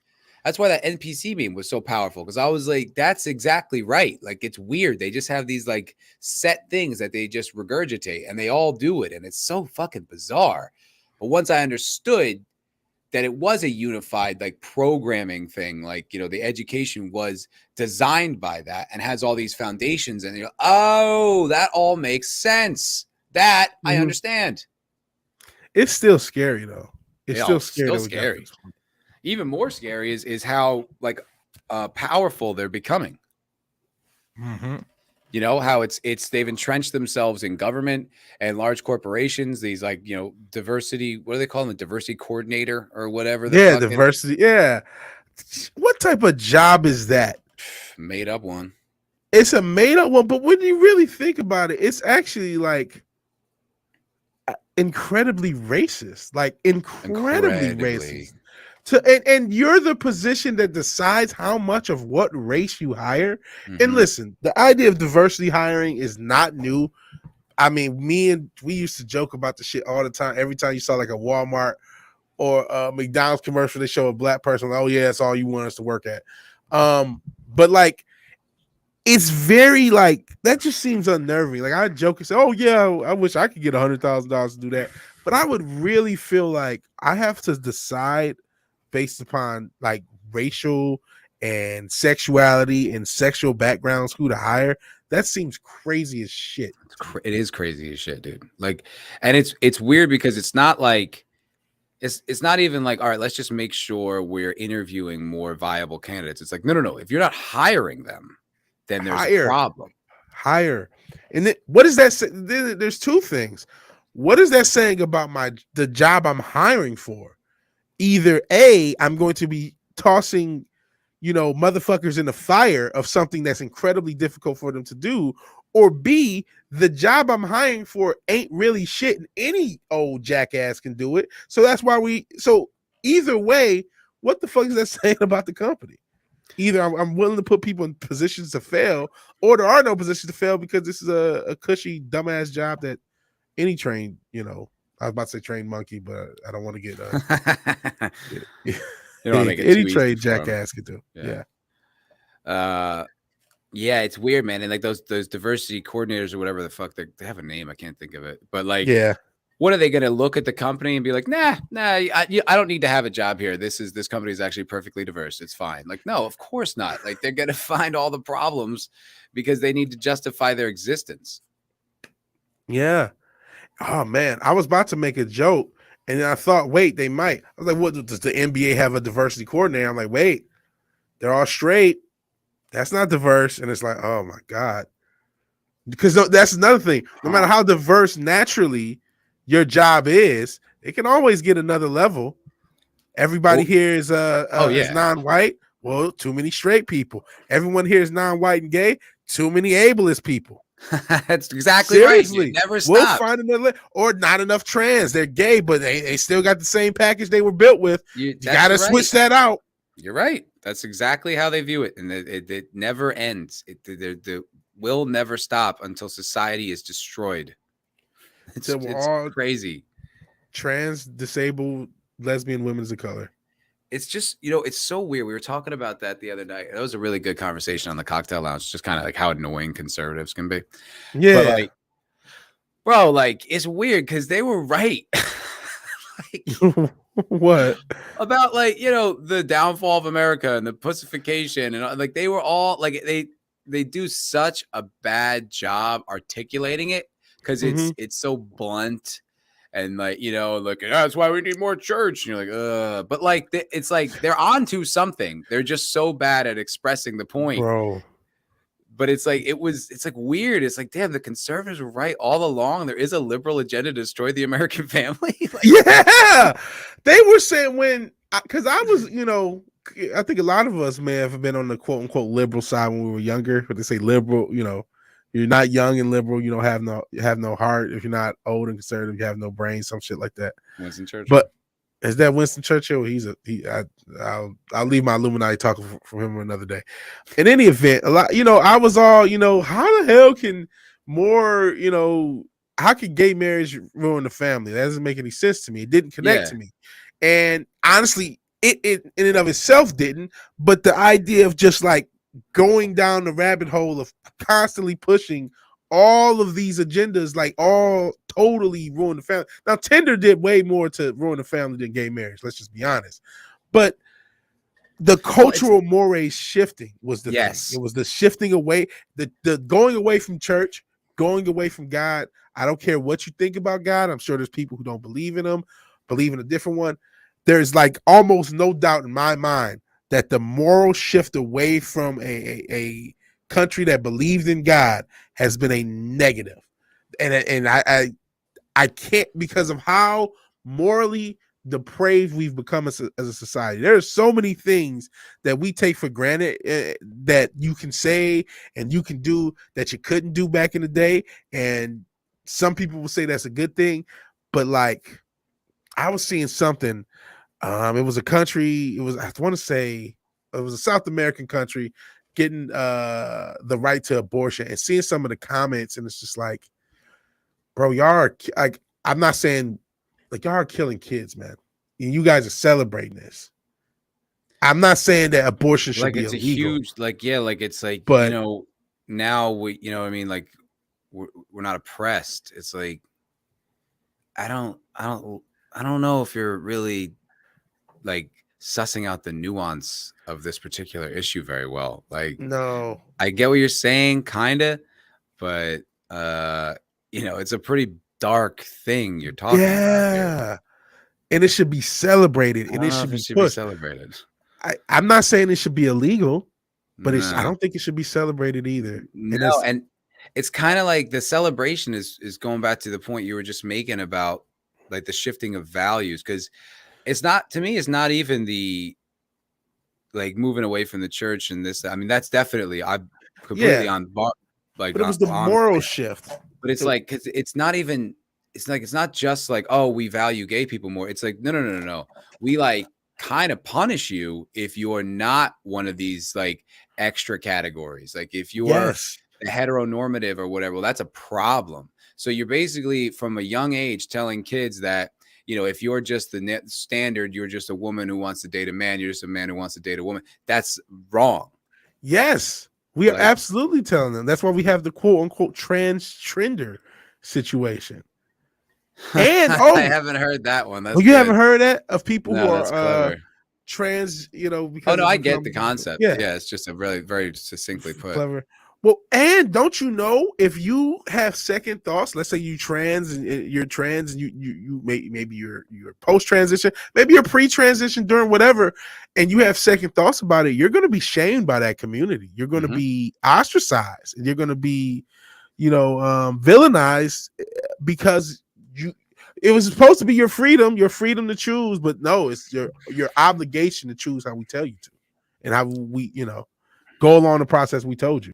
Speaker 1: That's why that NPC meme was so powerful, because I was like, that's exactly right. Like, it's weird. They just have these like set things that they just regurgitate and they all do it. And it's so fucking bizarre. But once I understood that it was a unified like programming thing, like, you know, the education was designed by that and has all these foundations, and you're, oh, that all makes sense. That I understand.
Speaker 3: It's still scary though. It's still scary.
Speaker 1: Still scary. even more scary is how like powerful they're becoming.
Speaker 3: Mm-hmm.
Speaker 1: You know how it's they've entrenched themselves in government and large corporations. These like diversity. What do they call them? The diversity coordinator or whatever.
Speaker 3: Yeah, diversity. Yeah. What type of job is that?
Speaker 1: Made up one.
Speaker 3: It's a made up one, but when you really think about it, it's actually like incredibly racist. Like incredibly racist. And you're the position that decides how much of what race you hire.
Speaker 1: Mm-hmm.
Speaker 3: And listen, the idea of diversity hiring is not new. I mean, we used to joke about the shit all the time. Every time you saw like a Walmart or a McDonald's commercial, they show a black person. Like, oh yeah, that's all you want us to work at. But like, it's very like that. Just seems unnerving. Like I joke and say, oh yeah, I wish I could get $100,000 to do that. But I would really feel like I have to decide based upon like racial and sexuality and sexual backgrounds who to hire. That seems crazy as shit.
Speaker 1: It is crazy as shit, dude. Like, and it's weird because it's not like it's not even like, all right, let's just make sure we're interviewing more viable candidates. It's like, no. If you're not hiring them, then there's a problem.
Speaker 3: Hire. And then, what is that? There's two things. What is that saying about the job I'm hiring for? Either A, I'm going to be tossing, motherfuckers in the fire of something that's incredibly difficult for them to do, or B, the job I'm hiring for ain't really shit and any old jackass can do it. So that's why so either way, what the fuck is that saying about the company? Either I'm willing to put people in positions to fail, or there are no positions to fail because this is a cushy, dumbass job that any trained, I was about to say trained monkey, but I don't want to get
Speaker 1: you don't want to make it
Speaker 3: any
Speaker 1: too
Speaker 3: trained
Speaker 1: easy
Speaker 3: jackass could do.
Speaker 1: Yeah, it's weird, man. And like those diversity coordinators or whatever the fuck, they have a name. I can't think of it. But like, what are they going to look at the company and be like, nah, I don't need to have a job here. This company is actually perfectly diverse. It's fine. Like, no, of course not. Like, they're going to find all the problems because they need to justify their existence.
Speaker 3: Yeah. Oh man, I was about to make a joke and then I thought, wait, they might. I was like, what does the NBA have a diversity coordinator? I'm like, wait, they're all straight. That's not diverse. And it's like, oh my God. Because that's another thing. No matter how diverse naturally your job is, it can always get another level. Everybody here is is non-white. Well, too many straight people. Everyone here is non-white and gay. Too many ableist people.
Speaker 1: That's exactly
Speaker 3: Seriously,
Speaker 1: right. You never stop.
Speaker 3: We'll find another, or not enough trans. They're gay, but they still got the same package they were built with. You got to switch that out.
Speaker 1: You're right. That's exactly how they view it, and it never ends. It will never stop until society is destroyed. It's crazy.
Speaker 3: Trans, disabled, lesbian, women of color.
Speaker 1: It's just, it's so weird. We were talking about that the other night. That was a really good conversation on the cocktail lounge. Just kind of like how annoying conservatives can be.
Speaker 3: Yeah.
Speaker 1: But like, bro, like it's weird because they were right.
Speaker 3: Like, what?
Speaker 1: About like, the downfall of America and the pussification and like they were all like they do such a bad job articulating it because it's so blunt. And like, like, that's why we need more church. And you're like, but like, it's like they're onto something. They're just so bad at expressing the point,
Speaker 3: bro.
Speaker 1: But it's like, it's like weird. It's like, damn, the conservatives were right all along. There is a liberal agenda to destroy the American family. Like,
Speaker 3: yeah, they were saying because I was, I think a lot of us may have been on the quote unquote liberal side when we were younger, but they say liberal, you're not young and liberal. You don't have no heart. If you're not old and conservative, you have no brain. Some shit like that.
Speaker 1: Winston Churchill.
Speaker 3: But is that Winston Churchill? I'll leave my Illuminati talk for him another day. In any event, a lot. I was all. How the hell can more? How can gay marriage ruin the family? That doesn't make any sense to me. It didn't connect to me. And honestly, it in and of itself didn't. But the idea of just like going down the rabbit hole of constantly pushing all of these agendas, like all totally ruin the family. Now, Tinder did way more to ruin the family than gay marriage. Let's just be honest. But the cultural mores shifting was the thing. It was the shifting away, the going away from church, going away from God. I don't care what you think about God. I'm sure there's people who don't believe in him, believe in a different one. there's like almost no doubt in my mind that the moral shift away from a country that believed in God has been a negative. And I can't, because of how morally depraved we've become as a society. There are so many things that we take for granted that you can say and you can do that you couldn't do back in the day. And some people will say that's a good thing, but like I was seeing something. It was a country. I want to say it was a South American country getting the right to abortion, and seeing some of the comments, and it's just like, bro, y'all are like, I'm not saying like y'all are killing kids, man. And you guys are celebrating this. I'm not saying that abortion should be illegal.
Speaker 1: It's a huge, it's like,
Speaker 3: but
Speaker 1: now we, I mean, like we're not oppressed. It's like, I don't know if you're really like sussing out the nuance of this particular issue very well. Like,
Speaker 3: no,
Speaker 1: I get what you're saying, kind of, but it's a pretty dark thing you're talking about here.
Speaker 3: And it should be celebrated, and it should be
Speaker 1: celebrated.
Speaker 3: I'm not saying it should be illegal, but I don't think it should be celebrated either.
Speaker 1: No, and it's kind of like the celebration is going back to the point you were just making about like the shifting of values, because it's not, to me, it's not even the like moving away from the church and this. I mean, that's definitely, I'm completely on board. Like,
Speaker 3: but it was the moral shift.
Speaker 1: But it's like, because it's not even, it's not just like, oh, we value gay people more. It's like, no. We like kind of punish you if you're not one of these like extra categories. Like if you are heteronormative or whatever, well, that's a problem. So you're basically from a young age telling kids that, if you're just the net standard, you're just a woman who wants to date a man, you're just a man who wants to date a woman. That's wrong.
Speaker 3: Yes, we are absolutely telling them. That's why we have the quote unquote transgender situation. And
Speaker 1: I haven't heard that one. That's
Speaker 3: you haven't heard that of people who are trans,
Speaker 1: because I get the concept. Yeah, it's just a really very succinctly put.
Speaker 3: Clever. Well, and don't you know, if you have second thoughts, let's say you're trans and you maybe you're post transition, maybe you're pre-transition, during whatever, and you have second thoughts about it, you're going to be shamed by that community. You're going to be ostracized, and you're going to be, villainized, because it was supposed to be your freedom to choose, but no, it's your obligation to choose how we tell you to, and how we, go along the process we told you.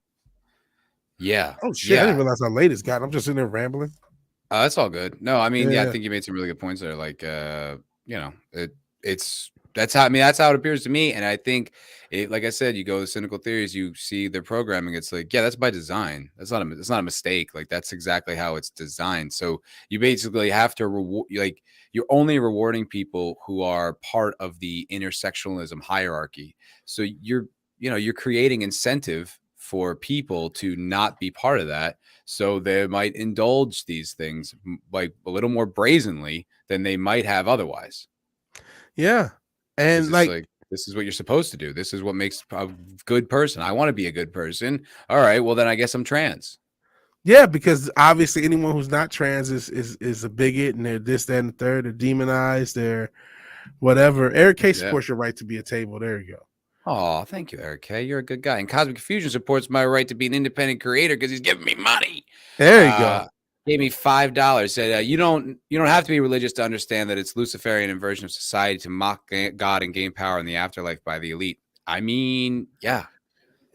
Speaker 1: Yeah.
Speaker 3: Oh shit! I didn't realize how late it's got. I'm just in there rambling.
Speaker 1: That's all good. No, I mean, I think you made some really good points there. Like, that's how it appears to me. And I think like I said, you go to cynical theories, you see their programming. It's like, that's by design. It's not a mistake. Like that's exactly how it's designed. So you basically have to reward, like you're only rewarding people who are part of the intersectionalism hierarchy. So you're creating incentive for people to not be part of that, so they might indulge these things like a little more brazenly than they might have otherwise.
Speaker 3: Yeah, and like
Speaker 1: this is what you're supposed to do. This is what makes a good person. I want to be a good person. All right, well then I guess I'm trans.
Speaker 3: Yeah, because obviously anyone who's not trans is a bigot, and they're this, that, and the third. They're demonized. They're whatever. Eric K supports your right to be a table. There you go.
Speaker 1: Oh, thank you, Eric K. You're a good guy. And Cosmic Confusion supports my right to be an independent creator because he's giving me money.
Speaker 3: There you go.
Speaker 1: Gave me $5. Said you don't have to be religious to understand that it's Luciferian inversion of society to mock God and gain power in the afterlife by the elite. I mean, yeah.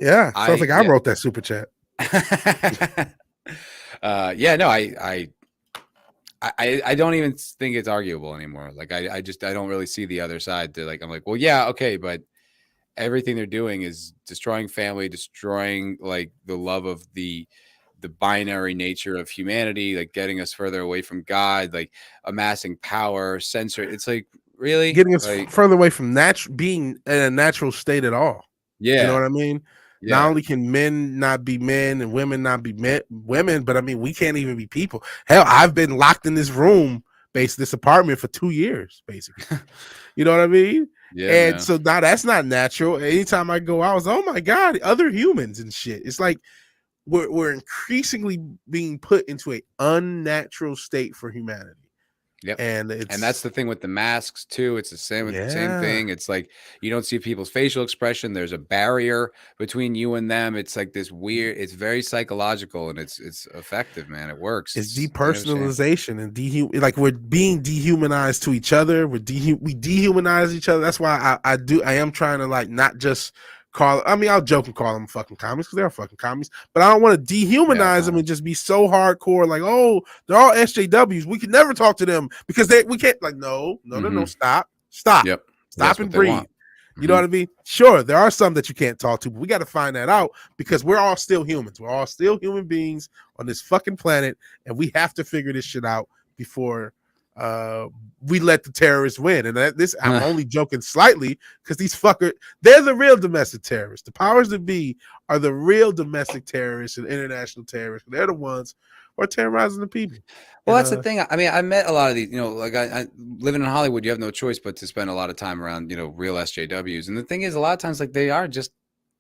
Speaker 3: Sounds like I wrote that super chat.
Speaker 1: I don't even think it's arguable anymore. Like I don't really see the other side to like. I'm like, well, yeah, okay, but everything they're doing is destroying family, destroying like the love of the binary nature of humanity, like getting us further away from God, like amassing power, censor. It's like really
Speaker 3: getting us further away from being in a natural state at all.
Speaker 1: Yeah,
Speaker 3: you know what I mean. Yeah. Not only can men not be men and women not be women, but I mean we can't even be people. Hell, I've been locked in this room, this apartment for 2 years, basically. You know what I mean?
Speaker 1: Yeah,
Speaker 3: and so now that's not natural. Anytime I go out, oh my God, other humans and shit. It's like we're increasingly being put into an unnatural state for humanity.
Speaker 1: Yep.
Speaker 3: And
Speaker 1: that's the thing with the masks too. It's the same
Speaker 3: Yeah.
Speaker 1: thing. It's like you don't see people's facial expression. There's a barrier between you and them. It's like this weird. It's very psychological, and it's effective, man. It works.
Speaker 3: It's
Speaker 1: you know what I'm saying?
Speaker 3: depersonalization and like we're being dehumanized to each other. We dehumanize each other. That's why I am trying to like not just call. I mean, I'll joke and call them fucking commies because they're fucking commies, but I don't want to dehumanize them and just be so hardcore. Like, oh, they're all SJWs. We can never talk to them because we can't. Like, no. Stop.
Speaker 1: Yep.
Speaker 3: Stop and breathe. You know what I mean? Sure, there are some that you can't talk to, but we got to find that out because we're all still humans. We're all still human beings on this fucking planet, and we have to figure this shit out before we let the terrorists win. And I'm only joking slightly because these fuckers, they're the real domestic terrorists. The powers that be are the real domestic terrorists and international terrorists. They're the ones who are terrorizing the people.
Speaker 1: Well, that's the thing. I mean, I met a lot of these, like I living in Hollywood, you have no choice but to spend a lot of time around, real SJWs. And the thing is, a lot of times, like, they are just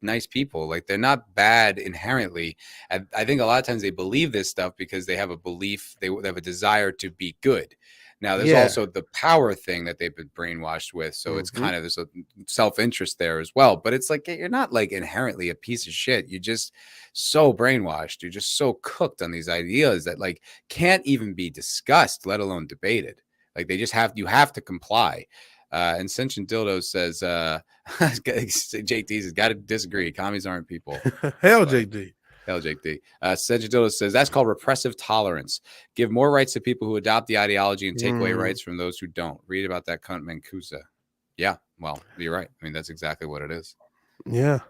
Speaker 1: nice people. Like, they're not bad inherently. I think a lot of times they believe this stuff because they have a belief, they have a desire to be good. Now, there's also the power thing that they've been brainwashed with. So it's kind of, there's a self-interest there as well. But it's like, you're not like inherently a piece of shit. You're just so brainwashed. You're just so cooked on these ideas that like can't even be discussed, let alone debated. Like you have to comply. And Sentient Dildo says, JT has got to disagree. Commies aren't people.
Speaker 3: Hell, JD.
Speaker 1: LJD. Sentient Dildo says that's called repressive tolerance. Give more rights to people who adopt the ideology and take away rights from those who don't. Read about that cunt Mancusa. Yeah, well, you're right. I mean, that's exactly what it is.
Speaker 3: Yeah.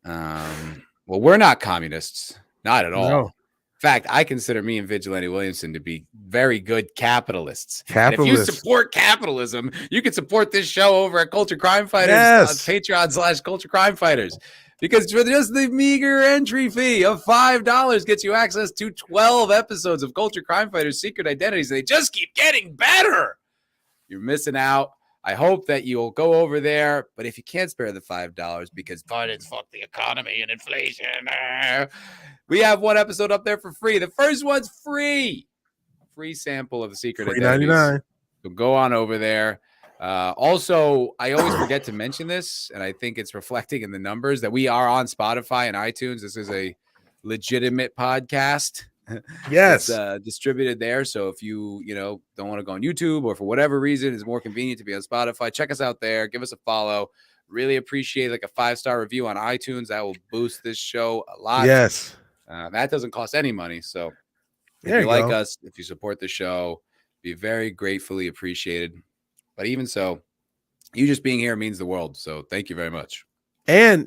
Speaker 1: Well, we're not communists, not at all.
Speaker 3: No.
Speaker 1: In fact, I consider me and Vigilante Williamson to be very good capitalists.
Speaker 3: And
Speaker 1: if you support capitalism, you can support this show over at Culture Crime Fighters on Patreon/Culture Crime Fighters. Because for just the meager entry fee of $5 gets you access to 12 episodes of Culture Crime Fighters Secret Identities. They just keep getting better. You're missing out. I hope that you'll go over there. But if you can't spare the $5 because Biden's fucked the economy and inflation, we have one episode up there for free. The first one's free. Free sample of the Secret Identities. $3.99. So go on over there. Also, I always forget to mention this, and I think it's reflecting in the numbers that we are on Spotify and iTunes. This is a legitimate podcast.
Speaker 3: Yes.
Speaker 1: It's distributed there. So if you don't want to go on YouTube or for whatever reason it's more convenient to be on Spotify, check us out there. Give us a follow. Really appreciate like a 5-star review on iTunes. That will boost this show a lot.
Speaker 3: Yes.
Speaker 1: That doesn't cost any money. So if
Speaker 3: there
Speaker 1: you
Speaker 3: you
Speaker 1: like
Speaker 3: go.
Speaker 1: us, if you support the show, be very gratefully appreciated. But even so, you just being here means the world. So thank you very much.
Speaker 3: And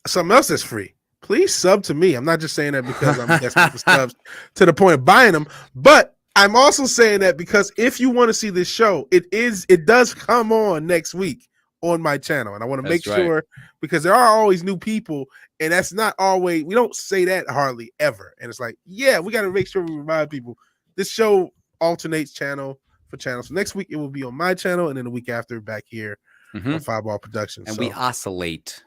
Speaker 3: something else that's free. Please sub to me. I'm not just saying that because I'm desperate for subs to the point of buying them, but I'm also saying that because if you want to see this show, it does come on next week on my channel. And I want to make sure because there are always new people, and that's not always, we don't say that hardly ever. And it's like, yeah, we got to make sure we remind people this show alternates channel for channel. So next week it will be on my channel, and then the week after back here on Foulball Productions.
Speaker 1: And we oscillate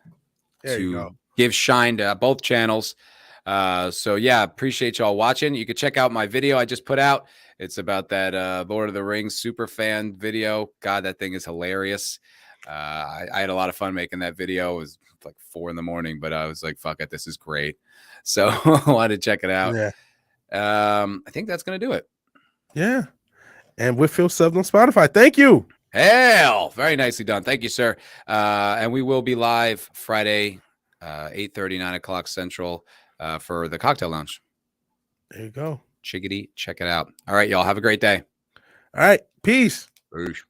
Speaker 3: to
Speaker 1: give shine to both channels. So yeah, appreciate y'all watching. You can check out my video I just put out. It's about that Lord of the Rings Superfan video. God, that thing is hilarious. I had a lot of fun making that video. It was like 4 a.m, but I was like, fuck it, this is great. So I wanted to check it out.
Speaker 3: Yeah.
Speaker 1: I think that's gonna do it.
Speaker 3: Yeah. And we're Phil subbed on Spotify. Thank you.
Speaker 1: Hell, very nicely done. Thank you, sir. And we will be live Friday, 8:30, 9 o'clock Central for the Cocktail Lounge.
Speaker 3: There you go.
Speaker 1: Chickadee, check it out. All right, y'all. Have a great day.
Speaker 3: All right. Peace.
Speaker 1: Peace.